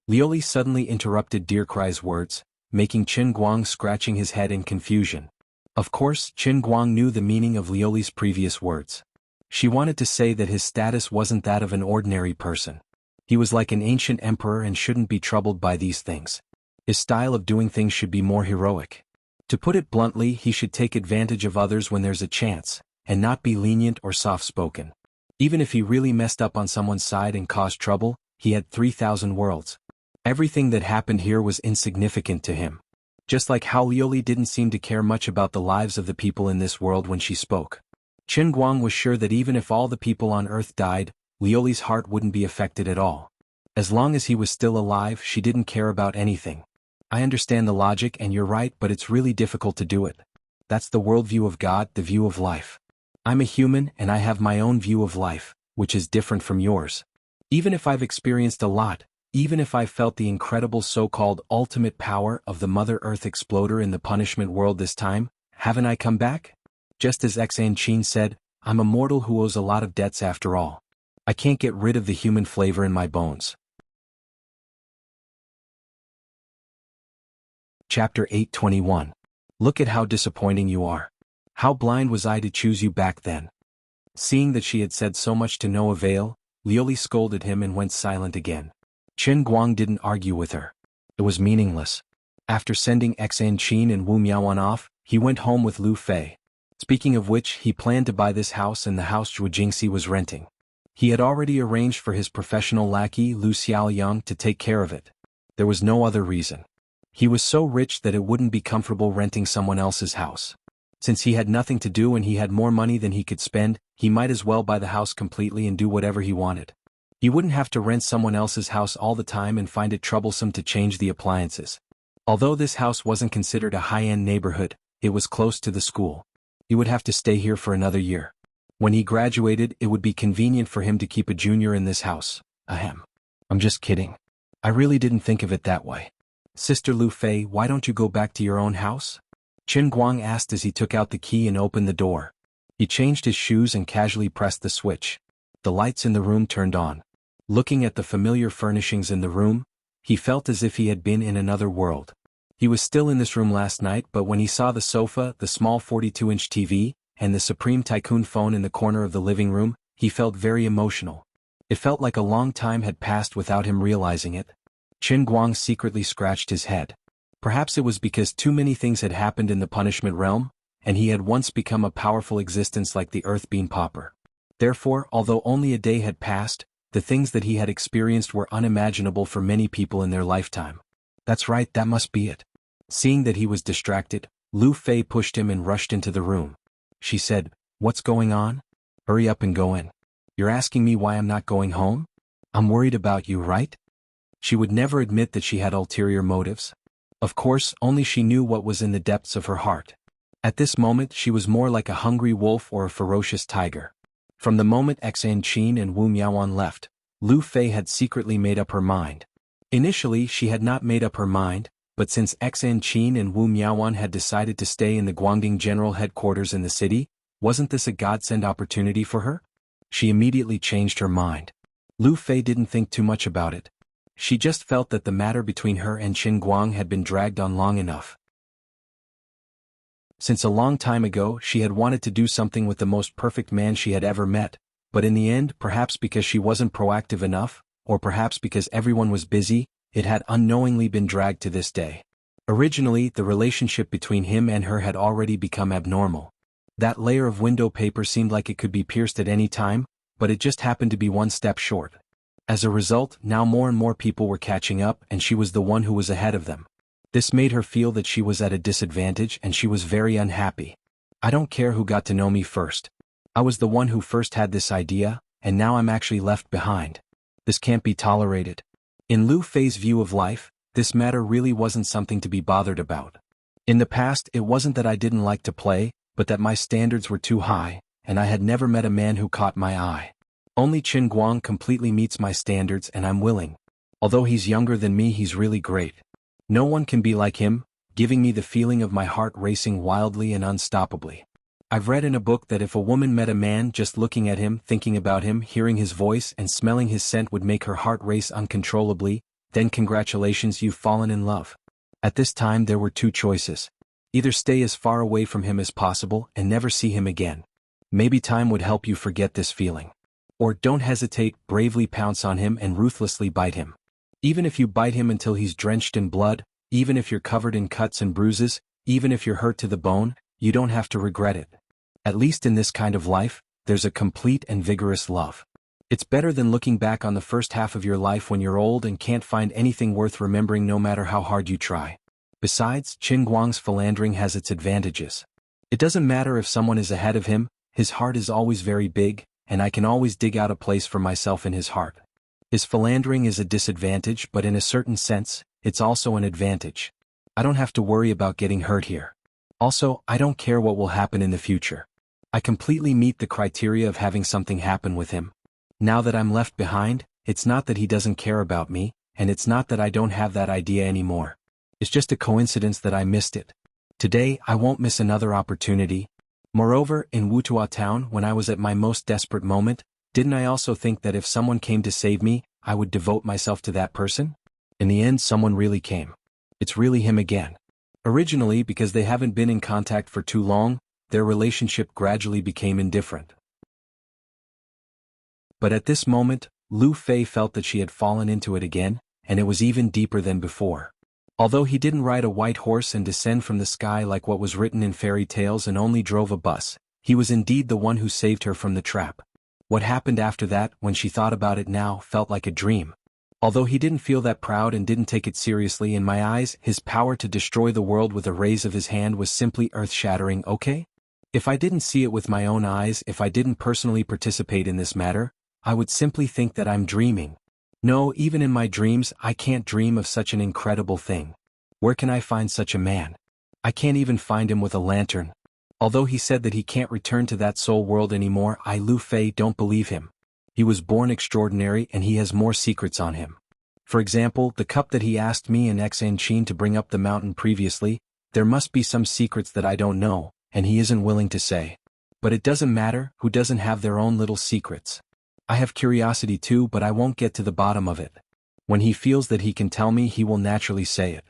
S1: Lioli suddenly interrupted Dear Cry's words, making Qin Guang scratching his head in confusion. Of course, Qin Guang knew the meaning of Lioli's previous words. She wanted to say that his status wasn't that of an ordinary person. He was like an ancient emperor and shouldn't be troubled by these things. His style of doing things should be more heroic. To put it bluntly, he should take advantage of others when there's a chance, and not be lenient or soft-spoken. Even if he really messed up on someone's side and caused trouble, he had 3,000 worlds. Everything that happened here was insignificant to him. Just like how Lioli didn't seem to care much about the lives of the people in this world when she spoke. Qin Guang was sure that even if all the people on Earth died, Lioli's heart wouldn't be affected at all. As long as he was still alive, she didn't care about anything. I understand the logic and you're right, but it's really difficult to do it. That's the worldview of God, the view of life. I'm a human and I have my own view of life, which is different from yours. Even if I've experienced a lot, even if I've felt the incredible so-called ultimate power of the Mother Earth exploder in the punishment world this time, haven't I come back? Just as Xan said, I'm a mortal who owes a lot of debts after all. I can't get rid of the human flavor in my bones. Chapter 8:21. Look at how disappointing you are. How blind was I to choose you back then? Seeing that she had said so much to no avail, Lioli scolded him and went silent again. Qin Guang didn't argue with her. It was meaningless. After sending Xan and Wu Miaoan off, he went home with Lu Fei. Speaking of which, he planned to buy this house and the house Zhuo Jingxi was renting. He had already arranged for his professional lackey Lu Xiaoyang to take care of it. There was no other reason. He was so rich that it wouldn't be comfortable renting someone else's house. Since he had nothing to do and he had more money than he could spend, he might as well buy the house completely and do whatever he wanted. He wouldn't have to rent someone else's house all the time and find it troublesome to change the appliances. Although this house wasn't considered a high-end neighborhood, it was close to the school. He would have to stay here for another year. When he graduated, it would be convenient for him to keep a junior in this house. Ahem. I'm just kidding. I really didn't think of it that way. Sister Lu Fei, why don't you go back to your own house? Qin Guang asked as he took out the key and opened the door. He changed his shoes and casually pressed the switch. The lights in the room turned on. Looking at the familiar furnishings in the room, he felt as if he had been in another world. He was still in this room last night, but when he saw the sofa, the small 42-inch TV, and the Supreme Tycoon phone in the corner of the living room, he felt very emotional. It felt like a long time had passed without him realizing it. Qin Guang secretly scratched his head. Perhaps it was because too many things had happened in the punishment realm, and he had once become a powerful existence like the Earth Bean Popper. Therefore, although only a day had passed, the things that he had experienced were unimaginable for many people in their lifetime. That's right, that must be it. Seeing that he was distracted, Lu Fei pushed him and rushed into the room. She said, "What's going on? Hurry up and go in. You're asking me why I'm not going home? I'm worried about you, right?" She would never admit that she had ulterior motives. Of course, only she knew what was in the depths of her heart. At this moment she was more like a hungry wolf or a ferocious tiger. From the moment Xan Qin and Wu Miaoan left, Lu Fei had secretly made up her mind. Initially she had not made up her mind, but since Xan Qin and Wu Miaoan had decided to stay in the Guangding General Headquarters in the city, wasn't this a godsend opportunity for her? She immediately changed her mind. Lu Fei didn't think too much about it. She just felt that the matter between her and Qin Guang had been dragged on long enough. Since a long time ago she had wanted to do something with the most perfect man she had ever met, but in the end, perhaps because she wasn't proactive enough, or perhaps because everyone was busy, it had unknowingly been dragged to this day. Originally, the relationship between him and her had already become abnormal. That layer of window paper seemed like it could be pierced at any time, but it just happened to be one step short. As a result, now more and more people were catching up and she was the one who was ahead of them. This made her feel that she was at a disadvantage and she was very unhappy. "I don't care who got to know me first. I was the one who first had this idea, and now I'm actually left behind. This can't be tolerated." In Lu Fei's view of life, this matter really wasn't something to be bothered about. In the past, it wasn't that I didn't like to play, but that my standards were too high, and I had never met a man who caught my eye. Only Qin Guang completely meets my standards and I'm willing. Although he's younger than me, he's really great. No one can be like him, giving me the feeling of my heart racing wildly and unstoppably. I've read in a book that if a woman met a man just looking at him, thinking about him, hearing his voice and smelling his scent would make her heart race uncontrollably, then congratulations, you've fallen in love. At this time there were two choices. Either stay as far away from him as possible and never see him again. Maybe time would help you forget this feeling. Or don't hesitate, bravely pounce on him and ruthlessly bite him. Even if you bite him until he's drenched in blood, even if you're covered in cuts and bruises, even if you're hurt to the bone, you don't have to regret it. At least in this kind of life, there's a complete and vigorous love. It's better than looking back on the first half of your life when you're old and can't find anything worth remembering no matter how hard you try. Besides, Qin Guang's philandering has its advantages. It doesn't matter if someone is ahead of him, his heart is always very big, and I can always dig out a place for myself in his heart. His philandering is a disadvantage, but in a certain sense, it's also an advantage. I don't have to worry about getting hurt here. Also, I don't care what will happen in the future. I completely meet the criteria of having something happen with him. Now that I'm left behind, it's not that he doesn't care about me, and it's not that I don't have that idea anymore. It's just a coincidence that I missed it. Today, I won't miss another opportunity. Moreover, in Wutua town, when I was at my most desperate moment, didn't I also think that if someone came to save me, I would devote myself to that person? In the end, someone really came. It's really him again. Originally, because they haven't been in contact for too long, their relationship gradually became indifferent. But at this moment, Lu Fei felt that she had fallen into it again, and it was even deeper than before. Although he didn't ride a white horse and descend from the sky like what was written in fairy tales and only drove a bus, he was indeed the one who saved her from the trap. What happened after that, when she thought about it now, felt like a dream. Although he didn't feel that proud and didn't take it seriously in my eyes, his power to destroy the world with a raise of his hand was simply earth-shattering, okay? If I didn't see it with my own eyes, if I didn't personally participate in this matter, I would simply think that I'm dreaming. No, even in my dreams, I can't dream of such an incredible thing. Where can I find such a man? I can't even find him with a lantern. Although he said that he can't return to that soul world anymore, I, Lu Fei, don't believe him. He was born extraordinary and he has more secrets on him. For example, the cup that he asked me and Xan Qin to bring up the mountain previously, There must be some secrets that I don't know, and he isn't willing to say. But it doesn't matter, who doesn't have their own little secrets? I have curiosity too, but I won't get to the bottom of it. When he feels that he can tell me, he will naturally say it.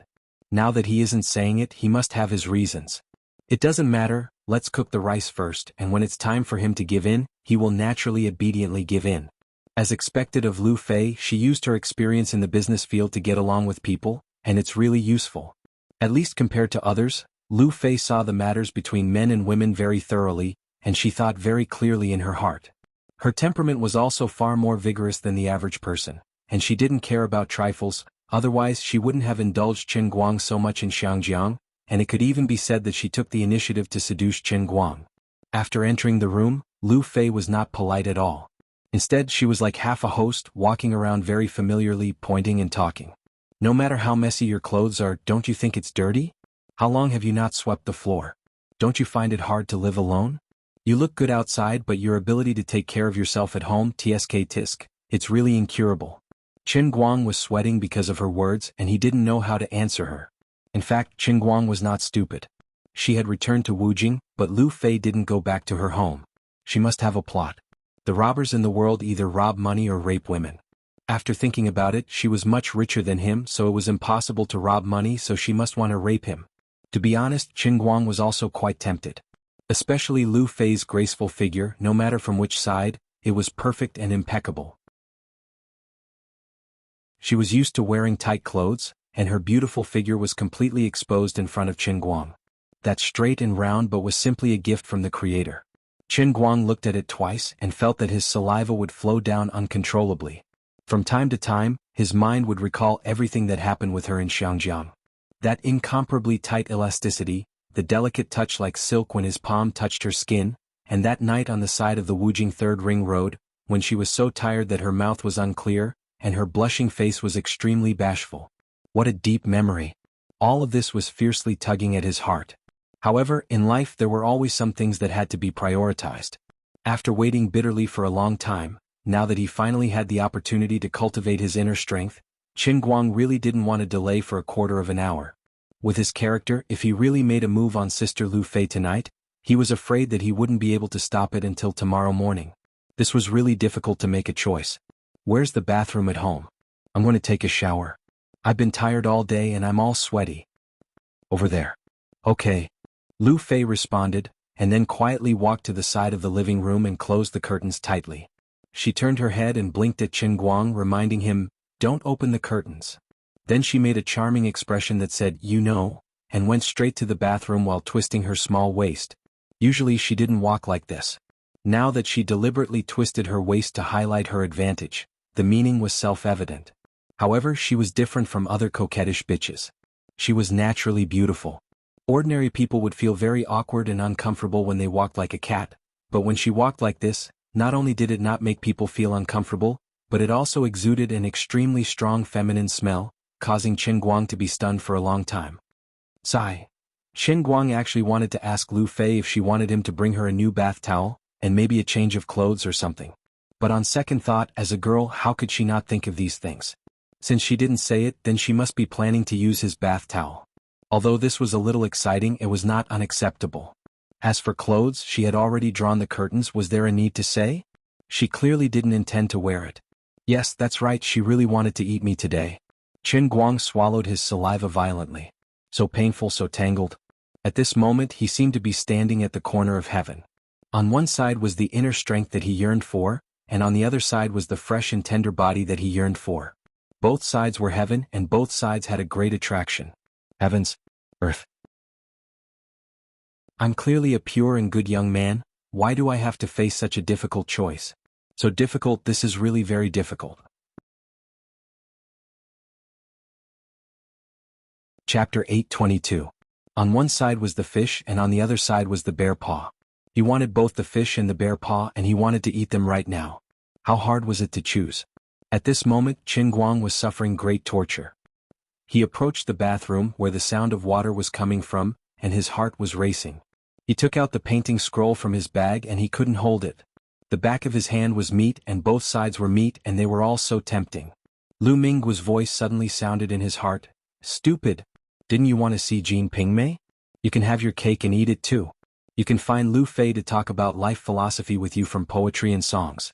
S1: Now that he isn't saying it, he must have his reasons. It doesn't matter, let's cook the rice first, and when it's time for him to give in, he will naturally obediently give in. As expected of Lu Fei, she used her experience in the business field to get along with people, and it's really useful. At least compared to others, Lu Fei saw the matters between men and women very thoroughly, and she thought very clearly in her heart. Her temperament was also far more vigorous than the average person, and she didn't care about trifles, otherwise she wouldn't have indulged Qin Guang so much in Xiangjiang, and it could even be said that she took the initiative to seduce Qin Guang. After entering the room, Lu Fei was not polite at all. Instead, she was like half a host, walking around very familiarly, pointing and talking. No matter how messy your clothes are, don't you think it's dirty? How long have you not swept the floor? Don't you find it hard to live alone? You look good outside, but your ability to take care of yourself at home, tisk, it's really incurable. Qin Guang was sweating because of her words, and he didn't know how to answer her. In fact, Qin Guang was not stupid. She had returned to Wujing, but Lu Fei didn't go back to her home. She must have a plot. The robbers in the world either rob money or rape women. After thinking about it, she was much richer than him, so it was impossible to rob money, so she must want to rape him. To be honest, Qin Guang was also quite tempted. Especially Lu Fei's graceful figure, no matter from which side, it was perfect and impeccable. She was used to wearing tight clothes, and her beautiful figure was completely exposed in front of Qin Guang. That's straight and round but was simply a gift from the Creator. Qin Guang looked at it twice and felt that his saliva would flow down uncontrollably. From time to time, his mind would recall everything that happened with her in Xiangjiang. That incomparably tight elasticity, the delicate touch like silk when his palm touched her skin, and that night on the side of the Wujing Third Ring Road, when she was so tired that her mouth was unclear, and her blushing face was extremely bashful. What a deep memory. All of this was fiercely tugging at his heart. However, in life there were always some things that had to be prioritized. After waiting bitterly for a long time, now that he finally had the opportunity to cultivate his inner strength, Qin Guang really didn't want to delay for a quarter of an hour. With his character, if he really made a move on Sister Lu Fei tonight, he was afraid that he wouldn't be able to stop it until tomorrow morning. This was really difficult to make a choice. Where's the bathroom at home? I'm going to take a shower. I've been tired all day and I'm all sweaty. Over there. Okay. Lu Fei responded, and then quietly walked to the side of the living room and closed the curtains tightly. She turned her head and blinked at Qin Guang, reminding him, "Don't open the curtains." Then she made a charming expression that said, "You know," and went straight to the bathroom while twisting her small waist. Usually she didn't walk like this. Now that she deliberately twisted her waist to highlight her advantage, the meaning was self-evident. However, she was different from other coquettish bitches. She was naturally beautiful. Ordinary people would feel very awkward and uncomfortable when they walked like a cat, but when she walked like this, not only did it not make people feel uncomfortable, but it also exuded an extremely strong feminine smell, causing Qin Guang to be stunned for a long time. Sigh. Qin Guang actually wanted to ask Lu Fei if she wanted him to bring her a new bath towel, and maybe a change of clothes or something. But on second thought, as a girl, how could she not think of these things? Since she didn't say it, then she must be planning to use his bath towel. Although this was a little exciting, it was not unacceptable. As for clothes, she had already drawn the curtains. Was there a need to say? She clearly didn't intend to wear it. Yes, that's right, she really wanted to eat me today. Qin Guang swallowed his saliva violently. So painful, so tangled. At this moment he seemed to be standing at the corner of heaven. On one side was the inner strength that he yearned for, and on the other side was the fresh and tender body that he yearned for. Both sides were heaven, and both sides had a great attraction. Heavens, earth. I'm clearly a pure and good young man. Why do I have to face such a difficult choice? So difficult, this is really very difficult. Chapter 8:22. On one side was the fish and on the other side was the bear paw. He wanted both the fish and the bear paw, and he wanted to eat them right now. How hard was it to choose? At this moment, Qin Guang was suffering great torture. He approached the bathroom where the sound of water was coming from, and his heart was racing. He took out the painting scroll from his bag and he couldn't hold it. The back of his hand was meat and both sides were meat, and they were all so tempting. Lu Mingguo's voice suddenly sounded in his heart. Stupid! Didn't you want to see Jean Pingmei? You can have your cake and eat it too. You can find Lu Fei to talk about life philosophy with you from poetry and songs.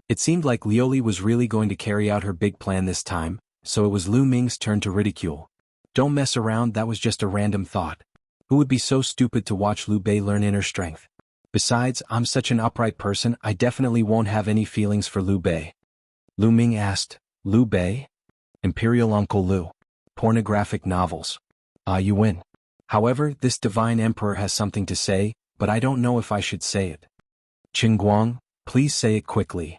S1: It seemed like Lioli was really going to carry out her big plan this time, so it was Lu Ming's turn to ridicule. Don't mess around, that was just a random thought. Who would be so stupid to watch Liu Bei learn inner strength? Besides, I'm such an upright person, I definitely won't have any feelings for Liu Bei. Lu Ming asked, Liu Bei? Imperial Uncle Liu. Pornographic novels. You win. However, this divine emperor has something to say, but I don't know if I should say it. Qin Guang, please say it quickly.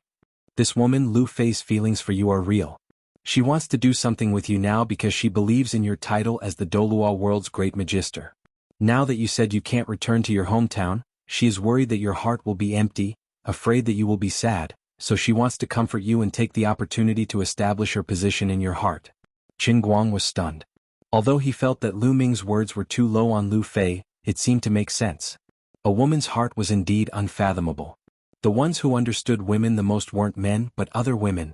S1: This woman Lu Fei's feelings for you are real. She wants to do something with you now because she believes in your title as the Dolua world's great magister. Now that you said you can't return to your hometown, she is worried that your heart will be empty, afraid that you will be sad, so she wants to comfort you and take the opportunity to establish her position in your heart. Qin Guang was stunned. Although he felt that Lu Ming's words were too low on Lu Fei, it seemed to make sense. A woman's heart was indeed unfathomable. The ones who understood women the most weren't men but other women.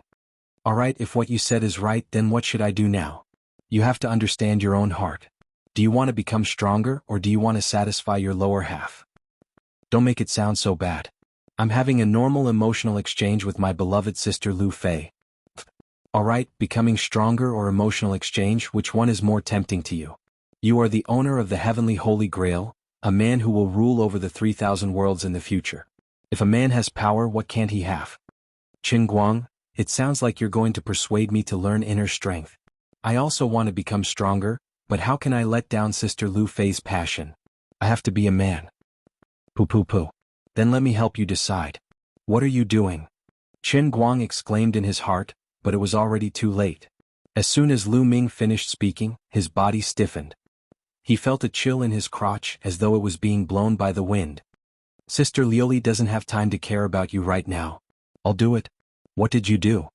S1: Alright, if what you said is right, then what should I do now? You have to understand your own heart. Do you want to become stronger or do you want to satisfy your lower half? Don't make it sound so bad. I'm having a normal emotional exchange with my beloved sister Lu Fei. Alright, becoming stronger or emotional exchange, which one is more tempting to you? You are the owner of the heavenly Holy Grail, a man who will rule over the 3,000 worlds in the future. If a man has power, what can't he have? Qin Guang, it sounds like you're going to persuade me to learn inner strength. I also want to become stronger, but how can I let down Sister Lu Fei's passion? I have to be a man. Poo. Then let me help you decide. What are you doing? Qin Guang exclaimed in his heart, but it was already too late. As soon as Lu Ming finished speaking, his body stiffened. He felt a chill in his crotch as though it was being blown by the wind. Sister Lioli doesn't have time to care about you right now. I'll do it. What did you do?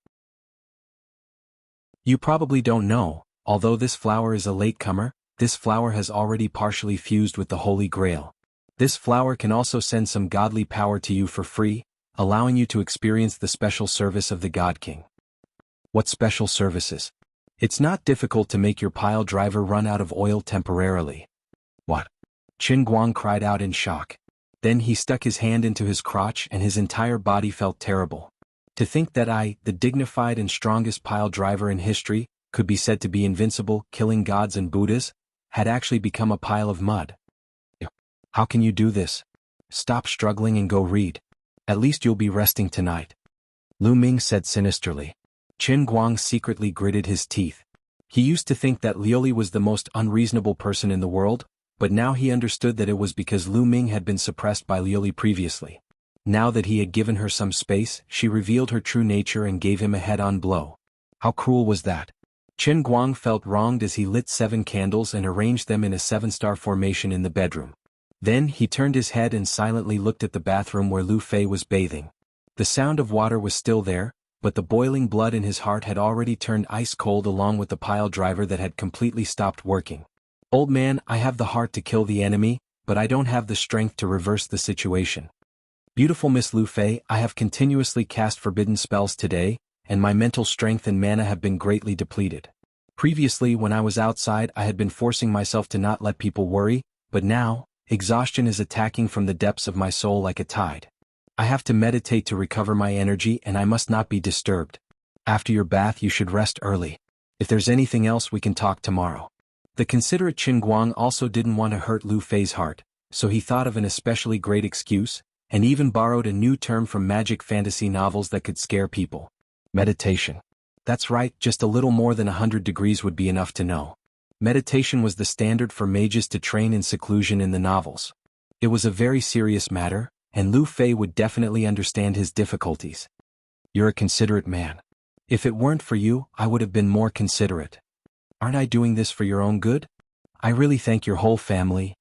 S1: You probably don't know, although this flower is a latecomer, this flower has already partially fused with the Holy Grail. This flower can also send some godly power to you for free, allowing you to experience the special service of the God King. What special services? It's not difficult to make your pile driver run out of oil temporarily. What? Qin Guang cried out in shock. Then he stuck his hand into his crotch and his entire body felt terrible. To think that I, the dignified and strongest pile driver in history, could be said to be invincible, killing gods and Buddhas, had actually become a pile of mud. How can you do this? Stop struggling and go read. At least you'll be resting tonight. Lu Ming said sinisterly. Qin Guang secretly gritted his teeth. He used to think that Lioli was the most unreasonable person in the world, but now he understood that it was because Lu Ming had been suppressed by Lioli previously. Now that he had given her some space, she revealed her true nature and gave him a head-on blow. How cruel was that? Qin Guang felt wronged as he lit 7 candles and arranged them in a 7-star formation in the bedroom. Then he turned his head and silently looked at the bathroom where Lu Fei was bathing. The sound of water was still there, but the boiling blood in his heart had already turned ice cold along with the pile driver that had completely stopped working. Old man, I have the heart to kill the enemy, but I don't have the strength to reverse the situation. Beautiful Miss Lu Fei, I have continuously cast forbidden spells today, and my mental strength and mana have been greatly depleted. Previously, when I was outside, I had been forcing myself to not let people worry, but now, exhaustion is attacking from the depths of my soul like a tide. I have to meditate to recover my energy and I must not be disturbed. After your bath you should rest early. If there's anything else we can talk tomorrow. The considerate Qin Guang also didn't want to hurt Lu Fei's heart, so he thought of an especially great excuse, and even borrowed a new term from magic fantasy novels that could scare people. Meditation. That's right, just a little more than 100 degrees would be enough to know. Meditation was the standard for mages to train in seclusion in the novels. It was a very serious matter, and Lu Fei would definitely understand his difficulties. You're a considerate man. If it weren't for you, I would have been more considerate. Aren't I doing this for your own good? I really thank your whole family.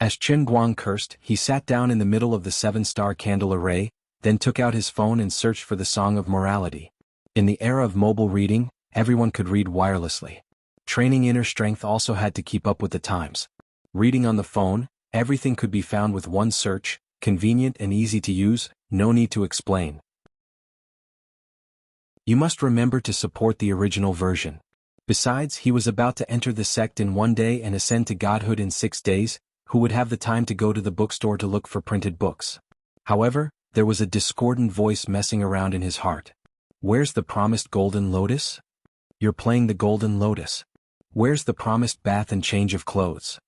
S1: As Qin Guang cursed, he sat down in the middle of the 7-star candle array, then took out his phone and searched for the Song of Morality. In the era of mobile reading, everyone could read wirelessly. Training inner strength also had to keep up with the times. Reading on the phone, everything could be found with one search, convenient and easy to use, no need to explain. You must remember to support the original version. Besides, he was about to enter the sect in 1 day and ascend to godhood in 6 days. Who would have the time to go to the bookstore to look for printed books? However, there was a discordant voice messing around in his heart. Where's the promised golden lotus? You're playing the golden lotus. Where's the promised bath and change of clothes?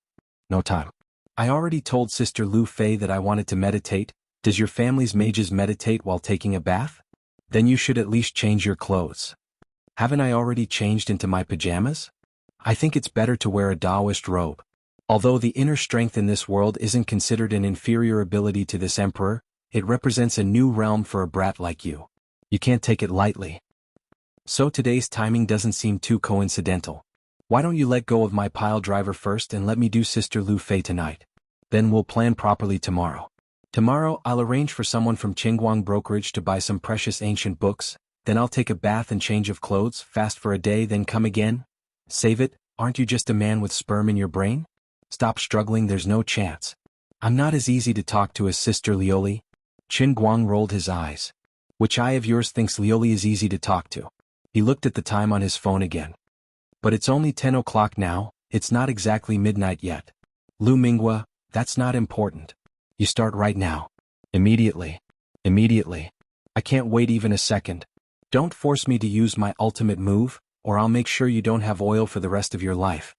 S1: No time. I already told Sister Lu Fei that I wanted to meditate. Does your family's mages meditate while taking a bath? Then you should at least change your clothes. Haven't I already changed into my pajamas? I think it's better to wear a Taoist robe. Although the inner strength in this world isn't considered an inferior ability to this emperor, it represents a new realm for a brat like you. You can't take it lightly. So today's timing doesn't seem too coincidental. Why don't you let go of my pile driver first and let me do Sister Lu Fei tonight? Then we'll plan properly tomorrow. Tomorrow I'll arrange for someone from Qingguang brokerage to buy some precious ancient books, then I'll take a bath and change of clothes, fast for a day, then come again. Save it, aren't you just a man with sperm in your brain? Stop struggling, there's no chance. I'm not as easy to talk to as Sister Lioli. Qingguang rolled his eyes. Which eye of yours thinks Lioli is easy to talk to? He looked at the time on his phone again. But it's only 10 o'clock now, it's not exactly midnight yet. Lu Minghua, that's not important. You start right now. Immediately. Immediately. I can't wait even a second. Don't force me to use my ultimate move, or I'll make sure you don't have oil for the rest of your life.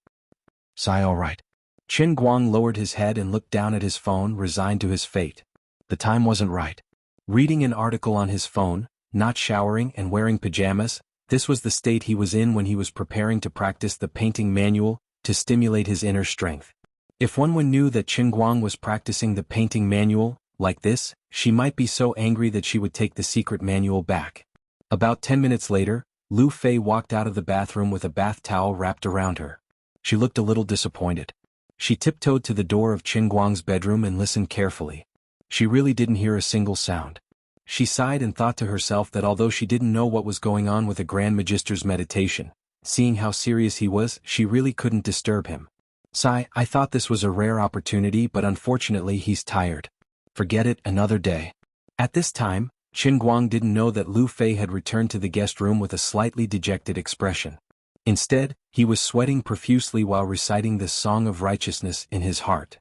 S1: Sigh, all right. Qingguang lowered his head and looked down at his phone, resigned to his fate. The time wasn't right. Reading an article on his phone, not showering and wearing pajamas, this was the state he was in when he was preparing to practice the painting manual to stimulate his inner strength. If one knew that Qingguang was practicing the painting manual like this, she might be so angry that she would take the secret manual back. About 10 minutes later, Lu Fei walked out of the bathroom with a bath towel wrapped around her. She looked a little disappointed. She tiptoed to the door of Qingguang's bedroom and listened carefully. She really didn't hear a single sound. She sighed and thought to herself that although she didn't know what was going on with the Grand Magister's meditation, seeing how serious he was, she really couldn't disturb him. Sigh, I thought this was a rare opportunity, but unfortunately he's tired. Forget it, another day. At this time, Qingguang didn't know that Lu Fei had returned to the guest room with a slightly dejected expression. Instead, he was sweating profusely while reciting the Song of Righteousness in his heart.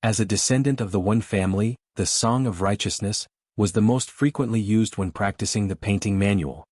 S1: As a descendant of the Wen family, the Song of Righteousness was the most frequently used when practicing the painting manual.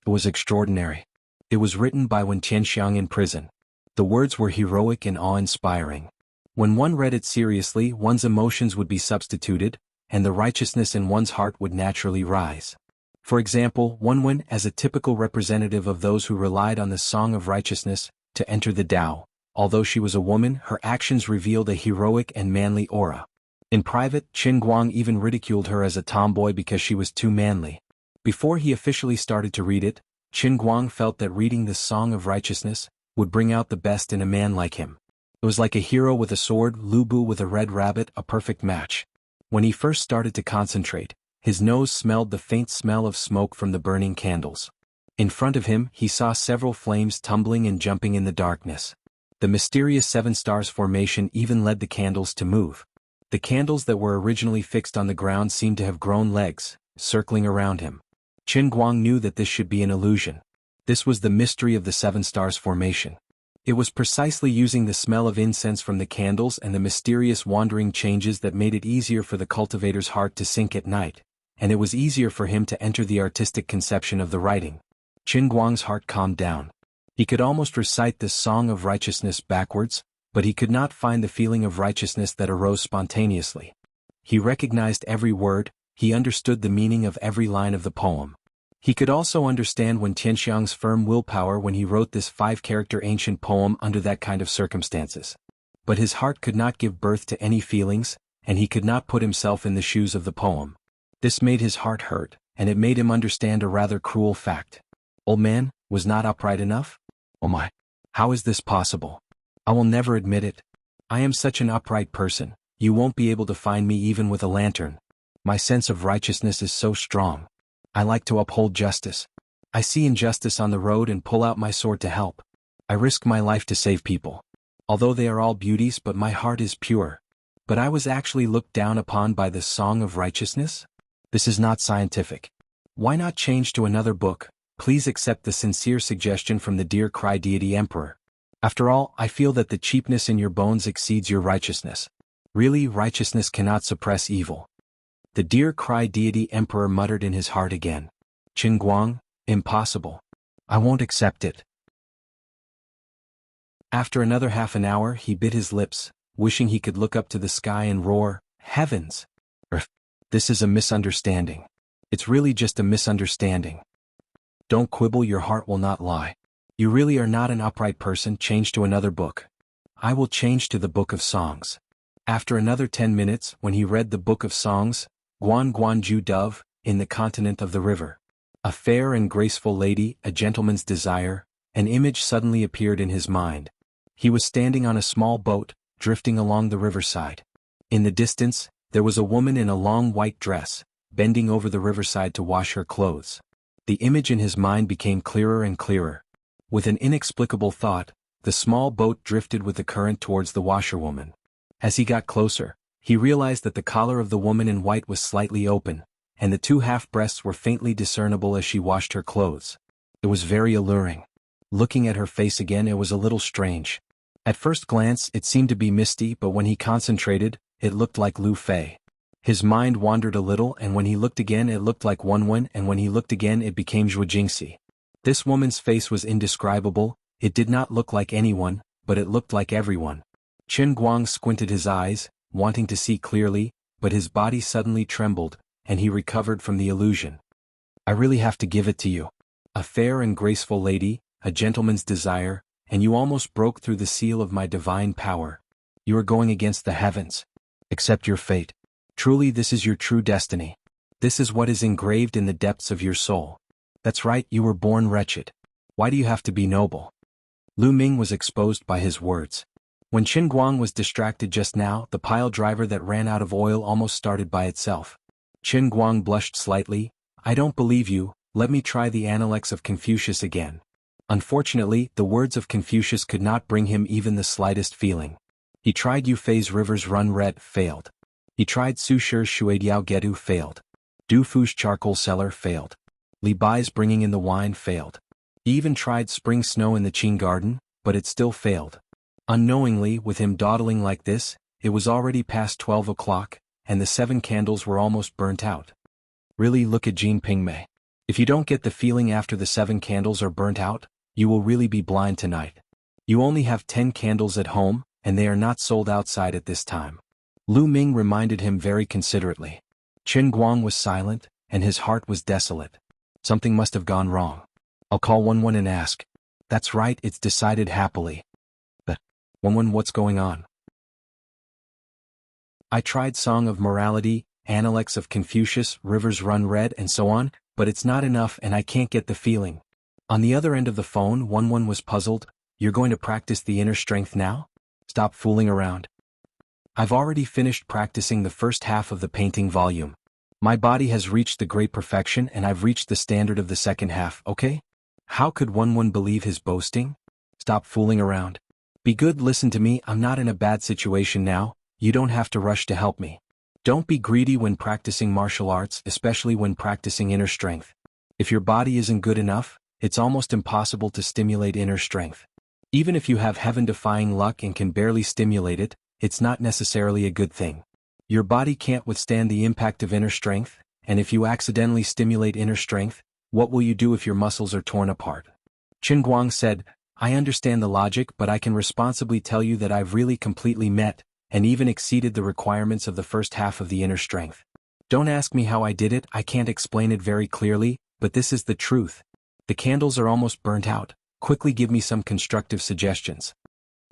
S1: It was extraordinary. It was written by Wen Tianxiang in prison. The words were heroic and awe-inspiring. When one read it seriously, one's emotions would be substituted, and the righteousness in one's heart would naturally rise. For example, one went as a typical representative of those who relied on the Song of Righteousness to enter the Tao. Although she was a woman, her actions revealed a heroic and manly aura. In private, Qingguang even ridiculed her as a tomboy because she was too manly. Before he officially started to read it, Qingguang felt that reading the Song of Righteousness would bring out the best in a man like him. It was like a hero with a sword, Lu Bu with a red rabbit, a perfect match. When he first started to concentrate, his nose smelled the faint smell of smoke from the burning candles. In front of him, he saw several flames tumbling and jumping in the darkness. The mysterious 7 stars formation even led the candles to move. The candles that were originally fixed on the ground seemed to have grown legs, circling around him. Qingguang knew that this should be an illusion. This was the mystery of the 7 stars formation. It was precisely using the smell of incense from the candles and the mysterious wandering changes that made it easier for the cultivator's heart to sink at night, and it was easier for him to enter the artistic conception of the writing. Qingguang's heart calmed down. He could almost recite this Song of Righteousness backwards, but he could not find the feeling of righteousness that arose spontaneously. He recognized every word, he understood the meaning of every line of the poem. He could also understand Wen Tianxiang's firm willpower when he wrote this 5-character ancient poem under that kind of circumstances. But his heart could not give birth to any feelings, and he could not put himself in the shoes of the poem. This made his heart hurt, and it made him understand a rather cruel fact. Old man, was not upright enough? Oh my! How is this possible? I will never admit it. I am such an upright person, you won't be able to find me even with a lantern. My sense of righteousness is so strong. I like to uphold justice. I see injustice on the road and pull out my sword to help. I risk my life to save people. Although they are all beauties, but my heart is pure. But I was actually looked down upon by the Song of Righteousness? This is not scientific. Why not change to another book? Please accept the sincere suggestion from the dear Cry Deity Emperor. After all, I feel that the cheapness in your bones exceeds your righteousness. Really, righteousness cannot suppress evil. The dear cry deity emperor muttered in his heart again. Qin Guang, impossible. I won't accept it. After another half an hour he bit his lips, wishing he could look up to the sky and roar, "Heavens! This is a misunderstanding. It's really just a misunderstanding. Don't quibble, your heart will not lie. You really are not an upright person. Change to another book." "I will change to the Book of Songs." After another 10 minutes, when he read the Book of Songs, Guan Guanju Dove, in the continent of the river. A fair and graceful lady, a gentleman's desire, an image suddenly appeared in his mind. He was standing on a small boat, drifting along the riverside. In the distance, there was a woman in a long white dress, bending over the riverside to wash her clothes. The image in his mind became clearer and clearer. With an inexplicable thought, the small boat drifted with the current towards the washerwoman. As he got closer, he realized that the collar of the woman in white was slightly open, and the two half-breasts were faintly discernible as she washed her clothes. It was very alluring. Looking at her face again, it was a little strange. At first glance it seemed to be misty, but when he concentrated, it looked like Lu Fei. His mind wandered a little, and when he looked again it looked like Wenwen, and when he looked again it became Zhuo Jingxi. This woman's face was indescribable. It did not look like anyone, but it looked like everyone. Qin Guang squinted his eyes, wanting to see clearly, but his body suddenly trembled, and he recovered from the illusion. "I really have to give it to you. A fair and graceful lady, a gentleman's desire, and you almost broke through the seal of my divine power. You are going against the heavens. Accept your fate. Truly, this is your true destiny. This is what is engraved in the depths of your soul. That's right, you were born wretched. Why do you have to be noble?" Lu Ming was exposed by his words. When Qin Guang was distracted just now, the pile driver that ran out of oil almost started by itself. Qin Guang blushed slightly. "I don't believe you, let me try the Analects of Confucius again." Unfortunately, the words of Confucius could not bring him even the slightest feeling. He tried Yu Fei's Rivers Run Red, failed. He tried Su Shi's Shuidiao Gedu, failed. Du Fu's Charcoal Cellar, failed. Li Bai's Bringing in the Wine, failed. He even tried Spring Snow in the Qing Garden, but it still failed. Unknowingly, with him dawdling like this, it was already past 12 o'clock, and the 7 candles were almost burnt out. Really, look at Jean Pingmei. If you don't get the feeling after the 7 candles are burnt out, you will really be blind tonight. You only have 10 candles at home, and they are not sold outside at this time. Lu Ming reminded him very considerately. Qin Guang was silent, and his heart was desolate. Something must have gone wrong. "I'll call Wenwen and ask." "That's right, it's decided happily." "But, Wenwen, what's going on?" "I tried Song of Morality, Analects of Confucius, Rivers Run Red, and so on, but it's not enough and I can't get the feeling." On the other end of the phone, Wenwen was puzzled. "You're going to practice the inner strength now? Stop fooling around." "I've already finished practicing the first half of the painting volume. My body has reached the great perfection and I've reached the standard of the second half, okay?" How could Wenwen believe his boasting? "Stop fooling around. Be good, listen to me, I'm not in a bad situation now, you don't have to rush to help me. Don't be greedy when practicing martial arts, especially when practicing inner strength. If your body isn't good enough, it's almost impossible to stimulate inner strength. Even if you have heaven-defying luck and can barely stimulate it, it's not necessarily a good thing. Your body can't withstand the impact of inner strength, and if you accidentally stimulate inner strength, what will you do if your muscles are torn apart?" Qin Guang said, "I understand the logic, but I can responsibly tell you that I've really completely met, and even exceeded the requirements of the first half of the inner strength. Don't ask me how I did it, I can't explain it very clearly, but this is the truth. The candles are almost burnt out, quickly give me some constructive suggestions."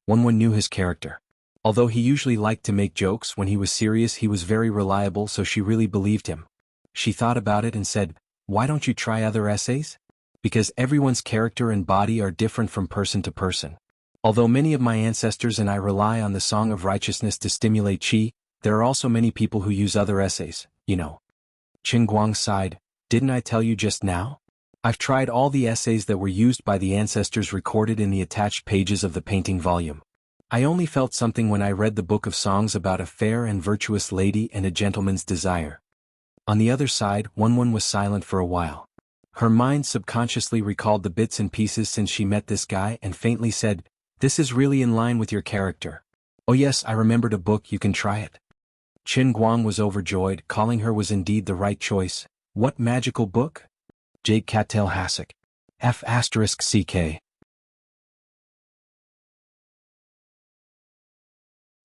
S1: Wenwen knew his character. Although he usually liked to make jokes, when he was serious he was very reliable, so she really believed him. She thought about it and said, "Why don't you try other essays? Because everyone's character and body are different from person to person. Although many of my ancestors and I rely on the Song of Righteousness to stimulate qi, there are also many people who use other essays, you know." Qin Guang sighed. "Didn't I tell you just now? I've tried all the essays that were used by the ancestors recorded in the attached pages of the painting volume. I only felt something when I read the Book of Songs about a fair and virtuous lady and a gentleman's desire." On the other side, Wenwen was silent for a while. Her mind subconsciously recalled the bits and pieces since she met this guy and faintly said, This is really in line with your character. Oh yes, I remembered a book, you can try it. Qin Guang was overjoyed, calling her was indeed the right choice. What magical book? Jade Cattail Hasek. F***CK.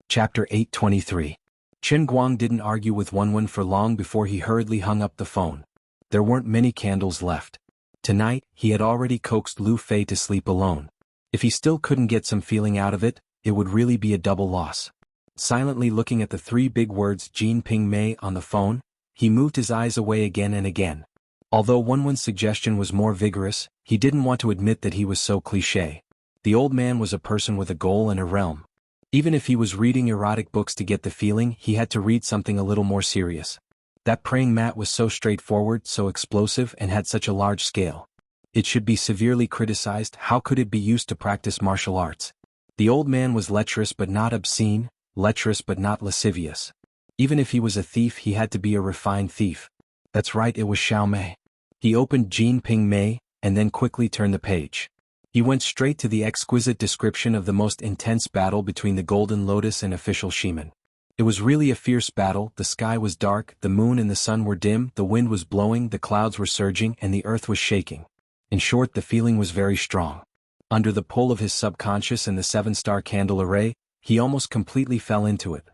S1: Chapter 823. Qin Guang didn't argue with Wenwen for long before he hurriedly hung up the phone. There weren't many candles left. Tonight, he had already coaxed Lu Fei to sleep alone. If he still couldn't get some feeling out of it, it would really be a double loss. Silently looking at the three big words Jin Ping Mei on the phone, he moved his eyes away again and again. Although Wenwen's suggestion was more vigorous, he didn't want to admit that he was so cliché. The old man was a person with a goal and a realm. Even if he was reading erotic books to get the feeling, he had to read something a little more serious. That praying mat was so straightforward, so explosive, and had such a large scale. It should be severely criticized. How could it be used to practice martial arts? The old man was lecherous but not obscene, lecherous but not lascivious. Even if he was a thief, he had to be a refined thief. That's right, it was Xiao Mei. He opened Jin Ping Mei, and then quickly turned the page. He went straight to the exquisite description of the most intense battle between the Golden Lotus and official Shiman. It was really a fierce battle. The sky was dark, the moon and the sun were dim, the wind was blowing, the clouds were surging, and the earth was shaking. In short, the feeling was very strong. Under the pull of his subconscious and the 7-star candle array, he almost completely fell into it.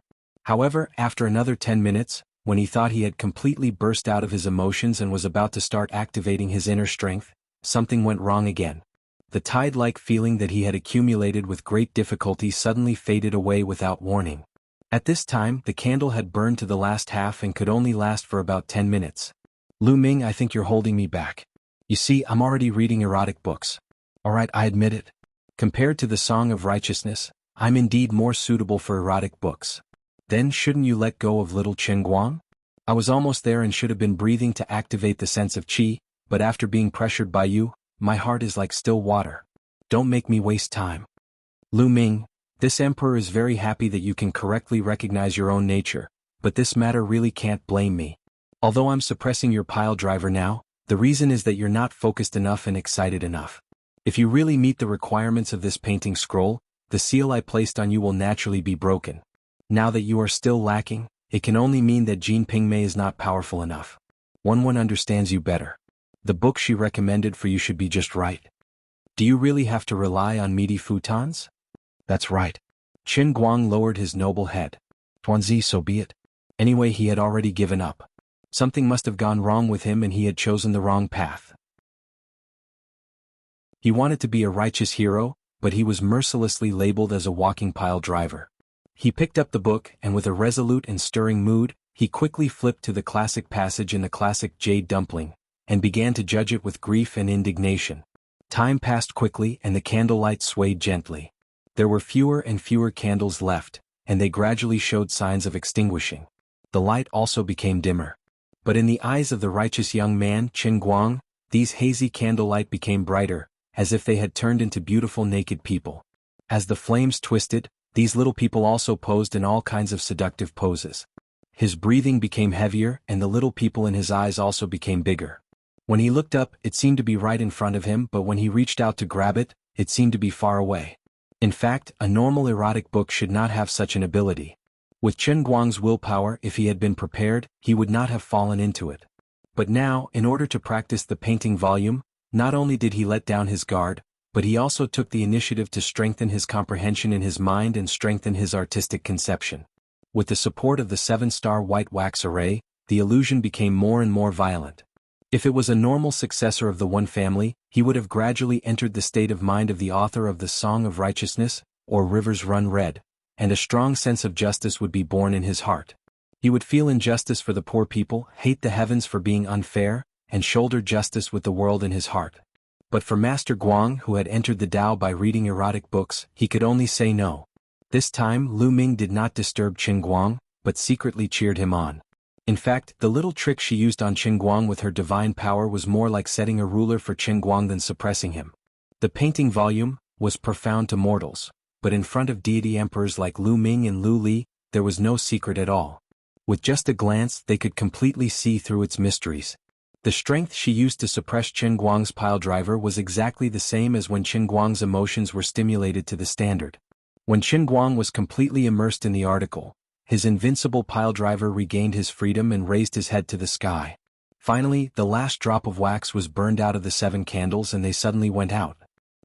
S1: However, after another 10 minutes, when he thought he had completely burst out of his emotions and was about to start activating his inner strength, something went wrong again. The tide-like feeling that he had accumulated with great difficulty suddenly faded away without warning. At this time, the candle had burned to the last half and could only last for about 10 minutes. Lu Ming, I think you're holding me back. You see, I'm already reading erotic books. Alright, I admit it. Compared to the Song of Righteousness, I'm indeed more suitable for erotic books. Then shouldn't you let go of little Qin Guang? I was almost there and should have been breathing to activate the sense of qi, but after being pressured by you, my heart is like still water. Don't make me waste time. Lu Ming, this emperor is very happy that you can correctly recognize your own nature, but this matter really can't blame me. Although I'm suppressing your pile driver now, the reason is that you're not focused enough and excited enough. If you really meet the requirements of this painting scroll, the seal I placed on you will naturally be broken. Now that you are still lacking, it can only mean that Jin Ping Mei is not powerful enough. One understands you better. The book she recommended for you should be just right. Do you really have to rely on meaty futons? That's right. Qin Guang lowered his noble head. Tuanzi, so be it. Anyway, he had already given up. Something must have gone wrong with him and he had chosen the wrong path. He wanted to be a righteous hero, but he was mercilessly labeled as a walking pile driver. He picked up the book and with a resolute and stirring mood, he quickly flipped to the classic passage in the classic Jade Dumpling, and began to judge it with grief and indignation. Time passed quickly and the candlelight swayed gently. There were fewer and fewer candles left, and they gradually showed signs of extinguishing. The light also became dimmer. But in the eyes of the righteous young man, Qin Guang, these hazy candlelight became brighter, as if they had turned into beautiful naked people. As the flames twisted, these little people also posed in all kinds of seductive poses. His breathing became heavier and the little people in his eyes also became bigger. When he looked up, it seemed to be right in front of him, but when he reached out to grab it, it seemed to be far away. In fact, a normal erotic book should not have such an ability. With Qin Guang's willpower, if he had been prepared, he would not have fallen into it. But now, in order to practice the painting volume, not only did he let down his guard, but he also took the initiative to strengthen his comprehension in his mind and strengthen his artistic conception. With the support of the 7-star white wax array, the illusion became more and more violent. If it was a normal successor of the One family, he would have gradually entered the state of mind of the author of the Song of Righteousness, or Rivers Run Red, and a strong sense of justice would be born in his heart. He would feel injustice for the poor people, hate the heavens for being unfair, and shoulder justice with the world in his heart. But for Master Guang, who had entered the Tao by reading erotic books, he could only say no. This time, Lu Ming did not disturb Qin Guang, but secretly cheered him on. In fact, the little trick she used on Qin Guang with her divine power was more like setting a ruler for Qin Guang than suppressing him. The painting volume was profound to mortals, but in front of deity emperors like Lu Ming and Lu Li, there was no secret at all. With just a glance, they could completely see through its mysteries. The strength she used to suppress Qin Guang's piledriver was exactly the same as when Qin Guang's emotions were stimulated to the standard. When Qin Guang was completely immersed in the article, his invincible piledriver regained his freedom and raised his head to the sky. Finally, the last drop of wax was burned out of the 7 candles and they suddenly went out.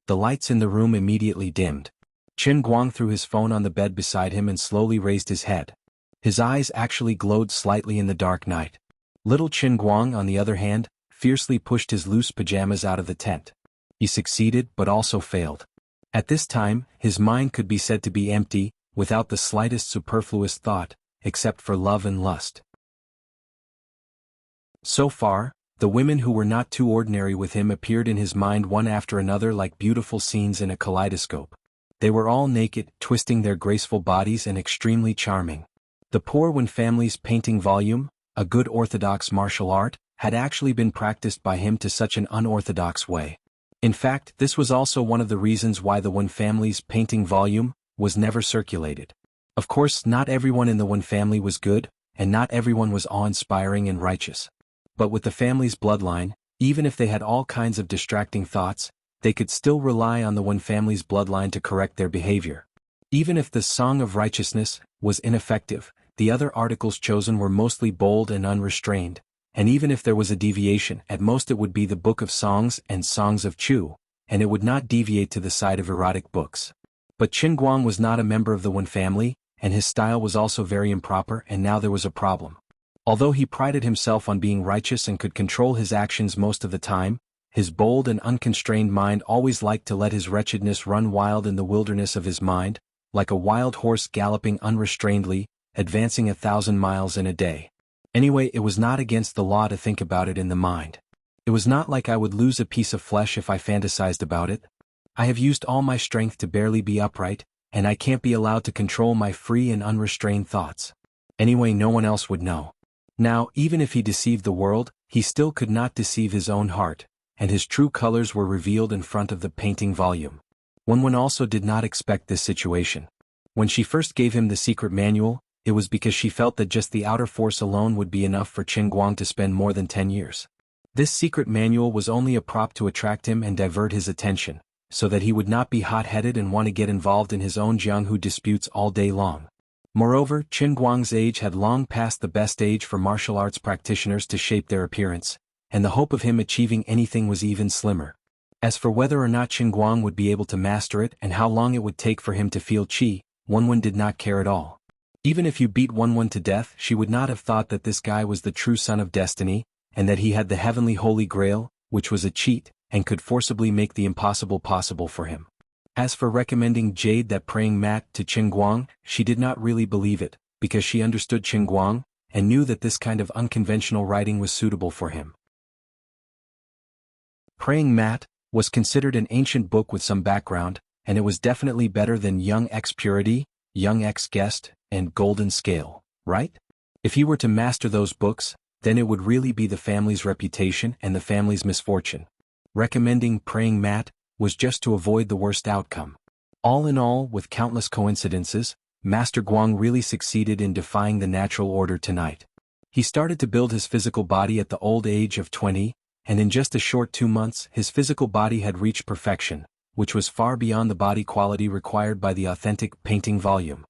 S1: The lights in the room immediately dimmed. Qin Guang threw his phone on the bed beside him and slowly raised his head. His eyes actually glowed slightly in the dark night. Little Qin Guang, on the other hand, fiercely pushed his loose pajamas out of the tent. He succeeded but also failed. At this time, his mind could be said to be empty, without the slightest superfluous thought, except for love and lust. So far, the women who were not too ordinary with him appeared in his mind one after another like beautiful scenes in a kaleidoscope. They were all naked, twisting their graceful bodies and extremely charming. The Poor Wen family's painting volume, a good orthodox martial art, had actually been practiced by him to such an unorthodox way. In fact, this was also one of the reasons why the Wen family's painting volume was never circulated. Of course, not everyone in the Wen family was good, and not everyone was awe-inspiring and righteous. But with the family's bloodline, even if they had all kinds of distracting thoughts, they could still rely on the Wen family's bloodline to correct their behavior. Even if the Song of Righteousness was ineffective, the other articles chosen were mostly bold and unrestrained, and even if there was a deviation, at most it would be the Book of Songs and Songs of Chu, and it would not deviate to the side of erotic books. But Qin Guang was not a member of the Wen family, and his style was also very improper, and now there was a problem. Although he prided himself on being righteous and could control his actions most of the time, his bold and unconstrained mind always liked to let his wretchedness run wild in the wilderness of his mind, like a wild horse galloping unrestrainedly, advancing 1,000 miles in a day. Anyway, it was not against the law to think about it in the mind. It was not like I would lose a piece of flesh if I fantasized about it. I have used all my strength to barely be upright, and I can't be allowed to control my free and unrestrained thoughts. Anyway, no one else would know. Now, even if he deceived the world, he still could not deceive his own heart, and his true colors were revealed in front of the painting volume. Wen also did not expect this situation. When she first gave him the secret manual, it was because she felt that just the outer force alone would be enough for Qin Guang to spend more than 10 years. This secret manual was only a prop to attract him and divert his attention, so that he would not be hot-headed and want to get involved in his own Jianghu disputes all day long. Moreover, Qin Guang's age had long passed the best age for martial arts practitioners to shape their appearance, and the hope of him achieving anything was even slimmer. As for whether or not Qin Guang would be able to master it and how long it would take for him to feel qi, Wen did not care at all. Even if you beat Wen to death, she would not have thought that this guy was the true son of destiny, and that he had the heavenly holy grail, which was a cheat, and could forcibly make the impossible possible for him. As for recommending jade that praying mat to Qin Guang, she did not really believe it, because she understood Qin Guang, and knew that this kind of unconventional writing was suitable for him. Praying mat was considered an ancient book with some background, and it was definitely better than Young X Purity, Young X Guest, and Golden Scale, right? If he were to master those books, then it would really be the family's reputation and the family's misfortune. Recommending praying mat was just to avoid the worst outcome. All in all, with countless coincidences, Master Guang really succeeded in defying the natural order tonight. He started to build his physical body at the old age of 20, and in just a short 2 months his physical body had reached perfection, which was far beyond the body quality required by the authentic painting volume.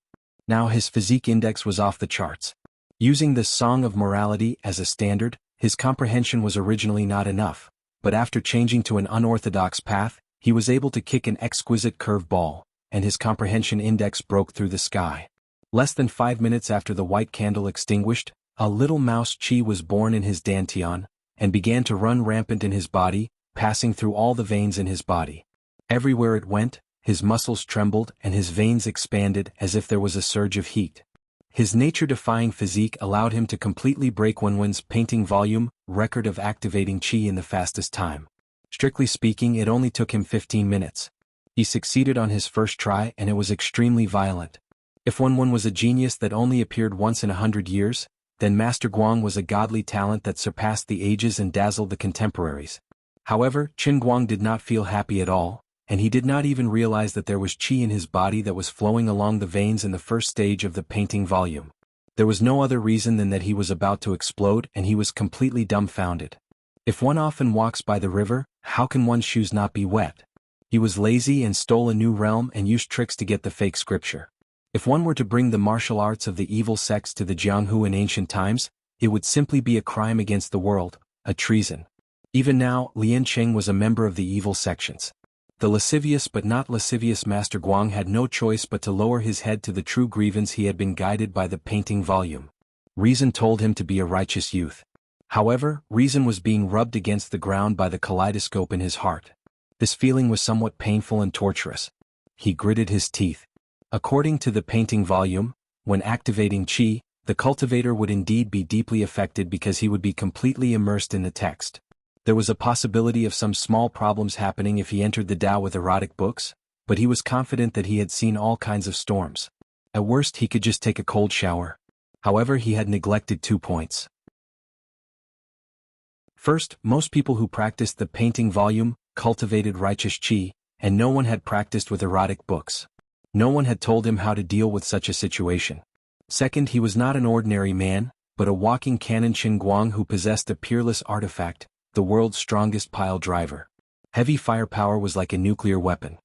S1: Now his physique index was off the charts. Using the Song of Morality as a standard, his comprehension was originally not enough, but after changing to an unorthodox path, he was able to kick an exquisite curve ball, and his comprehension index broke through the sky. Less than 5 minutes after the white candle extinguished, a little mouse qi was born in his dantian, and began to run rampant in his body, passing through all the veins in his body. Everywhere it went, his muscles trembled and his veins expanded as if there was a surge of heat. His nature-defying physique allowed him to completely break Wen's painting volume record of activating qi in the fastest time. Strictly speaking, it only took him 15 minutes. He succeeded on his first try, and it was extremely violent. If Wen was a genius that only appeared once in 100 years, then Master Guang was a godly talent that surpassed the ages and dazzled the contemporaries. However, Qin Guang did not feel happy at all, and he did not even realize that there was qi in his body that was flowing along the veins in the first stage of the painting volume. There was no other reason than that he was about to explode, and he was completely dumbfounded. If one often walks by the river, how can one's shoes not be wet? He was lazy and stole a new realm and used tricks to get the fake scripture. If one were to bring the martial arts of the evil sects to the Jianghu in ancient times, it would simply be a crime against the world, a treason. Even now, Lian Cheng was a member of the evil sections. The lascivious but not lascivious Master Guang had no choice but to lower his head to the true grievance. He had been guided by the painting volume. Reason told him to be a righteous youth. However, reason was being rubbed against the ground by the kaleidoscope in his heart. This feeling was somewhat painful and torturous. He gritted his teeth. According to the painting volume, when activating qi, the cultivator would indeed be deeply affected because he would be completely immersed in the text. There was a possibility of some small problems happening if he entered the Tao with erotic books, but he was confident that he had seen all kinds of storms. At worst he could just take a cold shower. However, he had neglected 2 points. First, most people who practiced the painting volume cultivated righteous qi, and no one had practiced with erotic books. No one had told him how to deal with such a situation. Second, he was not an ordinary man, but a walking cannon. Qin Guang who possessed a peerless artifact, the world's strongest pile driver. Heavy firepower was like a nuclear weapon.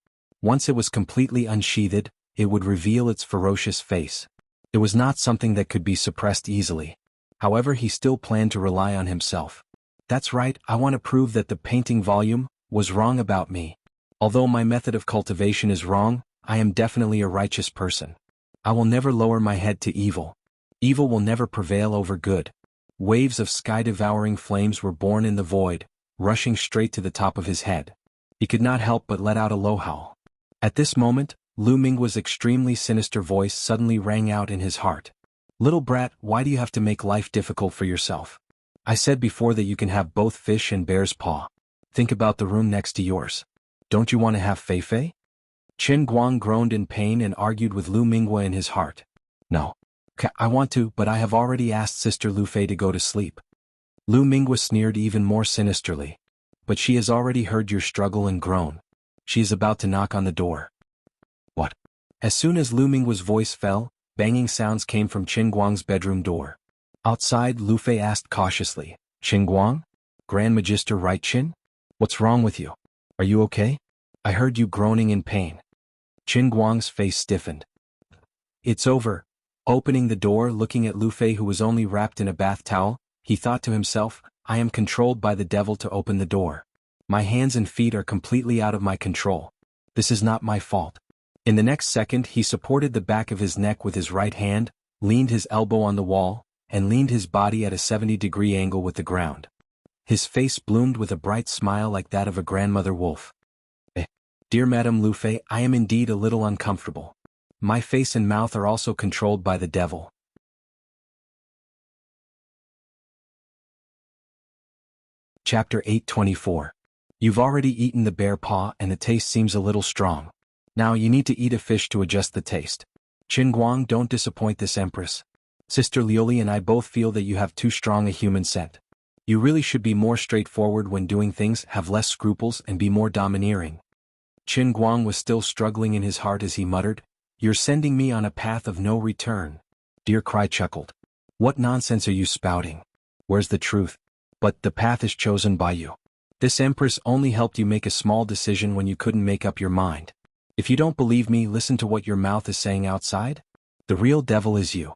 S1: Once it was completely unsheathed, it would reveal its ferocious face. It was not something that could be suppressed easily. However, he still planned to rely on himself. That's right, I want to prove that the painting volume was wrong about me. Although my method of cultivation is wrong, I am definitely a righteous person. I will never lower my head to evil. Evil will never prevail over good. Waves of sky-devouring flames were born in the void, rushing straight to the top of his head. He could not help but let out a low howl. At this moment, Lu Minggua's extremely sinister voice suddenly rang out in his heart. Little brat, why do you have to make life difficult for yourself? I said before that you can have both fish and bear's paw. Think about the room next to yours. Don't you want to have Fei-Fei? Qin Guang groaned in pain and argued with Lu Minggua in his heart. No. I want to, but I have already asked Sister Lu Fei to go to sleep. Lu Minggua sneered even more sinisterly. But she has already heard your struggle and groan. She is about to knock on the door. What? As soon as Lu Minggua's voice fell, banging sounds came from Qin Guang's bedroom door. Outside, Lu Fei asked cautiously, Qin Guang? Grand Magister Right Qin? What's wrong with you? Are you okay? I heard you groaning in pain. Qin Guang's face stiffened. It's over. Opening the door, looking at Lu Fei who was only wrapped in a bath towel, he thought to himself, I am controlled by the devil to open the door. My hands and feet are completely out of my control. This is not my fault. In the next second he supported the back of his neck with his right hand, leaned his elbow on the wall, and leaned his body at a 70-degree angle with the ground. His face bloomed with a bright smile like that of a grandmother wolf. Dear Madame Lu Fei, I am indeed a little uncomfortable. My face and mouth are also controlled by the devil. Chapter 824. You've already eaten the bear paw and the taste seems a little strong. Now you need to eat a fish to adjust the taste. Qin Guang, don't disappoint this empress. Sister Lioli and I both feel that you have too strong a human scent. You really should be more straightforward when doing things, have less scruples and be more domineering. Qin Guang was still struggling in his heart as he muttered, You're sending me on a path of no return. Dear Cry chuckled. What nonsense are you spouting? Where's the truth? But the path is chosen by you. This empress only helped you make a small decision when you couldn't make up your mind. If you don't believe me, listen to what your mouth is saying outside. The real devil is you.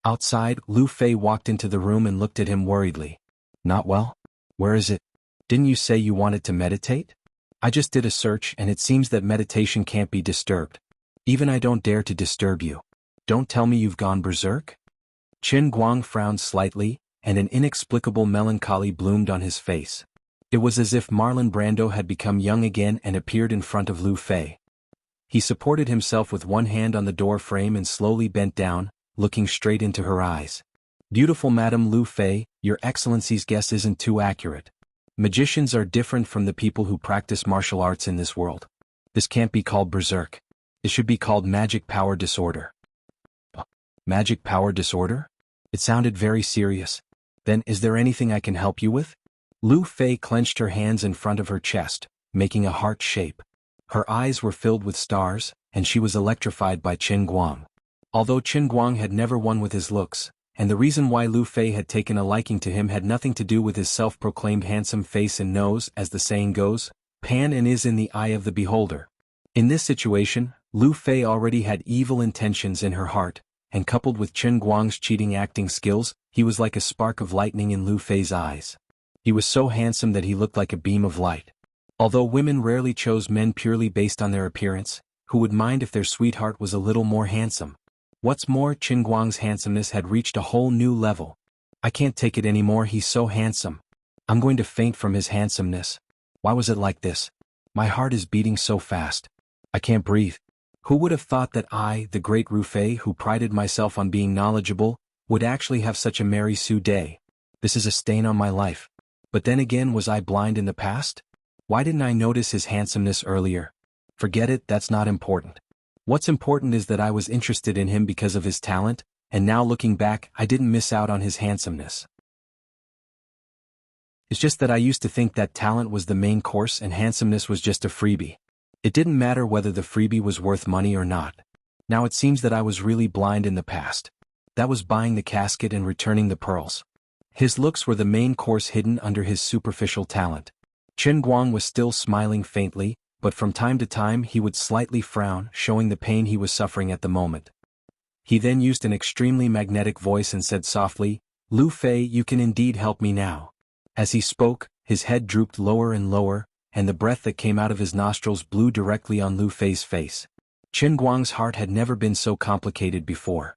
S1: Outside, Lu Fei walked into the room and looked at him worriedly. Not well? Where is it? Didn't you say you wanted to meditate? I just did a search and it seems that meditation can't be disturbed. Even I don't dare to disturb you. Don't tell me you've gone berserk? Qin Guang frowned slightly, and an inexplicable melancholy bloomed on his face. It was as if Marlon Brando had become young again and appeared in front of Lu Fei. He supported himself with one hand on the door frame and slowly bent down, looking straight into her eyes. Beautiful Madame Lu Fei, Your Excellency's guess isn't too accurate. Magicians are different from the people who practice martial arts in this world. This can't be called berserk. It should be called magic power disorder. Magic power disorder? It sounded very serious. Then, is there anything I can help you with? Lu Fei clenched her hands in front of her chest, making a heart shape. Her eyes were filled with stars, and she was electrified by Qin Guang. Although Qin Guang had never won with his looks, and the reason why Lu Fei had taken a liking to him had nothing to do with his self-proclaimed handsome face and nose, as the saying goes, pan and is in the eye of the beholder. In this situation, Lu Fei already had evil intentions in her heart, and coupled with Chen Guang's cheating acting skills, he was like a spark of lightning in Lu Fei's eyes. He was so handsome that he looked like a beam of light. Although women rarely chose men purely based on their appearance, who would mind if their sweetheart was a little more handsome? What's more, Chen Guang's handsomeness had reached a whole new level. I can't take it anymore, he's so handsome. I'm going to faint from his handsomeness. Why was it like this? My heart is beating so fast. I can't breathe. Who would have thought that I, the great Ru Fei, who prided myself on being knowledgeable, would actually have such a Mary Sue day? This is a stain on my life. But then again, was I blind in the past? Why didn't I notice his handsomeness earlier? Forget it, that's not important. What's important is that I was interested in him because of his talent, and now looking back, I didn't miss out on his handsomeness. It's just that I used to think that talent was the main course and handsomeness was just a freebie. It didn't matter whether the freebie was worth money or not. Now it seems that I was really blind in the past. That was buying the casket and returning the pearls. His looks were the main course hidden under his superficial talent. Chen Guang was still smiling faintly, but from time to time he would slightly frown, showing the pain he was suffering at the moment. He then used an extremely magnetic voice and said softly, "Lu Fei, you can indeed help me now." As he spoke, his head drooped lower and lower, and the breath that came out of his nostrils blew directly on Lu Fei's face. Chen Guang's heart had never been so complicated before.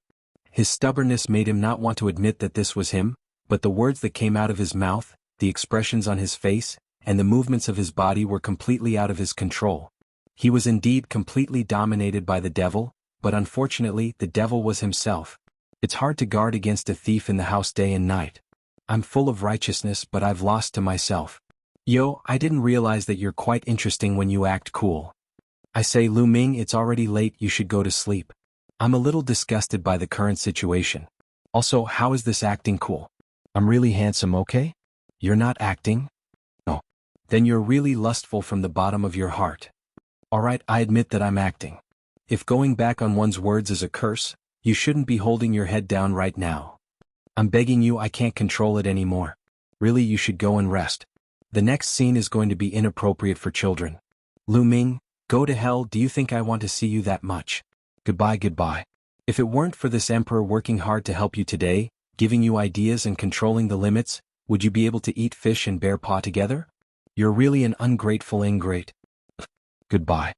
S1: His stubbornness made him not want to admit that this was him, but the words that came out of his mouth, the expressions on his face, and the movements of his body were completely out of his control. He was indeed completely dominated by the devil, but unfortunately the devil was himself. It's hard to guard against a thief in the house day and night. I'm full of righteousness, but I've lost to myself. Yo, I didn't realize that you're quite interesting when you act cool. I say, Lu Ming, it's already late, you should go to sleep. I'm a little disgusted by the current situation. Also, how is this acting cool? I'm really handsome, okay? You're not acting? No. Then you're really lustful from the bottom of your heart. Alright, I admit that I'm acting. If going back on one's words is a curse, you shouldn't be holding your head down right now. I'm begging you, I can't control it anymore. Really, you should go and rest. The next scene is going to be inappropriate for children. Lu Ming, go to hell, do you think I want to see you that much? Goodbye, goodbye. If it weren't for this emperor working hard to help you today, giving you ideas and controlling the limits, would you be able to eat fish and bear paw together? You're really an ungrateful ingrate. Goodbye.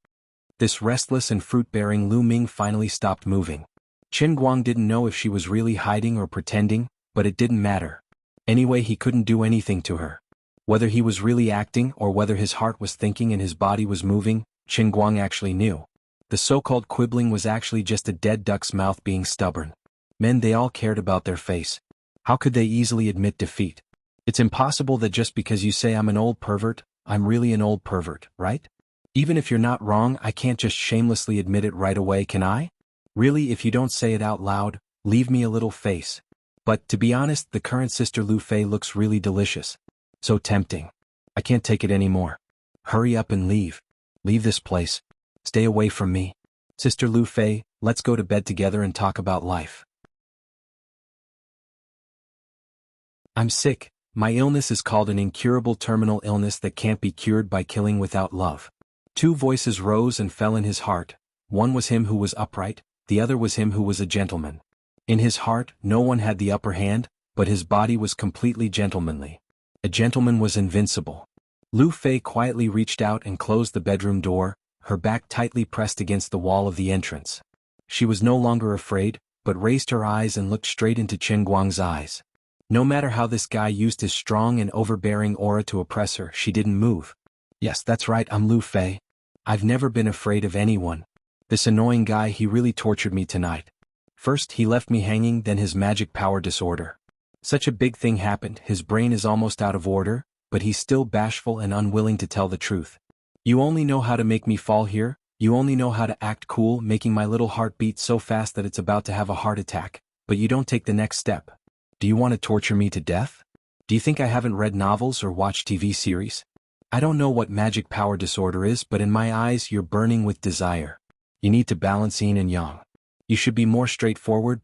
S1: This restless and fruit-bearing Lu Ming finally stopped moving. Chen Guang didn't know if she was really hiding or pretending, but it didn't matter. Anyway, he couldn't do anything to her. Whether he was really acting or whether his heart was thinking and his body was moving, Chen Guang actually knew. The so-called quibbling was actually just a dead duck's mouth being stubborn. Men, they all cared about their face. How could they easily admit defeat? It's impossible that just because you say I'm an old pervert, I'm really an old pervert, right? Even if you're not wrong, I can't just shamelessly admit it right away, can I? Really, if you don't say it out loud, leave me a little face. But, to be honest, the current Sister Lu Fei looks really delicious. So tempting. I can't take it anymore. Hurry up and leave. Leave this place. Stay away from me. Sister Lu Fei, let's go to bed together and talk about life. I'm sick. My illness is called an incurable terminal illness that can't be cured by killing without love. Two voices rose and fell in his heart. One was him who was upright, the other was him who was a gentleman. In his heart, no one had the upper hand, but his body was completely gentlemanly. A gentleman was invincible. Lu Fei quietly reached out and closed the bedroom door, her back tightly pressed against the wall of the entrance. She was no longer afraid, but raised her eyes and looked straight into Chen Guang's eyes. No matter how this guy used his strong and overbearing aura to oppress her, she didn't move. Yes, that's right, I'm Lu Fei. I've never been afraid of anyone. This annoying guy, he really tortured me tonight. First he left me hanging, then his magic power disorder. Such a big thing happened, his brain is almost out of order, but he's still bashful and unwilling to tell the truth. You only know how to make me fall here, you only know how to act cool, making my little heart beat so fast that it's about to have a heart attack, but you don't take the next step. Do you want to torture me to death? Do you think I haven't read novels or watched TV series? I don't know what magic power disorder is, but in my eyes you're burning with desire. You need to balance yin and yang. You should be more straightforward,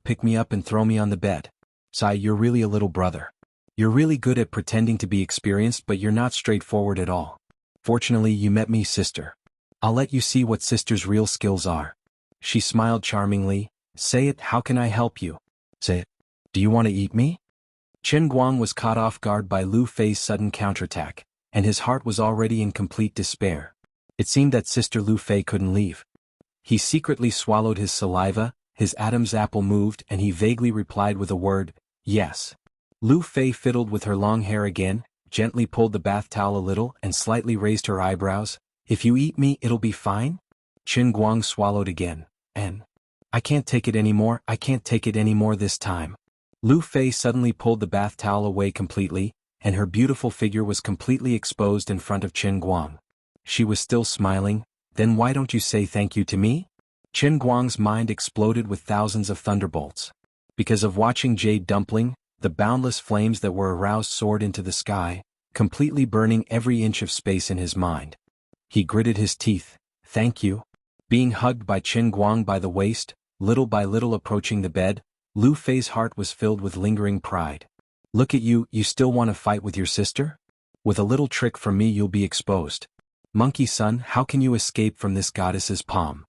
S1: pick me up and throw me on the bed. Sai, you're really a little brother. You're really good at pretending to be experienced, but you're not straightforward at all. Fortunately, you met me, sister. I'll let you see what sister's real skills are. She smiled charmingly. Say it, how can I help you? Say it. Do you want to eat me? Chen Guang was caught off guard by Lu Fei's sudden counterattack, and his heart was already in complete despair. It seemed that Sister Lu Fei couldn't leave. He secretly swallowed his saliva, his Adam's apple moved, and he vaguely replied with a word, yes. Lu Fei fiddled with her long hair again, gently pulled the bath towel a little and slightly raised her eyebrows. If you eat me, it'll be fine? Chen Guang swallowed again, and I can't take it anymore this time. Lu Fei suddenly pulled the bath towel away completely, and her beautiful figure was completely exposed in front of Chen Guang. She was still smiling. Then why don't you say thank you to me? Chen Guang's mind exploded with thousands of thunderbolts. Because of watching Jade Dumpling, the boundless flames that were aroused soared into the sky, completely burning every inch of space in his mind. He gritted his teeth. Thank you. Being hugged by Chen Guang by the waist, little by little approaching the bed, Lu Fei's heart was filled with lingering pride. Look at you, you still want to fight with your sister? With a little trick from me you'll be exposed. Monkey son, how can you escape from this goddess's palm?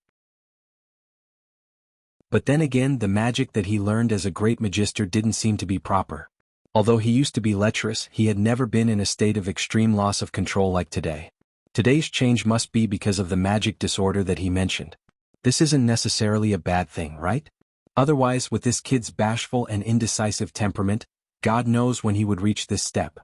S1: But then again, the magic that he learned as a great magister didn't seem to be proper. Although he used to be lecherous, he had never been in a state of extreme loss of control like today. Today's change must be because of the magic disorder that he mentioned. This isn't necessarily a bad thing, right? Otherwise, with this kid's bashful and indecisive temperament, God knows when he would reach this step.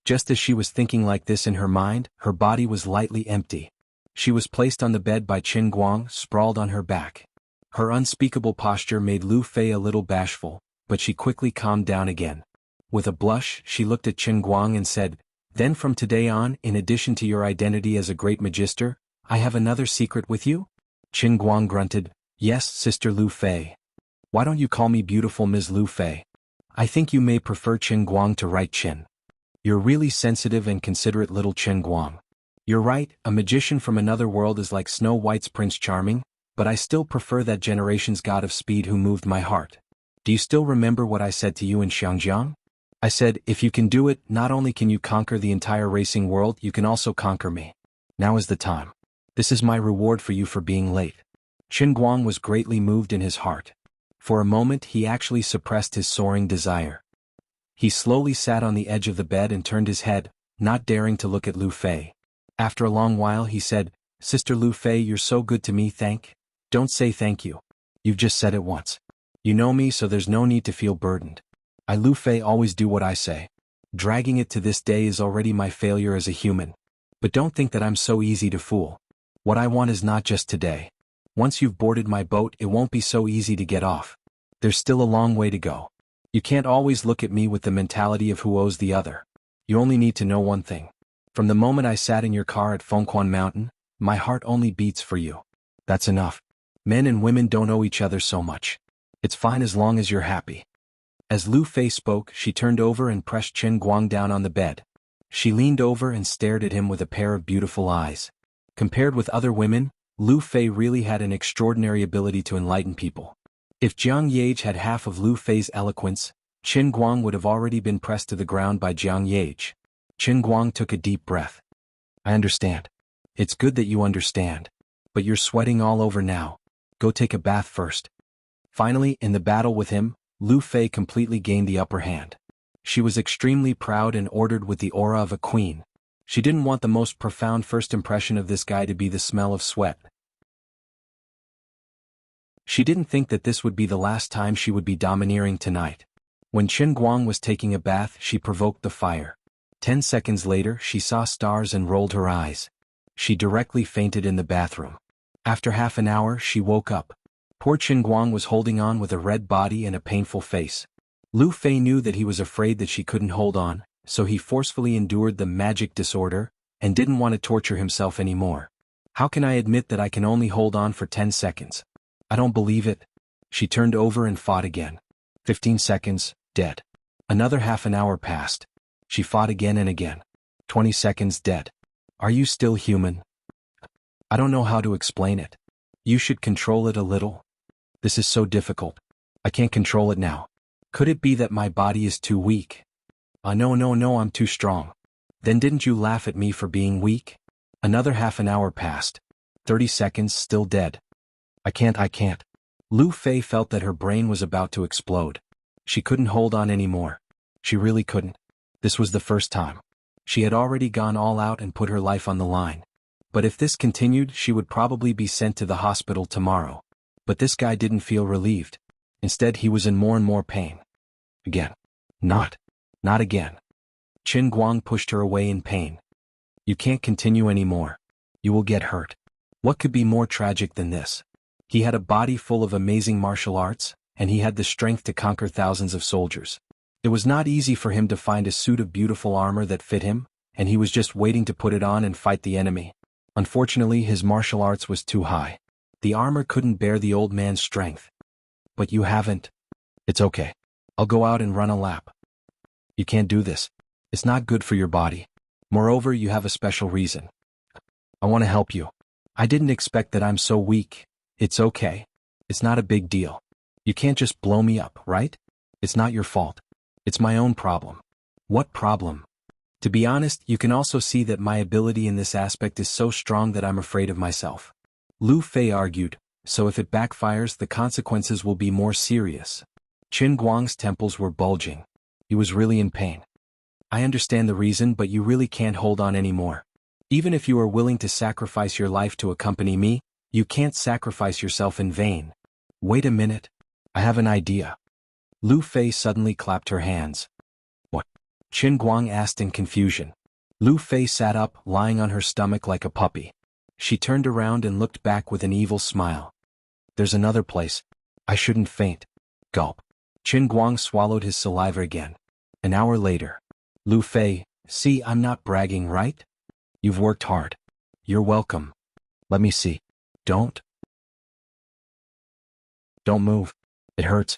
S1: Just as she was thinking like this in her mind, her body was lightly empty. She was placed on the bed by Chen Guang, sprawled on her back. Her unspeakable posture made Lu Fei a little bashful, but she quickly calmed down again. With a blush, she looked at Chen Guang and said, Then from today on, in addition to your identity as a great magister, I have another secret with you? Chen Guang grunted, Yes, Sister Lu Fei. Why don't you call me beautiful Ms. Lu Fei? I think you may prefer Chen Guang to Right Chin. You're really sensitive and considerate little Chen Guang. You're right, a magician from another world is like Snow White's Prince Charming, but I still prefer that generation's god of speed who moved my heart. Do you still remember what I said to you in Xiangjiang? I said, if you can do it, not only can you conquer the entire racing world, you can also conquer me. Now is the time. This is my reward for you for being late. Chen Guang was greatly moved in his heart. For a moment he actually suppressed his soaring desire. He slowly sat on the edge of the bed and turned his head, not daring to look at Lu Fei. After a long while he said, Sister Lu Fei, you're so good to me, Don't say thank you. You've just said it once. You know me, so there's no need to feel burdened. I, Lu Fei, always do what I say. Dragging it to this day is already my failure as a human. But don't think that I'm so easy to fool. What I want is not just today. Once you've boarded my boat, it won't be so easy to get off. There's still a long way to go. You can't always look at me with the mentality of who owes the other. You only need to know one thing. From the moment I sat in your car at Fengquan Mountain, my heart only beats for you. That's enough. Men and women don't owe each other so much. It's fine as long as you're happy. As Lu Fei spoke, she turned over and pressed Chen Guang down on the bed. She leaned over and stared at him with a pair of beautiful eyes. Compared with other women, Lu Fei really had an extraordinary ability to enlighten people. If Jiang Yage had half of Lu Fei's eloquence, Chen Guang would have already been pressed to the ground by Jiang Yage. Chen Guang took a deep breath. I understand. It's good that you understand. But you're sweating all over now. Go take a bath first. Finally, in the battle with him, Lu Fei completely gained the upper hand. She was extremely proud and ordered with the aura of a queen. She didn't want the most profound first impression of this guy to be the smell of sweat. She didn't think that this would be the last time she would be domineering tonight. When Chen Guang was taking a bath, she provoked the fire. 10 seconds later, she saw stars and rolled her eyes. She directly fainted in the bathroom. After half an hour, she woke up. Poor Chen Guang was holding on with a red body and a painful face. Lu Fei knew that he was afraid that she couldn't hold on, so he forcefully endured the magic disorder, and didn't want to torture himself anymore. How can I admit that I can only hold on for 10 seconds? I don't believe it. She turned over and fought again. 15 seconds, dead. Another half an hour passed. She fought again and again. 20 seconds, dead. Are you still human? I don't know how to explain it. You should control it a little. This is so difficult. I can't control it now. Could it be that my body is too weak? No, I'm too strong. Then didn't you laugh at me for being weak? Another half an hour passed. 30 seconds, still dead. I can't. Lu Fei felt that her brain was about to explode. She couldn't hold on anymore. She really couldn't. This was the first time. She had already gone all out and put her life on the line. But if this continued, she would probably be sent to the hospital tomorrow. But this guy didn't feel relieved. Instead, he was in more and more pain. Again. Not again. Qin Guang pushed her away in pain. You can't continue anymore. You will get hurt. What could be more tragic than this? He had a body full of amazing martial arts, and he had the strength to conquer thousands of soldiers. It was not easy for him to find a suit of beautiful armor that fit him, and he was just waiting to put it on and fight the enemy. Unfortunately, his martial arts was too high. The armor couldn't bear the old man's strength. But you haven't. It's okay. I'll go out and run a lap. You can't do this. It's not good for your body. Moreover, you have a special reason. I want to help you. I didn't expect that I'm so weak. It's okay. It's not a big deal. You can't just blow me up, right? It's not your fault. It's my own problem. What problem? To be honest, you can also see that my ability in this aspect is so strong that I'm afraid of myself. Lu Fei argued, so if it backfires, the consequences will be more serious. Qin Guang's temples were bulging. He was really in pain. I understand the reason, but you really can't hold on anymore. Even if you are willing to sacrifice your life to accompany me, you can't sacrifice yourself in vain. Wait a minute. I have an idea. Lu Fei suddenly clapped her hands. What? Qin Guang asked in confusion. Lu Fei sat up, lying on her stomach like a puppy. She turned around and looked back with an evil smile. There's another place. I shouldn't faint. Gulp. Qin Guang swallowed his saliva again. An hour later. Lu Fei, see, I'm not bragging, right? You've worked hard. You're welcome. Let me see. Don't move. It hurts.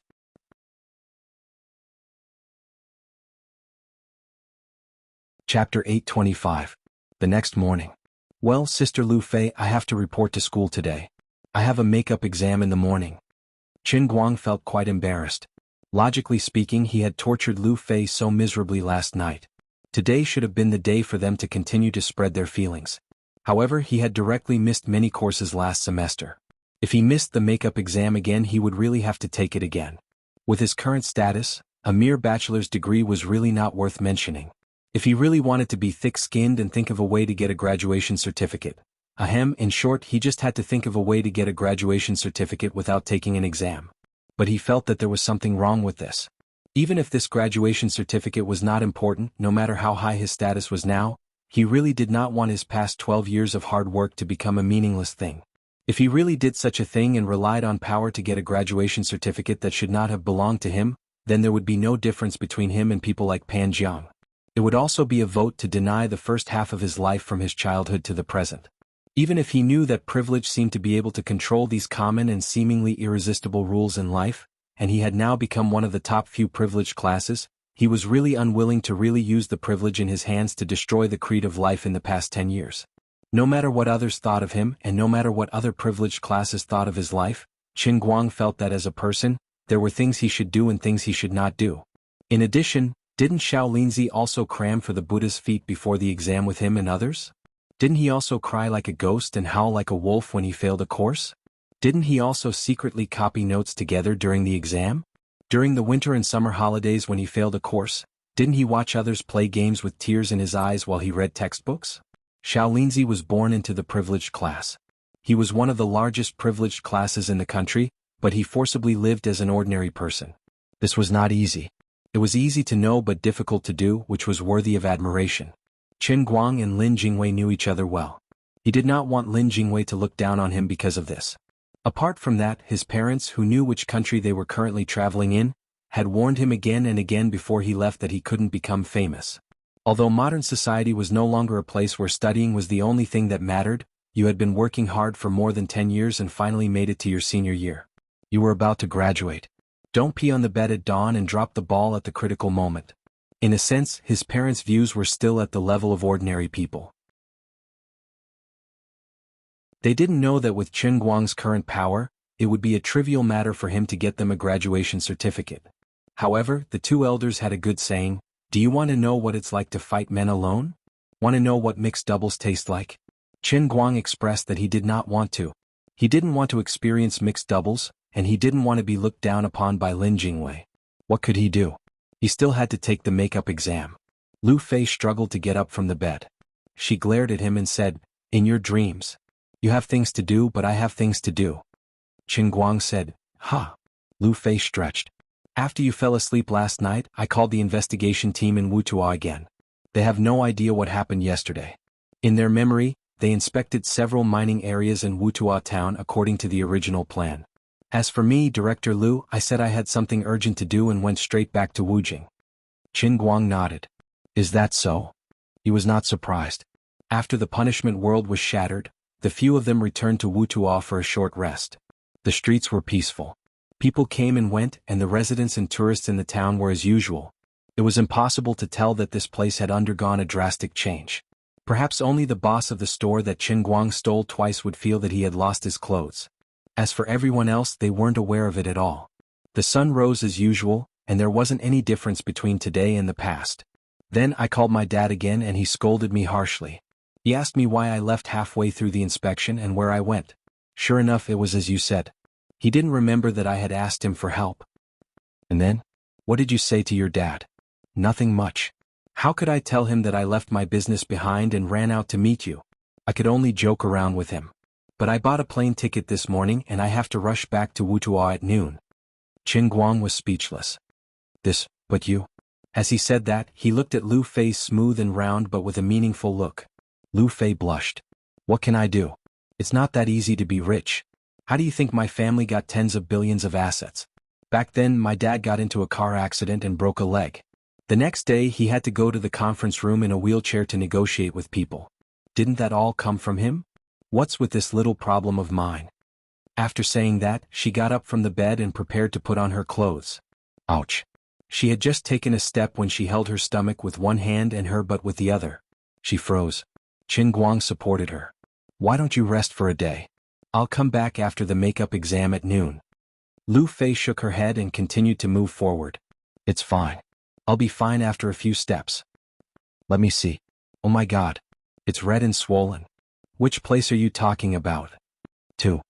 S1: Chapter 825. The next morning. Well, Sister Lu Fei, I have to report to school today. I have a makeup exam in the morning. Qin Guang felt quite embarrassed. Logically speaking, he had tortured Lu Fei so miserably last night. Today should have been the day for them to continue to spread their feelings. However, he had directly missed many courses last semester. If he missed the makeup exam again, he would really have to take it again. With his current status, a mere bachelor's degree was really not worth mentioning. If he really wanted to be thick-skinned and think of a way to get a graduation certificate. In short, he just had to think of a way to get a graduation certificate without taking an exam. But he felt that there was something wrong with this. Even if this graduation certificate was not important, no matter how high his status was now, he really did not want his past 12 years of hard work to become a meaningless thing. If he really did such a thing and relied on power to get a graduation certificate that should not have belonged to him, then there would be no difference between him and people like Pan Jiang. It would also be a vote to deny the first half of his life from his childhood to the present. Even if he knew that privilege seemed to be able to control these common and seemingly irresistible rules in life, and he had now become one of the top few privileged classes, he was really unwilling to really use the privilege in his hands to destroy the creed of life in the past 10 years. No matter what others thought of him and no matter what other privileged classes thought of his life, Qin Guang felt that as a person, there were things he should do and things he should not do. In addition, didn't Xiao Linzi also cram for the Buddha's feet before the exam with him and others? Didn't he also cry like a ghost and howl like a wolf when he failed a course? Didn't he also secretly copy notes together during the exam? During the winter and summer holidays when he failed a course, didn't he watch others play games with tears in his eyes while he read textbooks? Xiao Linzi was born into the privileged class. He was one of the largest privileged classes in the country, but he forcibly lived as an ordinary person. This was not easy. It was easy to know but difficult to do, which was worthy of admiration. Qin Guang and Lin Jingwei knew each other well. He did not want Lin Jingwei to look down on him because of this. Apart from that, his parents, who knew which country they were currently traveling in, had warned him again and again before he left that he couldn't become famous. Although modern society was no longer a place where studying was the only thing that mattered, you had been working hard for more than 10 years and finally made it to your senior year. You were about to graduate. Don't pee on the bed at dawn and drop the ball at the critical moment. In a sense, his parents' views were still at the level of ordinary people. They didn't know that with Qin Guang's current power, it would be a trivial matter for him to get them a graduation certificate. However, the two elders had a good saying: "Do you want to know what it's like to fight men alone? Want to know what mixed doubles taste like?" Qin Guang expressed that he did not want to. He didn't want to experience mixed doubles, and he didn't want to be looked down upon by Lin Jingwei. What could he do? He still had to take the makeup exam. Lu Fei struggled to get up from the bed. She glared at him and said, "In your dreams. You have things to do, but I have things to do." Qin Guang said, "Ha." Lu Fei stretched. "After you fell asleep last night, I called the investigation team in Wutua again. They have no idea what happened yesterday. In their memory, they inspected several mining areas in Wutua town according to the original plan. As for me, Director Lu, I said I had something urgent to do and went straight back to Wujing." Qin Guang nodded. "Is that so?" He was not surprised. After the punishment world was shattered, the few of them returned to Wutua for a short rest. The streets were peaceful. People came and went, and the residents and tourists in the town were as usual. It was impossible to tell that this place had undergone a drastic change. Perhaps only the boss of the store that Qin Guang stole twice would feel that he had lost his clothes. As for everyone else, they weren't aware of it at all. The sun rose as usual, and there wasn't any difference between today and the past. Then I called my dad again and he scolded me harshly. He asked me why I left halfway through the inspection and where I went. Sure enough, it was as you said. He didn't remember that I had asked him for help. And then? What did you say to your dad? Nothing much. How could I tell him that I left my business behind and ran out to meet you? I could only joke around with him. But I bought a plane ticket this morning and I have to rush back to Wutua at noon. Qin Guang was speechless. But you? As he said that, he looked at Lu Fei's smooth and round but with a meaningful look. Lu Fei blushed. What can I do? It's not that easy to be rich. How do you think my family got tens of billions of assets? Back then, my dad got into a car accident and broke a leg. The next day, he had to go to the conference room in a wheelchair to negotiate with people. Didn't that all come from him? What's with this little problem of mine? After saying that, she got up from the bed and prepared to put on her clothes. Ouch. She had just taken a step when she held her stomach with one hand and her butt with the other. She froze. Qin Guang supported her. Why don't you rest for a day? I'll come back after the makeup exam at noon. Lu Fei shook her head and continued to move forward. It's fine. I'll be fine after a few steps. Let me see. Oh my God. It's red and swollen. Which place are you talking about? 2.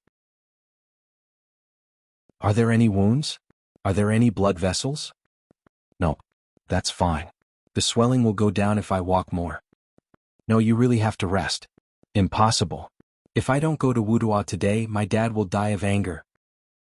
S1: Are there any wounds? Are there any blood vessels? No. That's fine. The swelling will go down if I walk more. No, you really have to rest. Impossible. If I don't go to Wutua today, my dad will die of anger.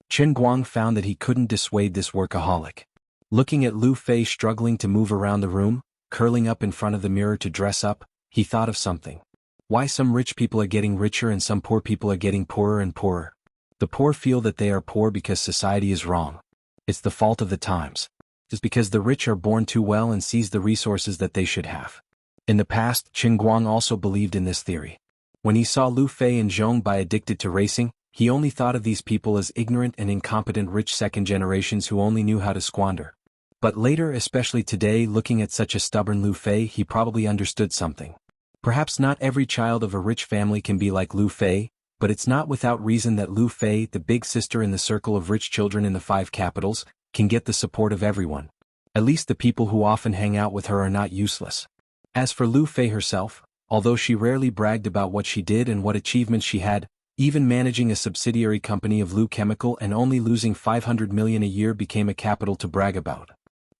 S1: Qin Guang found that he couldn't dissuade this workaholic. Looking at Lu Fei struggling to move around the room, curling up in front of the mirror to dress up, he thought of something. Why some rich people are getting richer and some poor people are getting poorer and poorer. The poor feel that they are poor because society is wrong. It's the fault of the times. It's because the rich are born too well and seize the resources that they should have. In the past, Qin Guang also believed in this theory. When he saw Lu Fei and Zhong Bai addicted to racing, he only thought of these people as ignorant and incompetent rich second generations who only knew how to squander. But later, especially today, looking at such a stubborn Lu Fei, he probably understood something. Perhaps not every child of a rich family can be like Lu Fei, but it's not without reason that Lu Fei, the big sister in the circle of rich children in the 5 capitals, can get the support of everyone. At least the people who often hang out with her are not useless. As for Lu Fei herself, although she rarely bragged about what she did and what achievements she had, even managing a subsidiary company of Lu Chemical and only losing 500 million a year became a capital to brag about.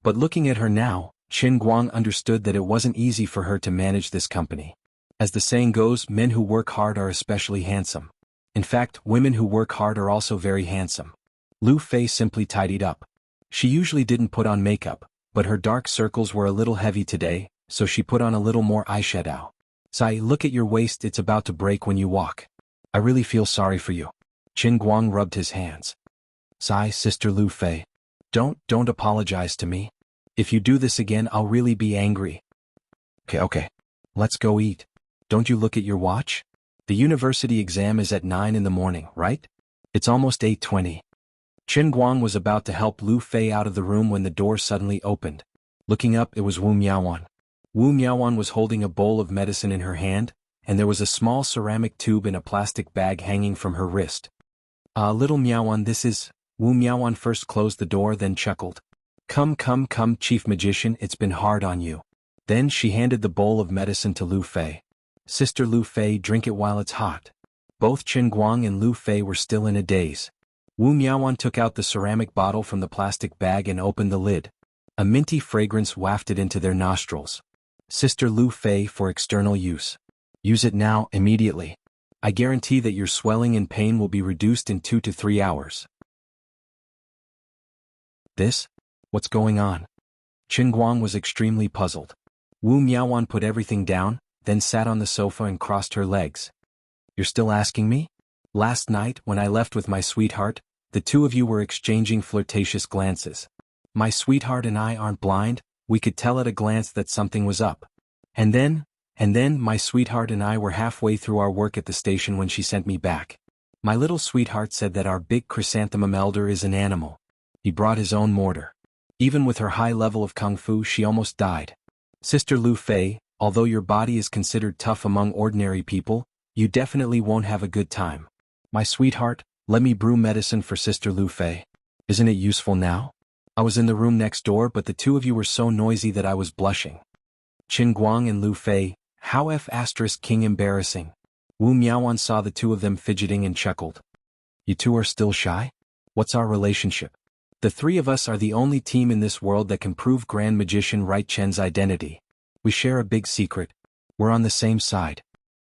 S1: But looking at her now, Qin Guang understood that it wasn't easy for her to manage this company. As the saying goes, men who work hard are especially handsome. In fact, women who work hard are also very handsome. Lu Fei simply tidied up. She usually didn't put on makeup, but her dark circles were a little heavy today, so she put on a little more eyeshadow. Sai, look at your waist, it's about to break when you walk. I really feel sorry for you. Qin Guang rubbed his hands. Sai, Sister Lu Fei. Don't apologize to me. If you do this again, I'll really be angry. Okay. Let's go eat. Don't you look at your watch? The university exam is at 9 in the morning, right? It's almost 8:20. Qin Guang was about to help Lu Fei out of the room when the door suddenly opened. Looking up, it was Wu Miaowan. Wu Miaowan was holding a bowl of medicine in her hand, and there was a small ceramic tube in a plastic bag hanging from her wrist. Little Miaowan, this is. Wu Miaowan first closed the door, then chuckled. Come, come, come, Chief Magician, it's been hard on you. Then she handed the bowl of medicine to Lu Fei. Sister Lu Fei, drink it while it's hot. Both Qin Guang and Lu Fei were still in a daze. Wu Miaowan took out the ceramic bottle from the plastic bag and opened the lid. A minty fragrance wafted into their nostrils. Sister Lu Fei, for external use. Use it now, immediately. I guarantee that your swelling and pain will be reduced in 2 to 3 hours. This? What's going on? Qin Guang was extremely puzzled. Wu Miaowan put everything down, then sat on the sofa and crossed her legs. You're still asking me? Last night, when I left with my sweetheart, the two of you were exchanging flirtatious glances. My sweetheart and I aren't blind, we could tell at a glance that something was up. And then my sweetheart and I were halfway through our work at the station when she sent me back. My little sweetheart said that our big chrysanthemum elder is an animal. He brought his own mortar. Even with her high level of kung fu, she almost died. Sister Lu Fei, although your body is considered tough among ordinary people, you definitely won't have a good time. My sweetheart, let me brew medicine for Sister Lu Fei. Isn't it useful now? I was in the room next door, but the two of you were so noisy that I was blushing. Qin Guang and Lu Fei, how King embarrassing. Wu Miaowan saw the two of them fidgeting and chuckled. You two are still shy? What's our relationship? The three of us are the only team in this world that can prove Grand Magician Right Chen's identity. We share a big secret. We're on the same side.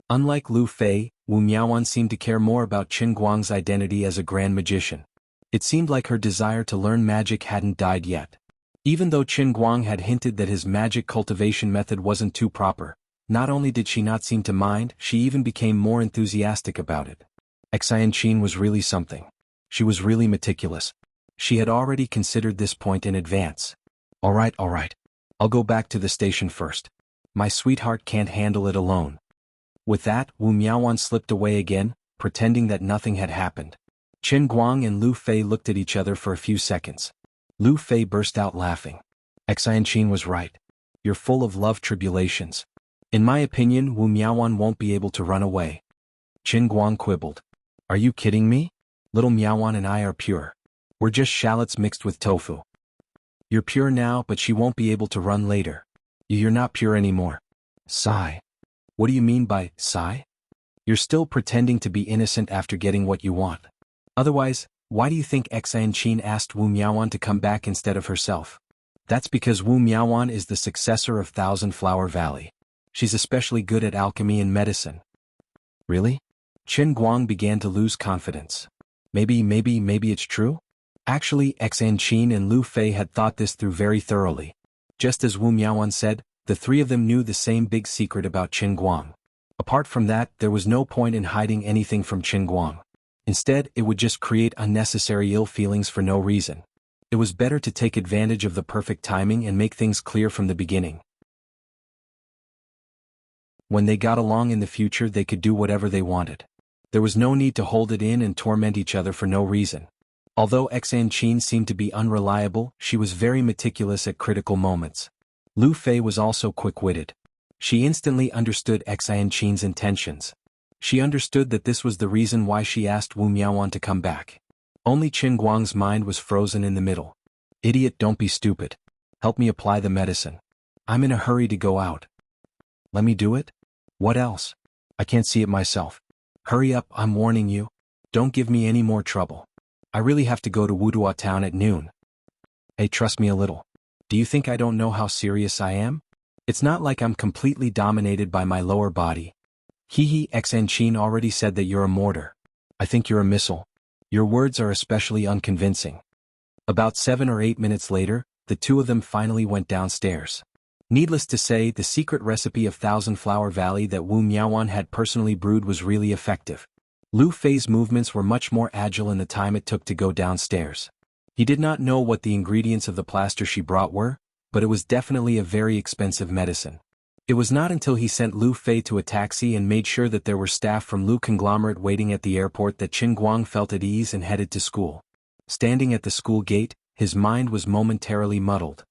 S1: Unlike Lu Fei, Wu Miaowan seemed to care more about Qin Guang's identity as a Grand Magician. It seemed like her desire to learn magic hadn't died yet. Even though Qin Guang had hinted that his magic cultivation method wasn't too proper, not only did she not seem to mind, she even became more enthusiastic about it. Xianqin was really something. She was really meticulous. She had already considered this point in advance. All right. I'll go back to the station first. My sweetheart can't handle it alone. With that, Wu Miaowan slipped away again, pretending that nothing had happened. Qin Guang and Lu Fei looked at each other for a few seconds. Lu Fei burst out laughing. Xianqin was right. You're full of love tribulations. In my opinion, Wu Miaowan won't be able to run away. Qin Guang quibbled. Are you kidding me? Little Miaowan and I are pure. We're just shallots mixed with tofu. You're pure now, but she won't be able to run later. You're not pure anymore. Sigh. What do you mean by sigh? You're still pretending to be innocent after getting what you want. Otherwise, why do you think Xianqin asked Wu Miaowan to come back instead of herself? That's because Wu Miaowan is the successor of Thousand Flower Valley. She's especially good at alchemy and medicine. Really? Qin Guang began to lose confidence. Maybe it's true? Actually, Xianqin and Lu Fei had thought this through very thoroughly. Just as Wu Miaowan said, the three of them knew the same big secret about Qin Guang. Apart from that, there was no point in hiding anything from Qin Guang. Instead, it would just create unnecessary ill feelings for no reason. It was better to take advantage of the perfect timing and make things clear from the beginning. When they got along in the future, they could do whatever they wanted. There was no need to hold it in and torment each other for no reason. Although Xianqin seemed to be unreliable, she was very meticulous at critical moments. Lu Fei was also quick-witted. She instantly understood Xianqin's intentions. She understood that this was the reason why she asked Wu Miaowan to come back. Only Qin Guang's mind was frozen in the middle. Idiot, don't be stupid. Help me apply the medicine. I'm in a hurry to go out. Let me do it? What else? I can't see it myself. Hurry up, I'm warning you. Don't give me any more trouble. I really have to go to Wudua town at noon. Hey, trust me a little. Do you think I don't know how serious I am? It's not like I'm completely dominated by my lower body. Xianqin already said that you're a mortar. I think you're a missile. Your words are especially unconvincing. About 7 or 8 minutes later, the two of them finally went downstairs. Needless to say, the secret recipe of Thousand Flower Valley that Wu Miaowan had personally brewed was really effective. Lu Fei's movements were much more agile in the time it took to go downstairs. He did not know what the ingredients of the plaster she brought were, but it was definitely a very expensive medicine. It was not until he sent Lu Fei to a taxi and made sure that there were staff from Lu Conglomerate waiting at the airport that Qin Guang felt at ease and headed to school. Standing at the school gate, his mind was momentarily muddled.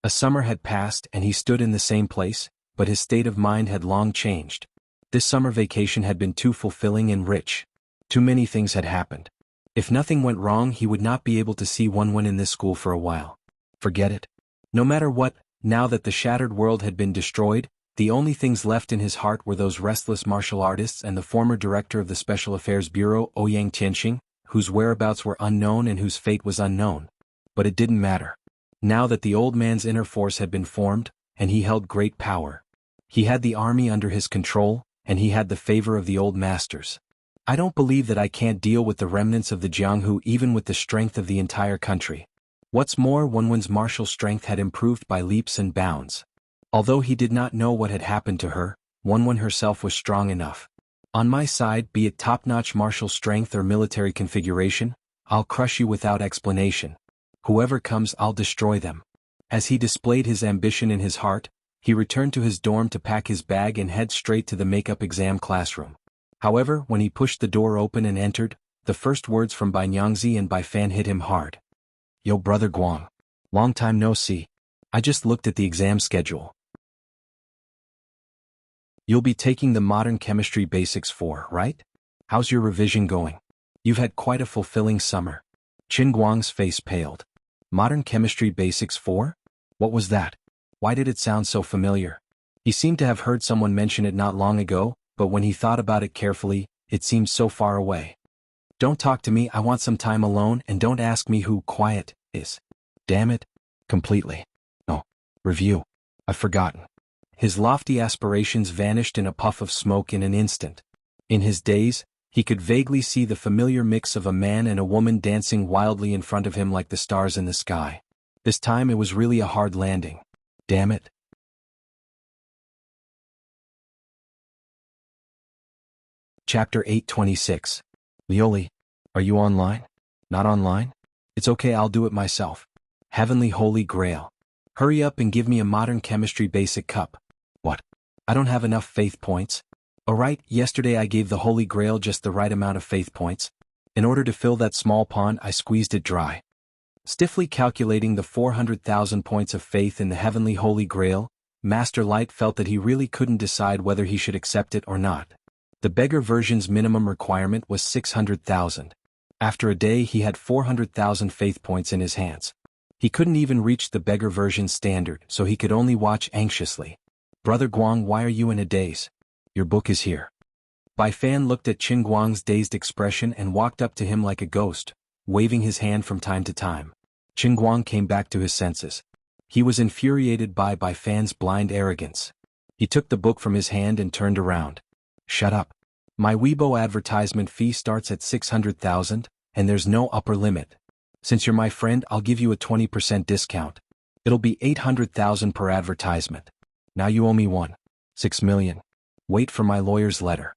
S1: A summer had passed and he stood in the same place, but his state of mind had long changed. This summer vacation had been too fulfilling and rich. Too many things had happened. If nothing went wrong, he would not be able to see Wenwen in this school for a while. Forget it. No matter what, now that the shattered world had been destroyed, the only things left in his heart were those restless martial artists and the former director of the Special Affairs Bureau, Ouyang Tianxing, whose whereabouts were unknown and whose fate was unknown. But it didn't matter. Now that the old man's inner force had been formed, and he held great power. He had the army under his control, and he had the favor of the old masters. I don't believe that I can't deal with the remnants of the Jianghu even with the strength of the entire country. What's more, Wenwen's martial strength had improved by leaps and bounds. Although he did not know what had happened to her, Wenwen herself was strong enough. On my side, be it top-notch martial strength or military configuration, I'll crush you without explanation. Whoever comes, I'll destroy them. As he displayed his ambition in his heart, he returned to his dorm to pack his bag and head straight to the makeup exam classroom. However, when he pushed the door open and entered, the first words from Bai Nyangzi and Bai Fan hit him hard. Yo, brother Guang. Long time no see. I just looked at the exam schedule. You'll be taking the Modern Chemistry Basics 4, right? How's your revision going? You've had quite a fulfilling summer. Qin Guang's face paled. Modern Chemistry Basics 4? What was that? Why did it sound so familiar? He seemed to have heard someone mention it not long ago, but when he thought about it carefully, it seemed so far away. Don't talk to me, I want some time alone, and don't ask me who quiet is. Damn it. Completely. No. Review. I've forgotten. His lofty aspirations vanished in a puff of smoke in an instant. In his daze, he could vaguely see the familiar mix of a man and a woman dancing wildly in front of him like the stars in the sky. This time it was really a hard landing. Damn it. Chapter 826. Lioli, are you online? Not online? It's okay, I'll do it myself. Heavenly Holy Grail. Hurry up and give me a Modern Chemistry Basic cup. What? I don't have enough faith points. Alright, yesterday I gave the Holy Grail just the right amount of faith points. In order to fill that small pond, I squeezed it dry. Stiffly calculating the 400,000 points of faith in the Heavenly Holy Grail, Master Light felt that he really couldn't decide whether he should accept it or not. The beggar version's minimum requirement was 600,000. After a day he had 400,000 faith points in his hands. He couldn't even reach the beggar version standard, so he could only watch anxiously. Brother Guang, why are you in a daze? Your book is here. Bai Fan looked at Qin Guang's dazed expression and walked up to him like a ghost, waving his hand from time to time. Qin Guang came back to his senses. He was infuriated by Bai Fan's blind arrogance. He took the book from his hand and turned around. Shut up. My Weibo advertisement fee starts at 600,000, and there's no upper limit. Since you're my friend, I'll give you a 20% discount. It'll be 800,000 per advertisement. Now you owe me 1.6 million. Wait for my lawyer's letter.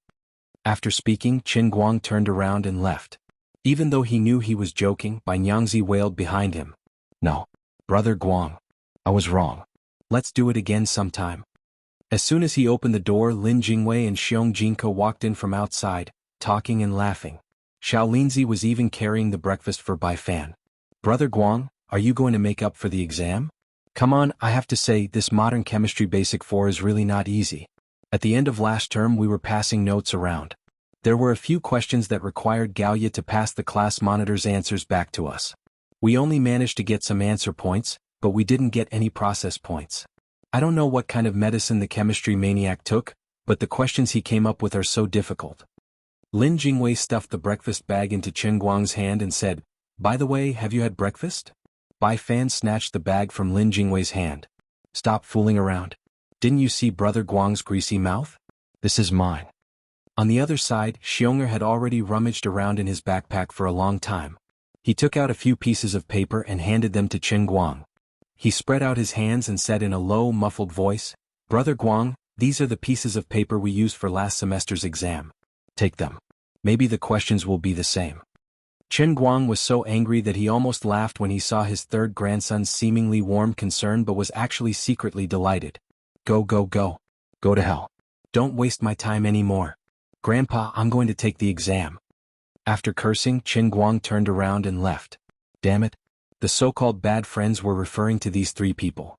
S1: After speaking, Qin Guang turned around and left. Even though he knew he was joking, Bai Nyangzi wailed behind him. No. Brother Guang. I was wrong. Let's do it again sometime. As soon as he opened the door, Lin Jingwei and Xiong Jinke walked in from outside, talking and laughing. Xiao Linzi was even carrying the breakfast for Bai Fan. Brother Guang, are you going to make up for the exam? Come on, I have to say, this Modern Chemistry Basic 4 is really not easy. At the end of last term we were passing notes around. There were a few questions that required Gaoye to pass the class monitor's answers back to us. We only managed to get some answer points, but we didn't get any process points. I don't know what kind of medicine the chemistry maniac took, but the questions he came up with are so difficult. Lin Jingwei stuffed the breakfast bag into Qin Guang's hand and said, By the way, have you had breakfast? Bai Fan snatched the bag from Lin Jingwei's hand. Stop fooling around. Didn't you see Brother Guang's greasy mouth? This is mine. On the other side, Xionger had already rummaged around in his backpack for a long time. He took out a few pieces of paper and handed them to Qin Guang. He spread out his hands and said in a low, muffled voice, Brother Guang, these are the pieces of paper we used for last semester's exam. Take them. Maybe the questions will be the same. Qin Guang was so angry that he almost laughed when he saw his third grandson's seemingly warm concern but was actually secretly delighted. Go, go, go. Go to hell. Don't waste my time anymore. Grandpa, I'm going to take the exam. After cursing, Qin Guang turned around and left. Damn it. The so-called bad friends were referring to these three people.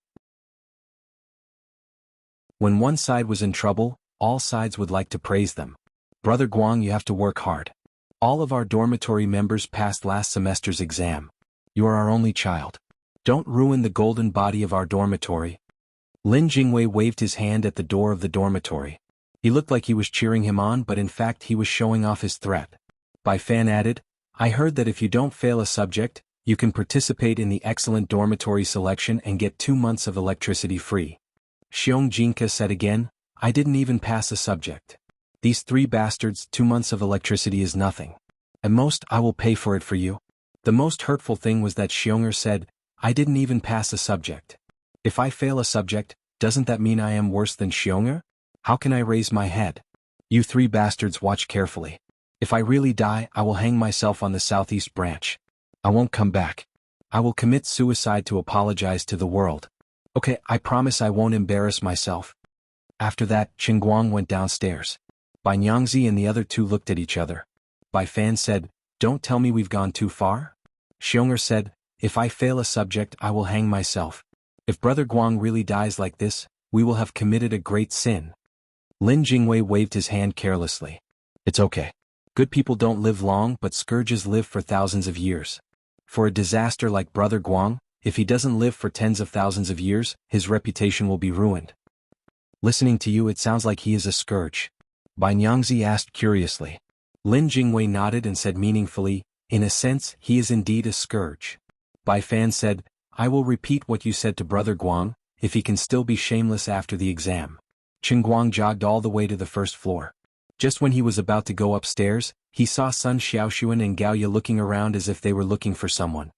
S1: When one side was in trouble, all sides would like to praise them. Brother Guang, you have to work hard. All of our dormitory members passed last semester's exam. You are our only child. Don't ruin the golden body of our dormitory. Lin Jingwei waved his hand at the door of the dormitory. He looked like he was cheering him on, but in fact he was showing off his threat. Bai Fan added, I heard that if you don't fail a subject, you can participate in the excellent dormitory selection and get 2 months of electricity free. Xiong Jinka said again, I didn't even pass a subject. These 3 bastards, 2 months of electricity is nothing. At most, I will pay for it for you. The most hurtful thing was that Xionger said, I didn't even pass a subject. If I fail a subject, doesn't that mean I am worse than Xionger? How can I raise my head? You 3 bastards watch carefully. If I really die, I will hang myself on the southeast branch. I won't come back. I will commit suicide to apologize to the world. Okay, I promise I won't embarrass myself. After that, Qingguang went downstairs. Bai Nyangzi and the other 2 looked at each other. Bai Fan said, Don't tell me we've gone too far? Xionger said, If I fail a subject, I will hang myself. If Brother Guang really dies like this, we will have committed a great sin. Lin Jingwei waved his hand carelessly. It's okay. Good people don't live long, but scourges live for thousands of years. For a disaster like Brother Guang, if he doesn't live for tens of thousands of years, his reputation will be ruined. Listening to you, it sounds like he is a scourge. Bai Nyangzi asked curiously. Lin Jingwei nodded and said meaningfully, In a sense, he is indeed a scourge. Bai Fan said, I will repeat what you said to Brother Guang, if he can still be shameless after the exam. Qingguang jogged all the way to the first floor. Just when he was about to go upstairs, he saw Sun Xiaoxuan and Gaoya looking around as if they were looking for someone.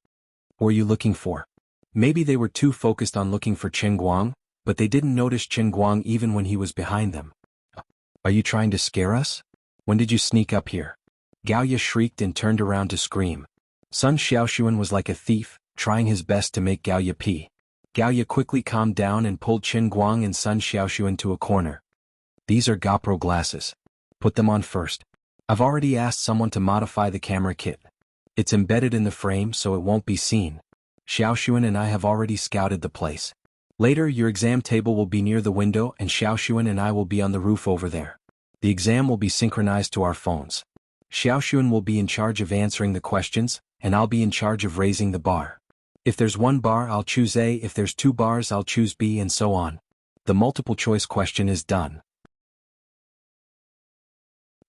S1: What were you looking for? Maybe they were too focused on looking for Qingguang, but they didn't notice Qingguang even when he was behind them. Are you trying to scare us? When did you sneak up here? Gaoya shrieked and turned around to scream. Sun Xiaoxuan was like a thief, trying his best to make Gaoya pee. Gaoya quickly calmed down and pulled Qingguang and Sun Xiaoxuan to a corner. These are GoPro glasses. Put them on first. I've already asked someone to modify the camera kit. It's embedded in the frame so it won't be seen. Xiaoxuan and I have already scouted the place. Later, your exam table will be near the window and Xiaoxuan and I will be on the roof over there. The exam will be synchronized to our phones. Xiaoxuan will be in charge of answering the questions, and I'll be in charge of raising the bar. If there's 1 bar, I'll choose A, if there's 2 bars, I'll choose B, and so on. The multiple choice question is done.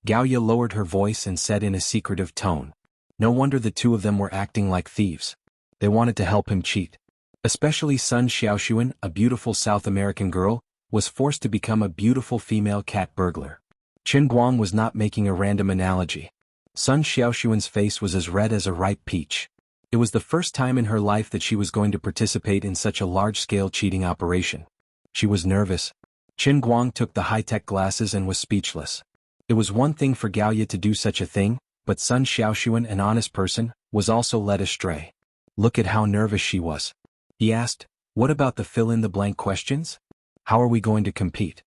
S1: Gaoya lowered her voice and said in a secretive tone. No wonder the 2 of them were acting like thieves. They wanted to help him cheat. Especially Sun Xiaoxuan, a beautiful South American girl, was forced to become a beautiful female cat burglar. Qingguang was not making a random analogy. Sun Xiaoxuan's face was as red as a ripe peach. It was the first time in her life that she was going to participate in such a large-scale cheating operation. She was nervous. Qingguang took the high-tech glasses and was speechless. It was one thing for Gaoya to do such a thing, but Sun Xiaoxuan, an honest person, was also led astray. Look at how nervous she was. He asked, What about the fill-in-the-blank questions? How are we going to compete?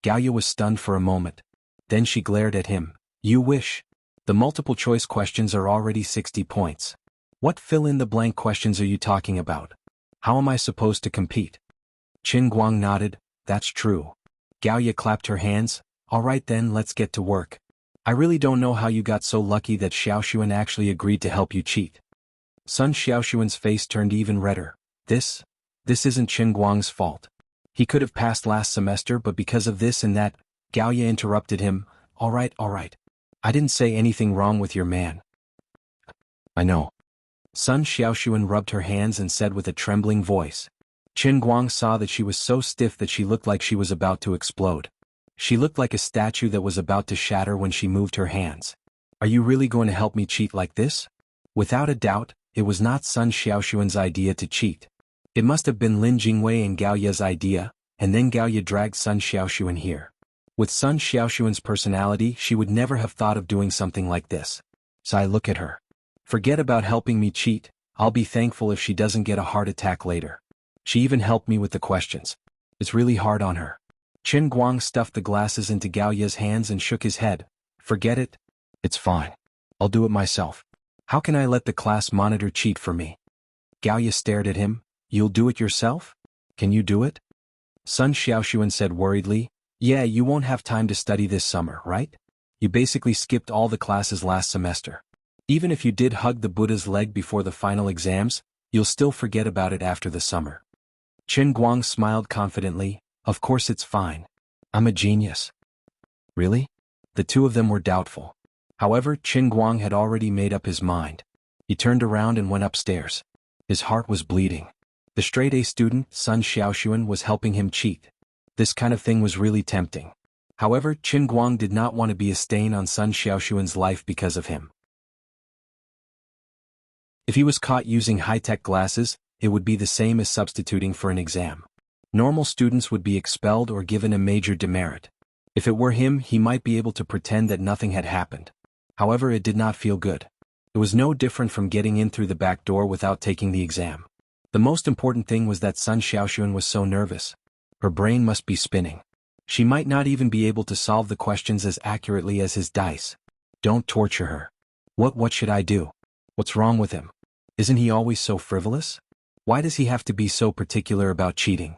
S1: Gaoya was stunned for a moment. Then she glared at him. You wish. The multiple-choice questions are already 60 points. What fill-in-the-blank questions are you talking about? How am I supposed to compete? Qingguang nodded. That's true. Gaoya clapped her hands. All right then, let's get to work. I really don't know how you got so lucky that Xiaoxuan actually agreed to help you cheat. Sun Xiaoxuan's face turned even redder. This isn't Qingguang's fault. He could have passed last semester, but because of this and that, Gaoya interrupted him. All right. I didn't say anything wrong with your man. I know. Sun Xiaoxuan rubbed her hands and said with a trembling voice. Qingguang saw that she was so stiff that she looked like she was about to explode. She looked like a statue that was about to shatter when she moved her hands. Are you really going to help me cheat like this? Without a doubt, it was not Sun Xiaoxuan's idea to cheat. It must have been Lin Jingwei and Gaoya's idea, and then Gaoya dragged Sun Xiaoxuan here. With Sun Xiaoxuan's personality, she would never have thought of doing something like this. So I look at her. Forget about helping me cheat, I'll be thankful if she doesn't get a heart attack later. She even helped me with the questions. It's really hard on her. Qingguang stuffed the glasses into Gaoya's hands and shook his head. Forget it. It's fine. I'll do it myself. How can I let the class monitor cheat for me? Gaoya stared at him. You'll do it yourself? Can you do it? Sun Xiaoxuan said worriedly. Yeah, you won't have time to study this summer, right? You basically skipped all the classes last semester. Even if you did hug the Buddha's leg before the final exams, you'll still forget about it after the summer. Chen Guang smiled confidently. Of course it's fine. I'm a genius. Really? The two of them were doubtful. However, Chen Guang had already made up his mind. He turned around and went upstairs. His heart was bleeding. The straight-A student, Sun Xiaoxuan, was helping him cheat. This kind of thing was really tempting. However, Chen Guang did not want to be a stain on Sun Xiaoxuan's life because of him. If he was caught using high-tech glasses, it would be the same as substituting for an exam. Normal students would be expelled or given a major demerit. If it were him, he might be able to pretend that nothing had happened. However, it did not feel good. It was no different from getting in through the back door without taking the exam. The most important thing was that Sun Xiaoxuan was so nervous. Her brain must be spinning. She might not even be able to solve the questions as accurately as his dice. Don't torture her. What should I do? What's wrong with him? Isn't he always so frivolous? Why does he have to be so particular about cheating?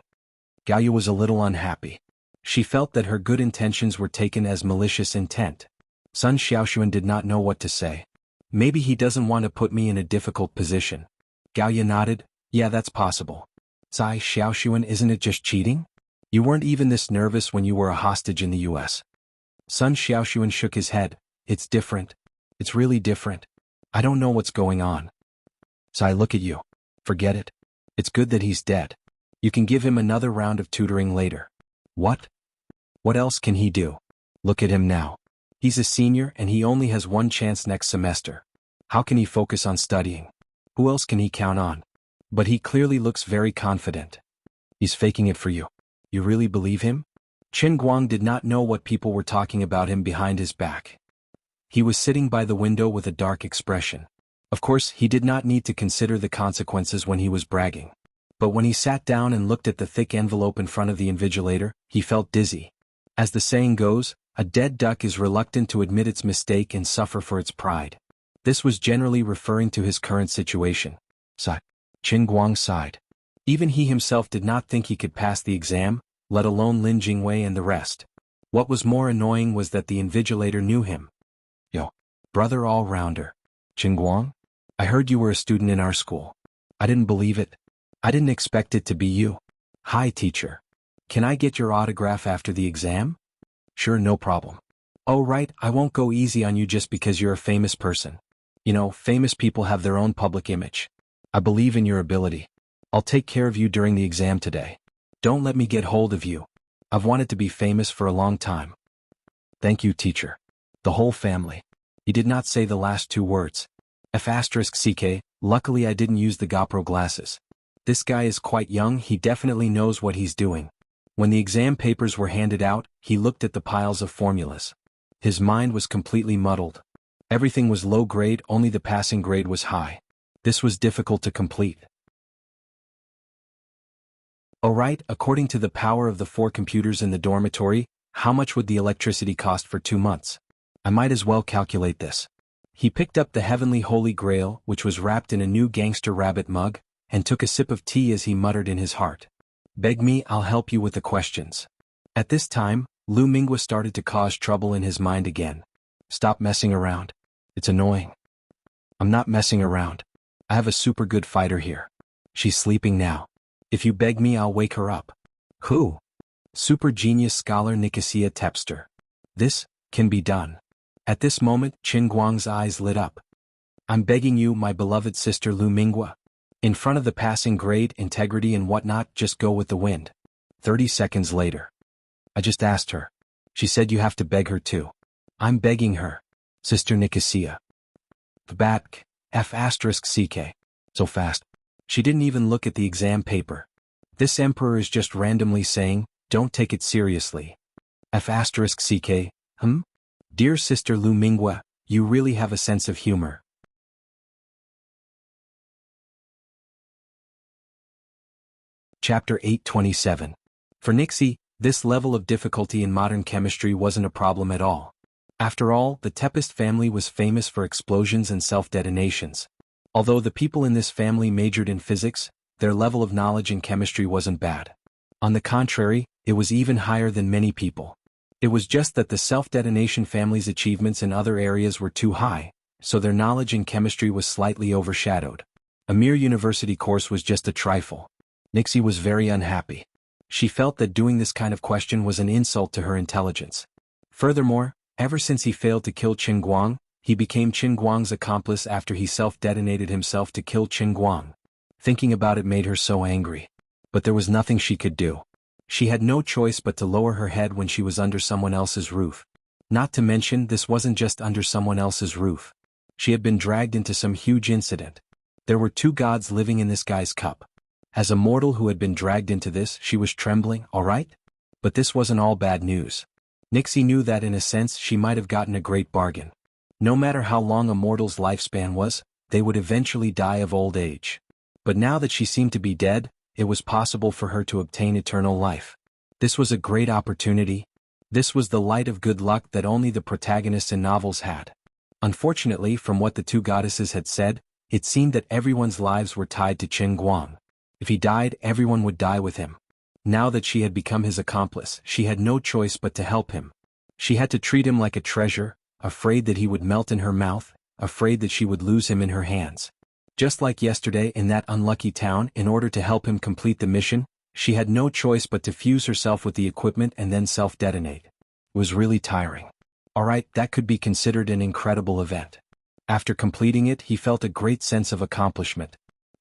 S1: Gaoyu was a little unhappy. She felt that her good intentions were taken as malicious intent. Sun Xiaoxuan did not know what to say. Maybe he doesn't want to put me in a difficult position. Gaoyu nodded. Yeah, that's possible. Sai Xiaoxuan, isn't it just cheating? You weren't even this nervous when you were a hostage in the US. Sun Xiaoxuan shook his head. It's different. It's really different. I don't know what's going on. Sai, look at you. Forget it. It's good that he's dead. You can give him another round of tutoring later. What? What else can he do? Look at him now. He's a senior and he only has one chance next semester. How can he focus on studying? Who else can he count on? But he clearly looks very confident. He's faking it for you. You really believe him? Chen Guang did not know what people were talking about him behind his back. He was sitting by the window with a dark expression. Of course, he did not need to consider the consequences when he was bragging. But when he sat down and looked at the thick envelope in front of the invigilator, he felt dizzy. As the saying goes, a dead duck is reluctant to admit its mistake and suffer for its pride. This was generally referring to his current situation. Sigh. Chen Guang sighed. Even he himself did not think he could pass the exam, let alone Lin Jingwei and the rest. What was more annoying was that the invigilator knew him. Yo, brother all-rounder. Chen Guang? I heard you were a student in our school. I didn't believe it. I didn't expect it to be you. Hi, teacher. Can I get your autograph after the exam? Sure, no problem. Oh right, I won't go easy on you just because you're a famous person. You know, famous people have their own public image. I believe in your ability. I'll take care of you during the exam today. Don't let me get hold of you. I've wanted to be famous for a long time. Thank you, teacher. The whole family. He did not say the last two words. F***ck, luckily I didn't use the GoPro glasses. This guy is quite young, he definitely knows what he's doing. When the exam papers were handed out, he looked at the piles of formulas. His mind was completely muddled. Everything was low grade, only the passing grade was high. This was difficult to complete. Alright, according to the power of the 4 computers in the dormitory, how much would the electricity cost for 2 months? I might as well calculate this. He picked up the heavenly holy grail, which was wrapped in a new gangster rabbit mug, and took a sip of tea as he muttered in his heart. Beg me, I'll help you with the questions. At this time, Lu Mingwa started to cause trouble in his mind again. Stop messing around. It's annoying. I'm not messing around. I have a super good fighter here. She's sleeping now. If you beg me, I'll wake her up. Who? Super genius scholar Nicosia Tepster. This can be done. At this moment, Chen Guang's eyes lit up. I'm begging you, my beloved sister Lu Mingwa. In front of the passing grade, integrity and whatnot, just go with the wind. 30 seconds later. I just asked her. She said you have to beg her too. I'm begging her. Sister Nicosia. Batk. F***ck. So fast. She didn't even look at the exam paper. This emperor is just randomly saying, don't take it seriously. F***ck. Dear sister Lu Mingwa, you really have a sense of humor. Chapter 827. For Nixie, this level of difficulty in modern chemistry wasn't a problem at all. After all, the Tepest family was famous for explosions and self-detonations. Although the people in this family majored in physics, their level of knowledge in chemistry wasn't bad. On the contrary, it was even higher than many people. It was just that the self-detonation family's achievements in other areas were too high, so their knowledge in chemistry was slightly overshadowed. A mere university course was just a trifle. Nixie was very unhappy. She felt that doing this kind of question was an insult to her intelligence. Furthermore, ever since he failed to kill Qin Guang, he became Qin Guang's accomplice after he self-detonated himself to kill Qin Guang. Thinking about it made her so angry. But there was nothing she could do. She had no choice but to lower her head when she was under someone else's roof. Not to mention, this wasn't just under someone else's roof. She had been dragged into some huge incident. There were two gods living in this guy's cup. As a mortal who had been dragged into this, she was trembling, all right? But this wasn't all bad news. Nixie knew that in a sense she might have gotten a great bargain. No matter how long a mortal's lifespan was, they would eventually die of old age. But now that she seemed to be dead, it was possible for her to obtain eternal life. This was a great opportunity. This was the light of good luck that only the protagonists in novels had. Unfortunately, from what the two goddesses had said, it seemed that everyone's lives were tied to Qin Guang. If he died, everyone would die with him. Now that she had become his accomplice, she had no choice but to help him. She had to treat him like a treasure, afraid that he would melt in her mouth, afraid that she would lose him in her hands. Just like yesterday in that unlucky town, in order to help him complete the mission, she had no choice but to fuse herself with the equipment and then self-detonate. It was really tiring. Alright, that could be considered an incredible event. After completing it, he felt a great sense of accomplishment.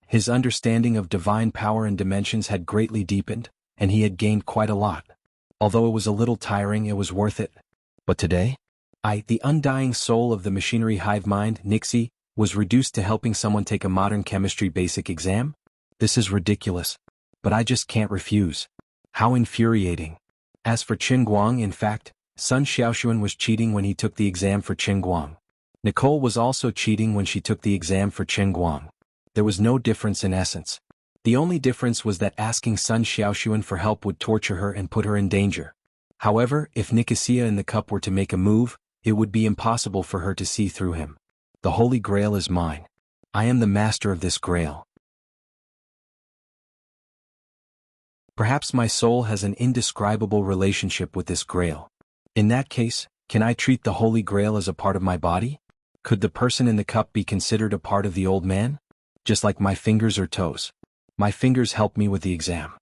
S1: His understanding of divine power and dimensions had greatly deepened, and he had gained quite a lot. Although it was a little tiring, it was worth it. But today? The undying soul of the machinery hive mind, Nixie, was reduced to helping someone take a modern chemistry basic exam? This is ridiculous. But I just can't refuse. How infuriating. As for Qin Guang, in fact, Sun Xiaoxuan was cheating when he took the exam for Qin Guang. Nicole was also cheating when she took the exam for Qin Guang. There was no difference in essence. The only difference was that asking Sun Xiaoxuan for help would torture her and put her in danger. However, if Nicosia and the cup were to make a move, it would be impossible for her to see through him. The Holy Grail is mine. I am the master of this Grail. Perhaps my soul has an indescribable relationship with this Grail. In that case, can I treat the Holy Grail as a part of my body? Could the person in the cup be considered a part of the old man? Just like my fingers or toes. My fingers help me with the exam.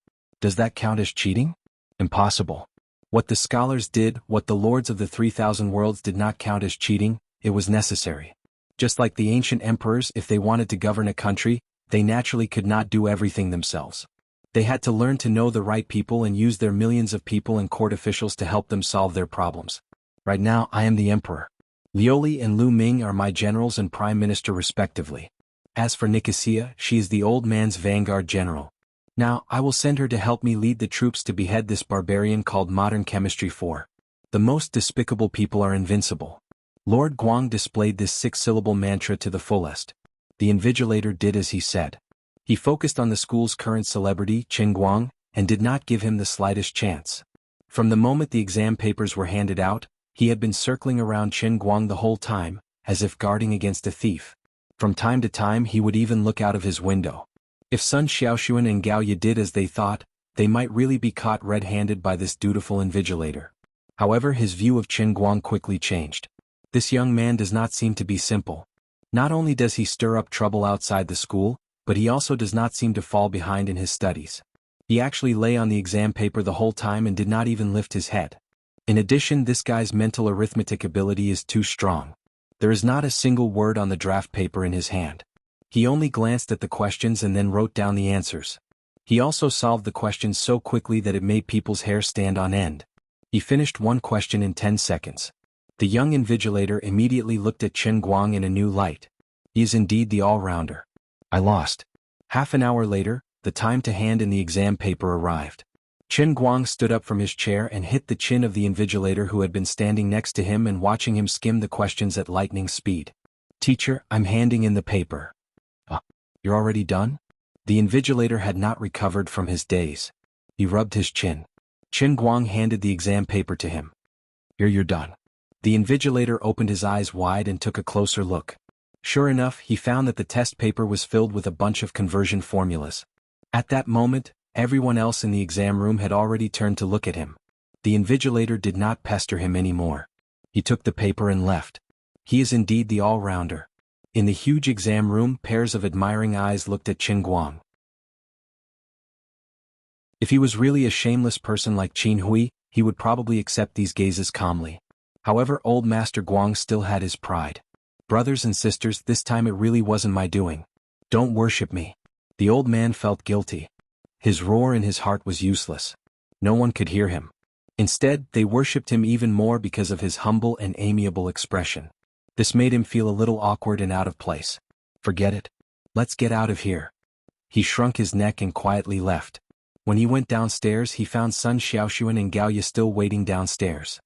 S1: Does that count as cheating? Impossible. What the scholars did, what the lords of the 3,000 worlds did not count as cheating, it was necessary. Just like the ancient emperors, if they wanted to govern a country, they naturally could not do everything themselves. They had to learn to know the right people and use their millions of people and court officials to help them solve their problems. Right now, I am the emperor. Lioli and Lu Ming are my generals and prime minister respectively. As for Nicosia, she is the old man's vanguard general. Now, I will send her to help me lead the troops to behead this barbarian called modern chemistry 4. The most despicable people are invincible. Lord Guang displayed this 6-syllable mantra to the fullest. The invigilator did as he said. He focused on the school's current celebrity, Qin Guang, and did not give him the slightest chance. From the moment the exam papers were handed out, he had been circling around Qin Guang the whole time, as if guarding against a thief. From time to time he would even look out of his window. If Sun Xiaoxuan and Gao Ye did as they thought, they might really be caught red-handed by this dutiful invigilator. However, his view of Qin Guang quickly changed. This young man does not seem to be simple. Not only does he stir up trouble outside the school, but he also does not seem to fall behind in his studies. He actually lay on the exam paper the whole time and did not even lift his head. In addition, this guy's mental arithmetic ability is too strong. There is not a single word on the draft paper in his hand. He only glanced at the questions and then wrote down the answers. He also solved the questions so quickly that it made people's hair stand on end. He finished one question in 10 seconds. The young invigilator immediately looked at Qin Guang in a new light. He is indeed the all-rounder. I lost. Half an hour later, the time to hand in the exam paper arrived. Qin Guang stood up from his chair and hit the chin of the invigilator who had been standing next to him and watching him skim the questions at lightning speed. Teacher, I'm handing in the paper. You're already done? The invigilator had not recovered from his daze. He rubbed his chin. Qin Guang handed the exam paper to him. Here, you're done. The invigilator opened his eyes wide and took a closer look. Sure enough, he found that the test paper was filled with a bunch of conversion formulas. At that moment, everyone else in the exam room had already turned to look at him. The invigilator did not pester him anymore. He took the paper and left. He is indeed the all-rounder. In the huge exam room, pairs of admiring eyes looked at Qin Guang. If he was really a shameless person like Qin Hui, he would probably accept these gazes calmly. However, old Master Guang still had his pride. Brothers and sisters, this time it really wasn't my doing. Don't worship me. The old man felt guilty. His roar in his heart was useless. No one could hear him. Instead, they worshipped him even more because of his humble and amiable expression. This made him feel a little awkward and out of place. Forget it. Let's get out of here. He shrunk his neck and quietly left. When he went downstairs, he found Sun Xiaoxuan and Gao Ye still waiting downstairs.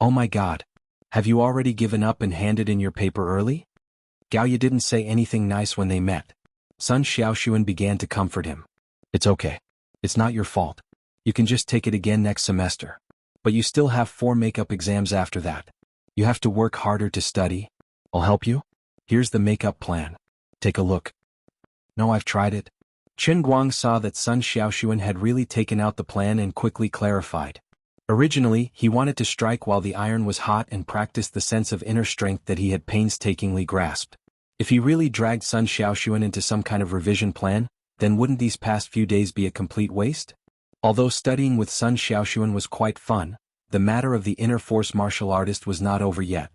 S1: Oh my God. Have you already given up and handed in your paper early? Gao Ye didn't say anything nice when they met. Sun Xiaoxuan began to comfort him. It's okay. It's not your fault. You can just take it again next semester. But you still have 4 makeup exams after that. You have to work harder to study. I'll help you. Here's the makeup plan. Take a look. No, I've tried it. Qin Guang saw that Sun Xiaoxuan had really taken out the plan and quickly clarified. Originally, he wanted to strike while the iron was hot and practice the sense of inner strength that he had painstakingly grasped. If he really dragged Sun Xiaoxuan into some kind of revision plan, then wouldn't these past few days be a complete waste? Although studying with Sun Xiaoxuan was quite fun, the matter of the inner force martial artist was not over yet.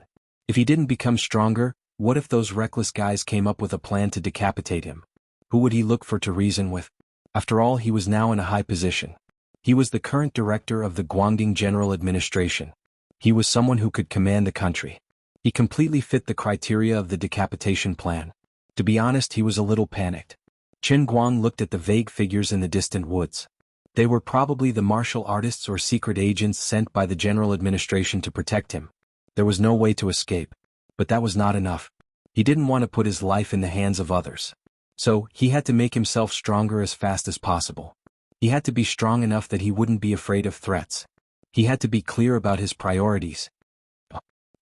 S1: If he didn't become stronger, what if those reckless guys came up with a plan to decapitate him? Who would he look for to reason with? After all, he was now in a high position. He was the current director of the Guangdong General Administration. He was someone who could command the country. He completely fit the criteria of the decapitation plan. To be honest, he was a little panicked. Qin Guang looked at the vague figures in the distant woods. They were probably the martial artists or secret agents sent by the general administration to protect him. There was no way to escape. But that was not enough. He didn't want to put his life in the hands of others. So, he had to make himself stronger as fast as possible. He had to be strong enough that he wouldn't be afraid of threats. He had to be clear about his priorities.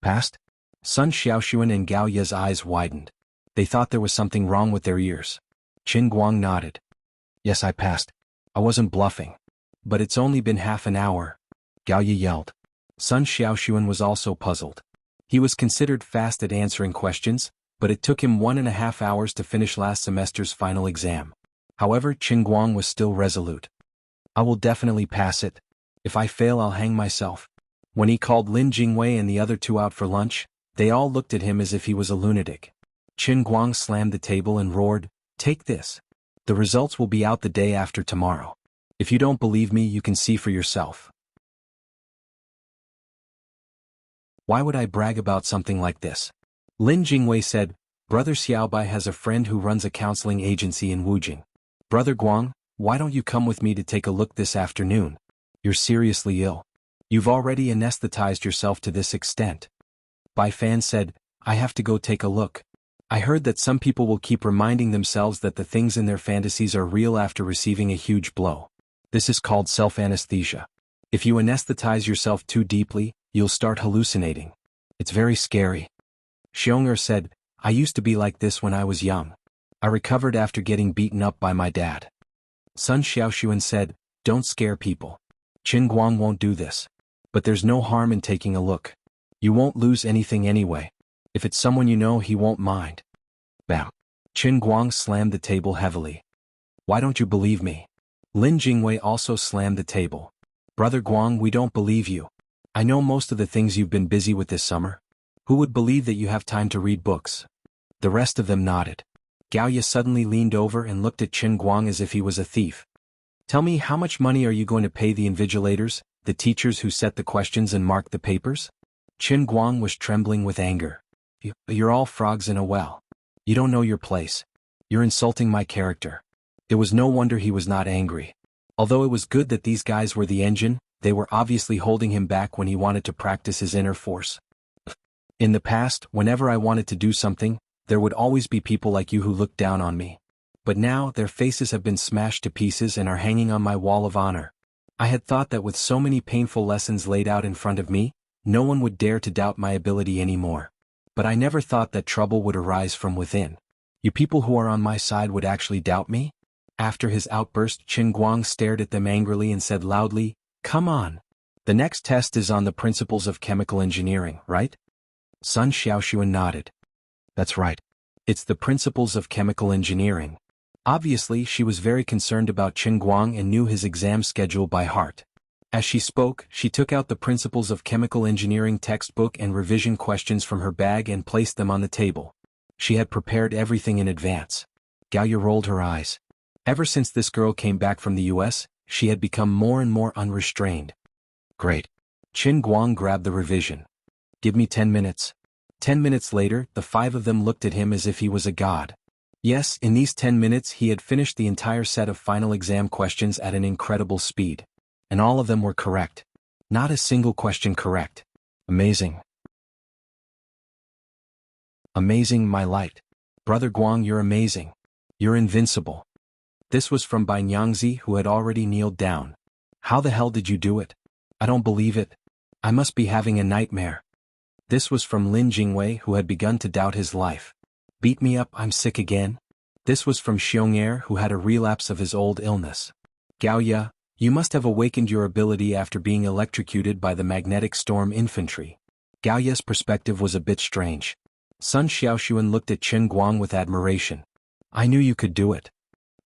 S1: Past? Sun Xiaoxuan and Gao Ye's eyes widened. They thought there was something wrong with their ears. Qin Guang nodded. Yes, I passed. I wasn't bluffing. But it's only been half an hour. Gao Ye yelled. Sun Xiaoxuan was also puzzled. He was considered fast at answering questions, but it took him 1.5 hours to finish last semester's final exam. However, Qin Guang was still resolute. I will definitely pass it. If I fail, I'll hang myself. When he called Lin Jingwei and the other 2 out for lunch, they all looked at him as if he was a lunatic. Qin Guang slammed the table and roared, "Take this. The results will be out the day after tomorrow. If you don't believe me, you can see for yourself." Why would I brag about something like this? Lin Jingwei said, Brother Xiaobai has a friend who runs a counseling agency in Wujing. Brother Guang, why don't you come with me to take a look this afternoon? You're seriously ill. You've already anesthetized yourself to this extent. Bai Fan said, I have to go take a look. I heard that some people will keep reminding themselves that the things in their fantasies are real after receiving a huge blow. This is called self-anesthesia. If you anesthetize yourself too deeply, you'll start hallucinating. It's very scary. Xiong'er said, I used to be like this when I was young. I recovered after getting beaten up by my dad. Sun Xiaoxuan said, don't scare people. Qin Guang won't do this. But there's no harm in taking a look. You won't lose anything anyway. If it's someone you know, he won't mind. Bam. Qin Guang slammed the table heavily. Why don't you believe me? Lin Jingwei also slammed the table. Brother Guang, we don't believe you. I know most of the things you've been busy with this summer. Who would believe that you have time to read books? The rest of them nodded. Gao Ye suddenly leaned over and looked at Qin Guang as if he was a thief. Tell me, how much money are you going to pay the invigilators, the teachers who set the questions and mark the papers? Qin Guang was trembling with anger. You're all frogs in a well. You don't know your place. You're insulting my character. It was no wonder he was not angry. Although it was good that these guys were the engine, they were obviously holding him back when he wanted to practice his inner force. In the past, whenever I wanted to do something, there would always be people like you who looked down on me. But now, their faces have been smashed to pieces and are hanging on my wall of honor. I had thought that with so many painful lessons laid out in front of me, no one would dare to doubt my ability anymore. But I never thought that trouble would arise from within. You people who are on my side would actually doubt me? After his outburst, Qin Guang stared at them angrily and said loudly, Come on. The next test is on the principles of chemical engineering, right? Sun Xiaoxuan nodded. That's right. It's the principles of chemical engineering. Obviously, she was very concerned about Qin Guang and knew his exam schedule by heart. As she spoke, she took out the Principles of Chemical Engineering textbook and revision questions from her bag and placed them on the table. She had prepared everything in advance. Gaoya rolled her eyes. Ever since this girl came back from the US, she had become more and more unrestrained. Great. Qin Guang grabbed the revision. Give me 10 minutes. 10 minutes later, the 5 of them looked at him as if he was a god. Yes, in these 10 minutes he had finished the entire set of final exam questions at an incredible speed. And all of them were correct. Not a single question correct. Amazing. Amazing, my light. Brother Guang, you're amazing. You're invincible. This was from Bai Nyangzi, who had already kneeled down. How the hell did you do it? I don't believe it. I must be having a nightmare. This was from Lin Jingwei, who had begun to doubt his life. Beat me up, I'm sick again. This was from Xiong'er, who had a relapse of his old illness. Gaoya, you must have awakened your ability after being electrocuted by the magnetic storm infantry. Gaoya's perspective was a bit strange. Sun Xiaoxuan looked at Qin Guang with admiration. I knew you could do it.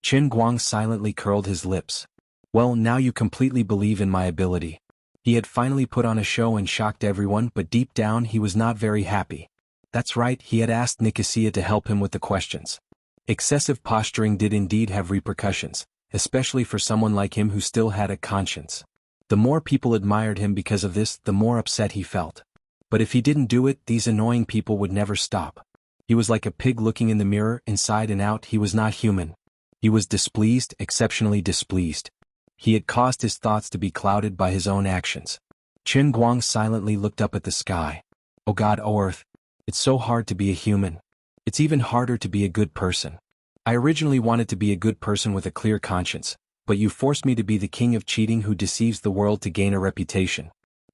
S1: Qin Guang silently curled his lips. Well, now you completely believe in my ability. He had finally put on a show and shocked everyone, but deep down he was not very happy. That's right, he had asked Nicosia to help him with the questions. Excessive posturing did indeed have repercussions, especially for someone like him who still had a conscience. The more people admired him because of this, the more upset he felt. But if he didn't do it, these annoying people would never stop. He was like a pig looking in the mirror, inside and out. He was not human. He was displeased, exceptionally displeased. He had caused his thoughts to be clouded by his own actions. Qin Guang silently looked up at the sky. Oh God, oh Earth. It's so hard to be a human. It's even harder to be a good person. I originally wanted to be a good person with a clear conscience, but you forced me to be the king of cheating who deceives the world to gain a reputation.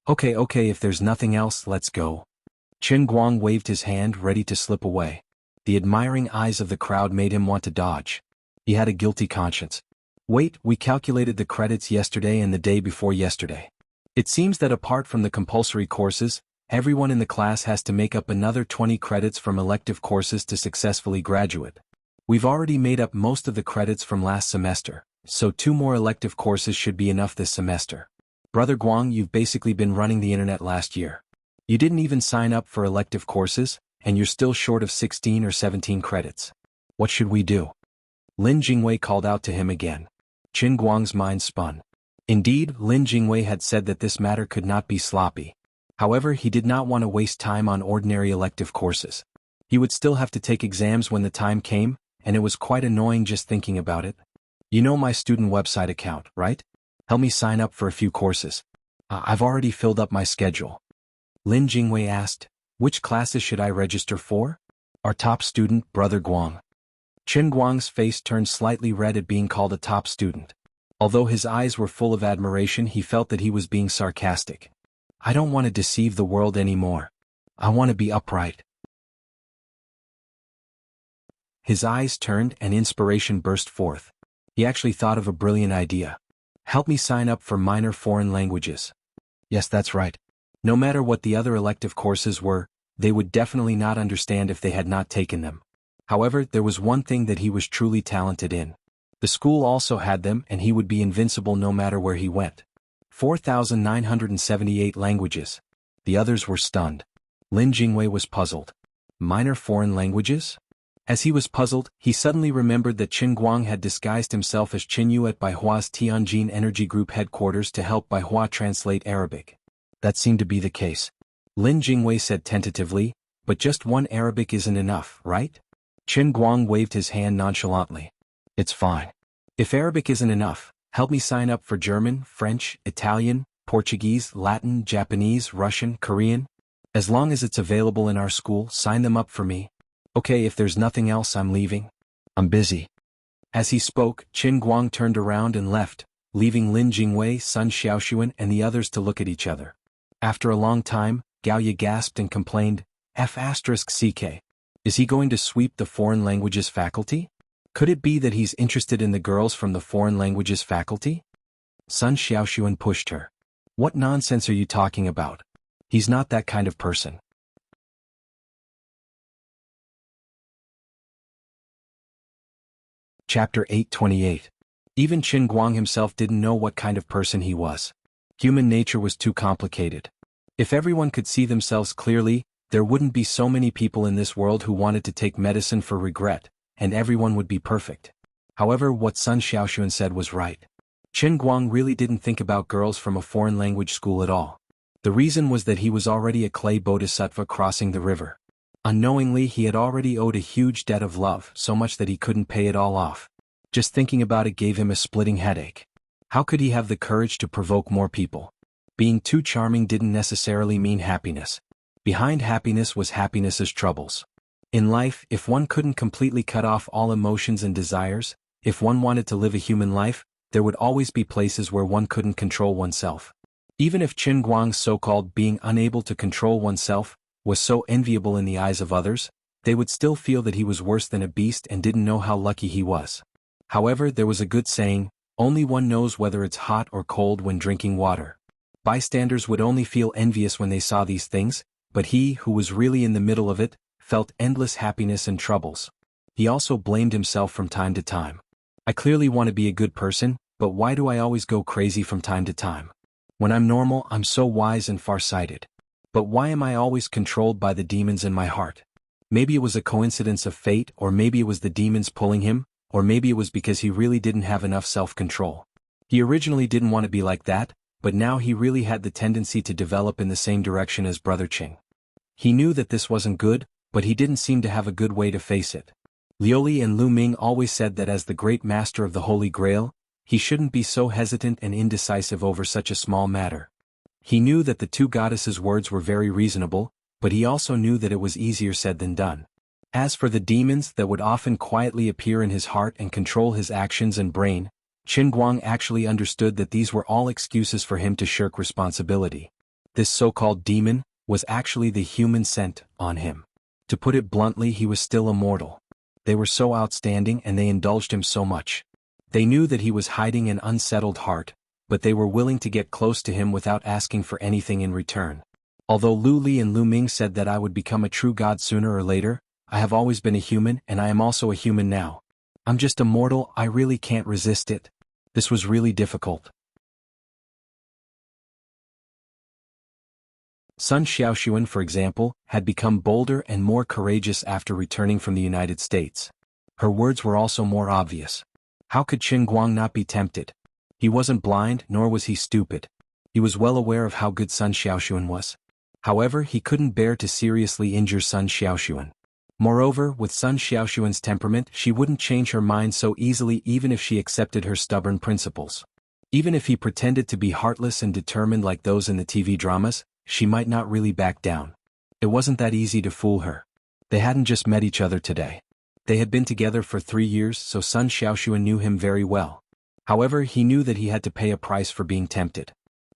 S1: Okay, if there's nothing else, let's go. Qin Guang waved his hand, ready to slip away. The admiring eyes of the crowd made him want to dodge. He had a guilty conscience. Wait, we calculated the credits yesterday and the day before yesterday. It seems that apart from the compulsory courses, everyone in the class has to make up another 20 credits from elective courses to successfully graduate. We've already made up most of the credits from last semester, so 2 more elective courses should be enough this semester. Brother Guang, you've basically been running the internet last year. You didn't even sign up for elective courses, and you're still short of 16 or 17 credits. What should we do? Lin Jingwei called out to him again. Qin Guang's mind spun. Indeed, Lin Jingwei had said that this matter could not be sloppy. However, he did not want to waste time on ordinary elective courses. He would still have to take exams when the time came, and it was quite annoying just thinking about it. You know my student website account, right? Help me sign up for a few courses. I've already filled up my schedule. Lin Jingwei asked, which classes should I register for? Our top student, Brother Guang. Qin Guang's face turned slightly red at being called a top student. Although his eyes were full of admiration, he felt that he was being sarcastic. I don't want to deceive the world anymore. I want to be upright. His eyes turned and inspiration burst forth. He actually thought of a brilliant idea. Help me sign up for minor foreign languages. Yes, that's right. No matter what the other elective courses were, they would definitely not understand if they had not taken them. However, there was one thing that he was truly talented in. The school also had them, and he would be invincible no matter where he went. 4,978 languages. The others were stunned. Lin Jingwei was puzzled. Minor foreign languages? As he was puzzled, he suddenly remembered that Qin Guang had disguised himself as Qin Yu at Baihua's Tianjin Energy Group headquarters to help Baihua translate Arabic. That seemed to be the case. Lin Jingwei said tentatively, but just one Arabic isn't enough, right? Qin Guang waved his hand nonchalantly. It's fine. If Arabic isn't enough, help me sign up for German, French, Italian, Portuguese, Latin, Japanese, Russian, Korean. As long as it's available in our school, sign them up for me. Okay, if there's nothing else, I'm leaving. I'm busy. As he spoke, Qin Guang turned around and left, leaving Lin Jingwei, Sun Xiaoxuan, and the others to look at each other. After a long time, Gaoya gasped and complained, F***CK. Is he going to sweep the foreign languages faculty? Could it be that he's interested in the girls from the foreign languages faculty? Sun Xiaoxuan pushed her. What nonsense are you talking about? He's not that kind of person. Chapter 828. Even Qin Guang himself didn't know what kind of person he was. Human nature was too complicated. If everyone could see themselves clearly, there wouldn't be so many people in this world who wanted to take medicine for regret, and everyone would be perfect. However, what Sun Xiaoxuan said was right. Qin Guang really didn't think about girls from a foreign language school at all. The reason was that he was already a clay bodhisattva crossing the river. Unknowingly, he had already owed a huge debt of love, so much that he couldn't pay it all off. Just thinking about it gave him a splitting headache. How could he have the courage to provoke more people? Being too charming didn't necessarily mean happiness. Behind happiness was happiness's troubles. In life, if one couldn't completely cut off all emotions and desires, if one wanted to live a human life, there would always be places where one couldn't control oneself. Even if Qin Guang's so-called being unable to control oneself was so enviable in the eyes of others, they would still feel that he was worse than a beast and didn't know how lucky he was. However, there was a good saying, only one knows whether it's hot or cold when drinking water. Bystanders would only feel envious when they saw these things, but he, who was really in the middle of it, felt endless happiness and troubles. He also blamed himself from time to time. I clearly want to be a good person, but why do I always go crazy from time to time? When I'm normal, I'm so wise and far-sighted. But why am I always controlled by the demons in my heart? Maybe it was a coincidence of fate, or maybe it was the demons pulling him, or maybe it was because he really didn't have enough self-control. He originally didn't want to be like that, but now he really had the tendency to develop in the same direction as Brother Qing. He knew that this wasn't good, but he didn't seem to have a good way to face it. Liuli and Lu Ming always said that as the great master of the Holy Grail, he shouldn't be so hesitant and indecisive over such a small matter. He knew that the two goddesses' words were very reasonable, but he also knew that it was easier said than done. As for the demons that would often quietly appear in his heart and control his actions and brain, Qin Guang actually understood that these were all excuses for him to shirk responsibility. This so-called demon was actually the human scent on him. To put it bluntly, he was still immortal. They were so outstanding and they indulged him so much. They knew that he was hiding an unsettled heart, but they were willing to get close to him without asking for anything in return. Although Lu Li and Lu Ming said that I would become a true god sooner or later, I have always been a human and I am also a human now. I'm just a mortal, I really can't resist it. This was really difficult. Sun Xiaoxuan, for example, had become bolder and more courageous after returning from the United States. Her words were also more obvious. How could Qin Guang not be tempted? He wasn't blind, nor was he stupid. He was well aware of how good Sun Xiaoxuan was. However, he couldn't bear to seriously injure Sun Xiaoxuan. Moreover, with Sun Xiaoxuan's temperament, she wouldn't change her mind so easily even if she accepted her stubborn principles. Even if he pretended to be heartless and determined like those in the TV dramas, she might not really back down. It wasn't that easy to fool her. They hadn't just met each other today. They had been together for 3 years, so Sun Xiaoxuan knew him very well. However, he knew that he had to pay a price for being tempted.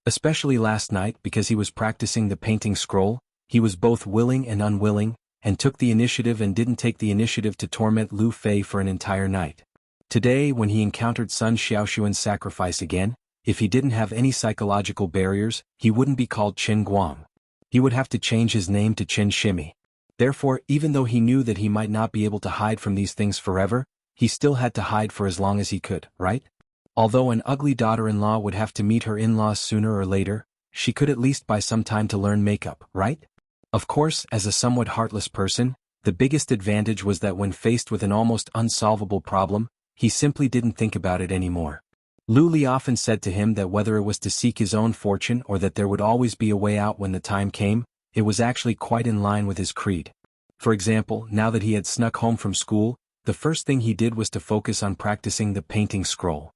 S1: Especially last night, because he was practicing the painting scroll, he was both willing and unwilling, and took the initiative and didn't take the initiative to torment Lu Fei for an entire night. Today, when he encountered Sun Xiaoxuan's sacrifice again, if he didn't have any psychological barriers, he wouldn't be called Qin Guang. He would have to change his name to Qin Shimi. Therefore, even though he knew that he might not be able to hide from these things forever, he still had to hide for as long as he could, right? Although an ugly daughter-in-law would have to meet her in-laws sooner or later, she could at least buy some time to learn makeup, right? Of course, as a somewhat heartless person, the biggest advantage was that when faced with an almost unsolvable problem, he simply didn't think about it anymore. Lu Li often said to him that whether it was to seek his own fortune or that there would always be a way out when the time came, it was actually quite in line with his creed. For example, now that he had snuck home from school, the first thing he did was to focus on practicing the painting scroll.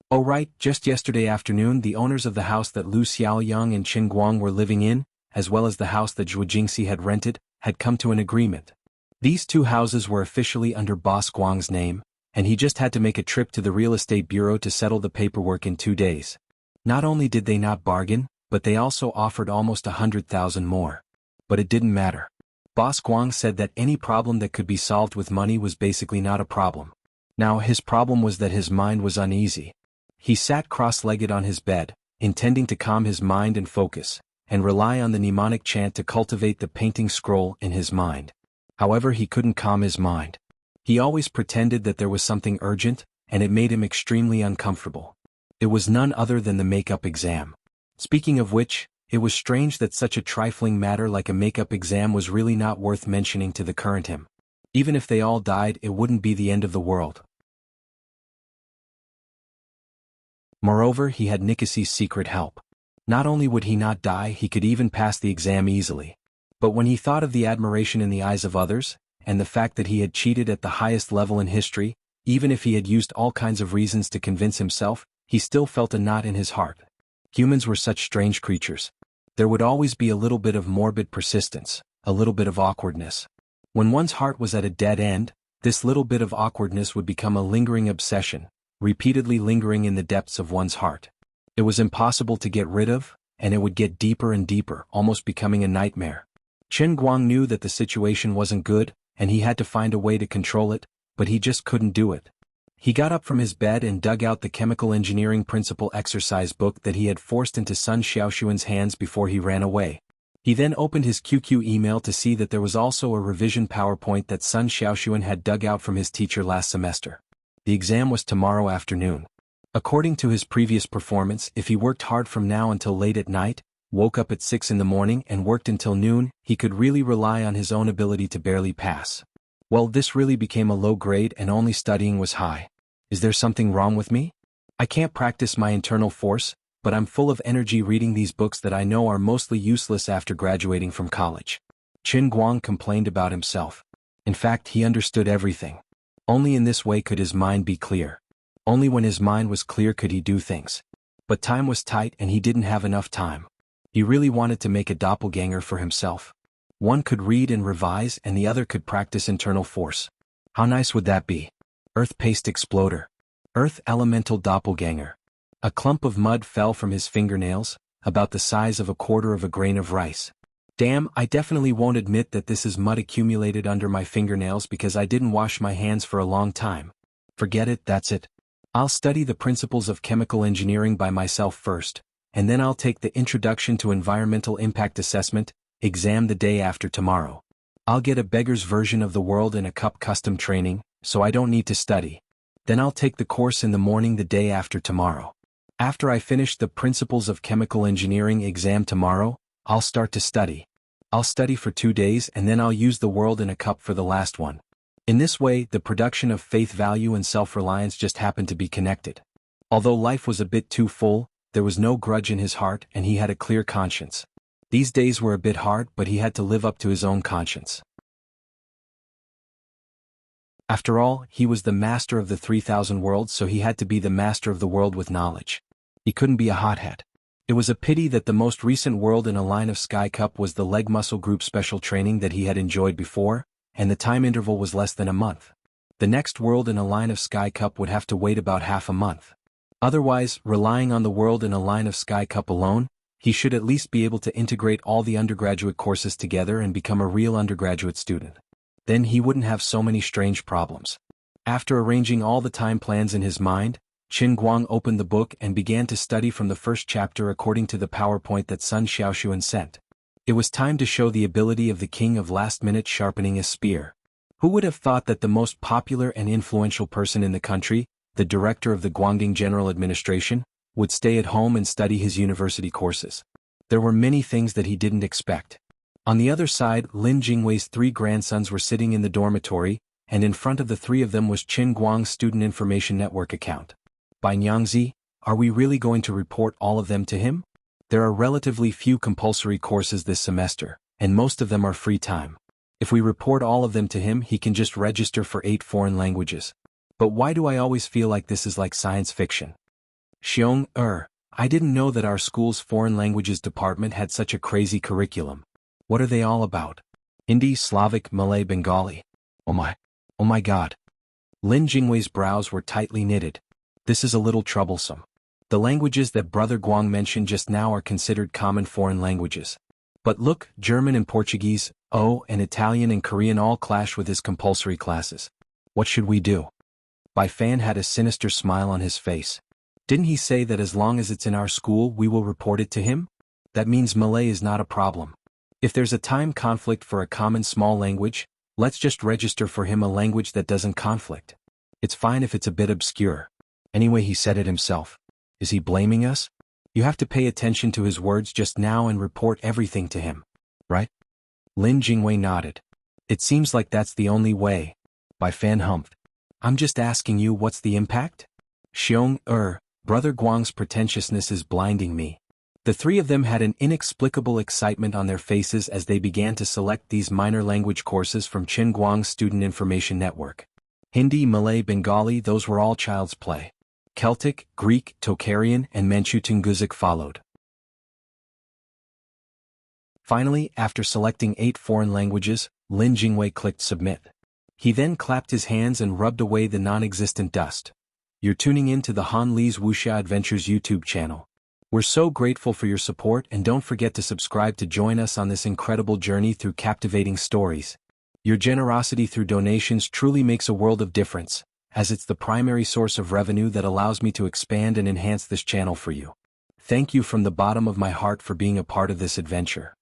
S1: Oh right, just yesterday afternoon the owners of the house that Lu Xiaoyang and Qin Guang were living in, as well as the house that Zhuo Jingxi had rented, had come to an agreement. These two houses were officially under Boss Guang's name, and he just had to make a trip to the real estate bureau to settle the paperwork in 2 days. Not only did they not bargain, but they also offered almost 100,000 more. But it didn't matter. Boss Guang said that any problem that could be solved with money was basically not a problem. Now his problem was that his mind was uneasy. He sat cross-legged on his bed, intending to calm his mind and focus, and rely on the mnemonic chant to cultivate the painting scroll in his mind. However, he couldn't calm his mind. He always pretended that there was something urgent, and it made him extremely uncomfortable. It was none other than the makeup exam. Speaking of which, it was strange that such a trifling matter like a makeup exam was really not worth mentioning to the current him. Even if they all died, it wouldn't be the end of the world. Moreover, he had Nikasi's secret help. Not only would he not die, he could even pass the exam easily. But when he thought of the admiration in the eyes of others, and the fact that he had cheated at the highest level in history, even if he had used all kinds of reasons to convince himself, he still felt a knot in his heart. Humans were such strange creatures. There would always be a little bit of morbid persistence, a little bit of awkwardness. When one's heart was at a dead end, this little bit of awkwardness would become a lingering obsession, repeatedly lingering in the depths of one's heart. It was impossible to get rid of, and it would get deeper and deeper, almost becoming a nightmare. Chen Guang knew that the situation wasn't good, and he had to find a way to control it, but he just couldn't do it. He got up from his bed and dug out the chemical engineering principle exercise book that he had forced into Sun Xiaoxuan's hands before he ran away. He then opened his QQ email to see that there was also a revision PowerPoint that Sun Xiaoxuan had dug out from his teacher last semester. The exam was tomorrow afternoon. According to his previous performance, if he worked hard from now until late at night, woke up at 6 in the morning and worked until noon, he could really rely on his own ability to barely pass. Well, this really became a low grade and only studying was high. Is there something wrong with me? I can't practice my internal force, but I'm full of energy reading these books that I know are mostly useless after graduating from college. Qin Guang complained about himself. In fact, he understood everything. Only in this way could his mind be clear. Only when his mind was clear could he do things. But time was tight and he didn't have enough time. He really wanted to make a doppelganger for himself. One could read and revise and the other could practice internal force. How nice would that be? Earth paste exploder. Earth elemental doppelganger. A clump of mud fell from his fingernails, about the size of a quarter of a grain of rice. Damn, I definitely won't admit that this is mud accumulated under my fingernails because I didn't wash my hands for a long time. Forget it, that's it. I'll study the principles of chemical engineering by myself first, and then I'll take the Introduction to Environmental Impact Assessment exam the day after tomorrow. I'll get a beggar's version of the World in a Cup custom training, so I don't need to study. Then I'll take the course in the morning the day after tomorrow. After I finish the Principles of Chemical Engineering exam tomorrow, I'll start to study. I'll study for 2 days and then I'll use the World in a Cup for the last one. In this way, the production of faith value and self-reliance just happened to be connected. Although life was a bit too full, there was no grudge in his heart and he had a clear conscience. These days were a bit hard, but he had to live up to his own conscience. After all, he was the master of the 3,000 worlds, so he had to be the master of the world with knowledge. He couldn't be a hothead. It was a pity that the most recent world in a line of Sky Cup was the leg muscle group special training that he had enjoyed before, and the time interval was less than a month. The next world in a line of Sky Cup would have to wait about half a month. Otherwise, relying on the world in a line of Sky Cup alone, he should at least be able to integrate all the undergraduate courses together and become a real undergraduate student. Then he wouldn't have so many strange problems. After arranging all the time plans in his mind, Qin Guang opened the book and began to study from the first chapter according to the PowerPoint that Sun Xiaoxuan sent. It was time to show the ability of the king of last-minute sharpening a spear. Who would have thought that the most popular and influential person in the country, the director of the Guangdong General Administration, would stay at home and study his university courses? There were many things that he didn't expect. On the other side, Lin Jingwei's 3 grandsons were sitting in the dormitory, and in front of the 3 of them was Qin Guang's Student Information Network account. By Nyangzi, are we really going to report all of them to him? There are relatively few compulsory courses this semester, and most of them are free time. If we report all of them to him, he can just register for 8 foreign languages. But why do I always feel like this is like science fiction? Xiong, I didn't know that our school's foreign languages department had such a crazy curriculum. What are they all about? Hindi, Slavic, Malay, Bengali. Oh my god. Lin Jingwei's brows were tightly knitted. This is a little troublesome. The languages that Brother Guang mentioned just now are considered common foreign languages. But look, German and Portuguese, and Italian and Korean all clash with his compulsory classes. What should we do? Bai Fan had a sinister smile on his face. Didn't he say that as long as it's in our school we will report it to him? That means Malay is not a problem. If there's a time conflict for a common small language, let's just register for him a language that doesn't conflict. It's fine if it's a bit obscure. Anyway, he said it himself. Is he blaming us? You have to pay attention to his words just now and report everything to him. Right? Lin Jingwei nodded. It seems like that's the only way. By Fan humphed. I'm just asking you, what's the impact? Xiong, Brother Guang's pretentiousness is blinding me. The three of them had an inexplicable excitement on their faces as they began to select these minor language courses from Qin Guang's Student Information Network. Hindi, Malay, Bengali, those were all child's play. Celtic, Greek, Tocharian, and Manchu Tungusic followed. Finally, after selecting 8 foreign languages, Lin Jingwei clicked submit. He then clapped his hands and rubbed away the non-existent dust. You're tuning in to the Han Li's Wuxia Adventures YouTube channel. We're so grateful for your support, and don't forget to subscribe to join us on this incredible journey through captivating stories. Your generosity through donations truly makes a world of difference, as it's the primary source of revenue that allows me to expand and enhance this channel for you. Thank you from the bottom of my heart for being a part of this adventure.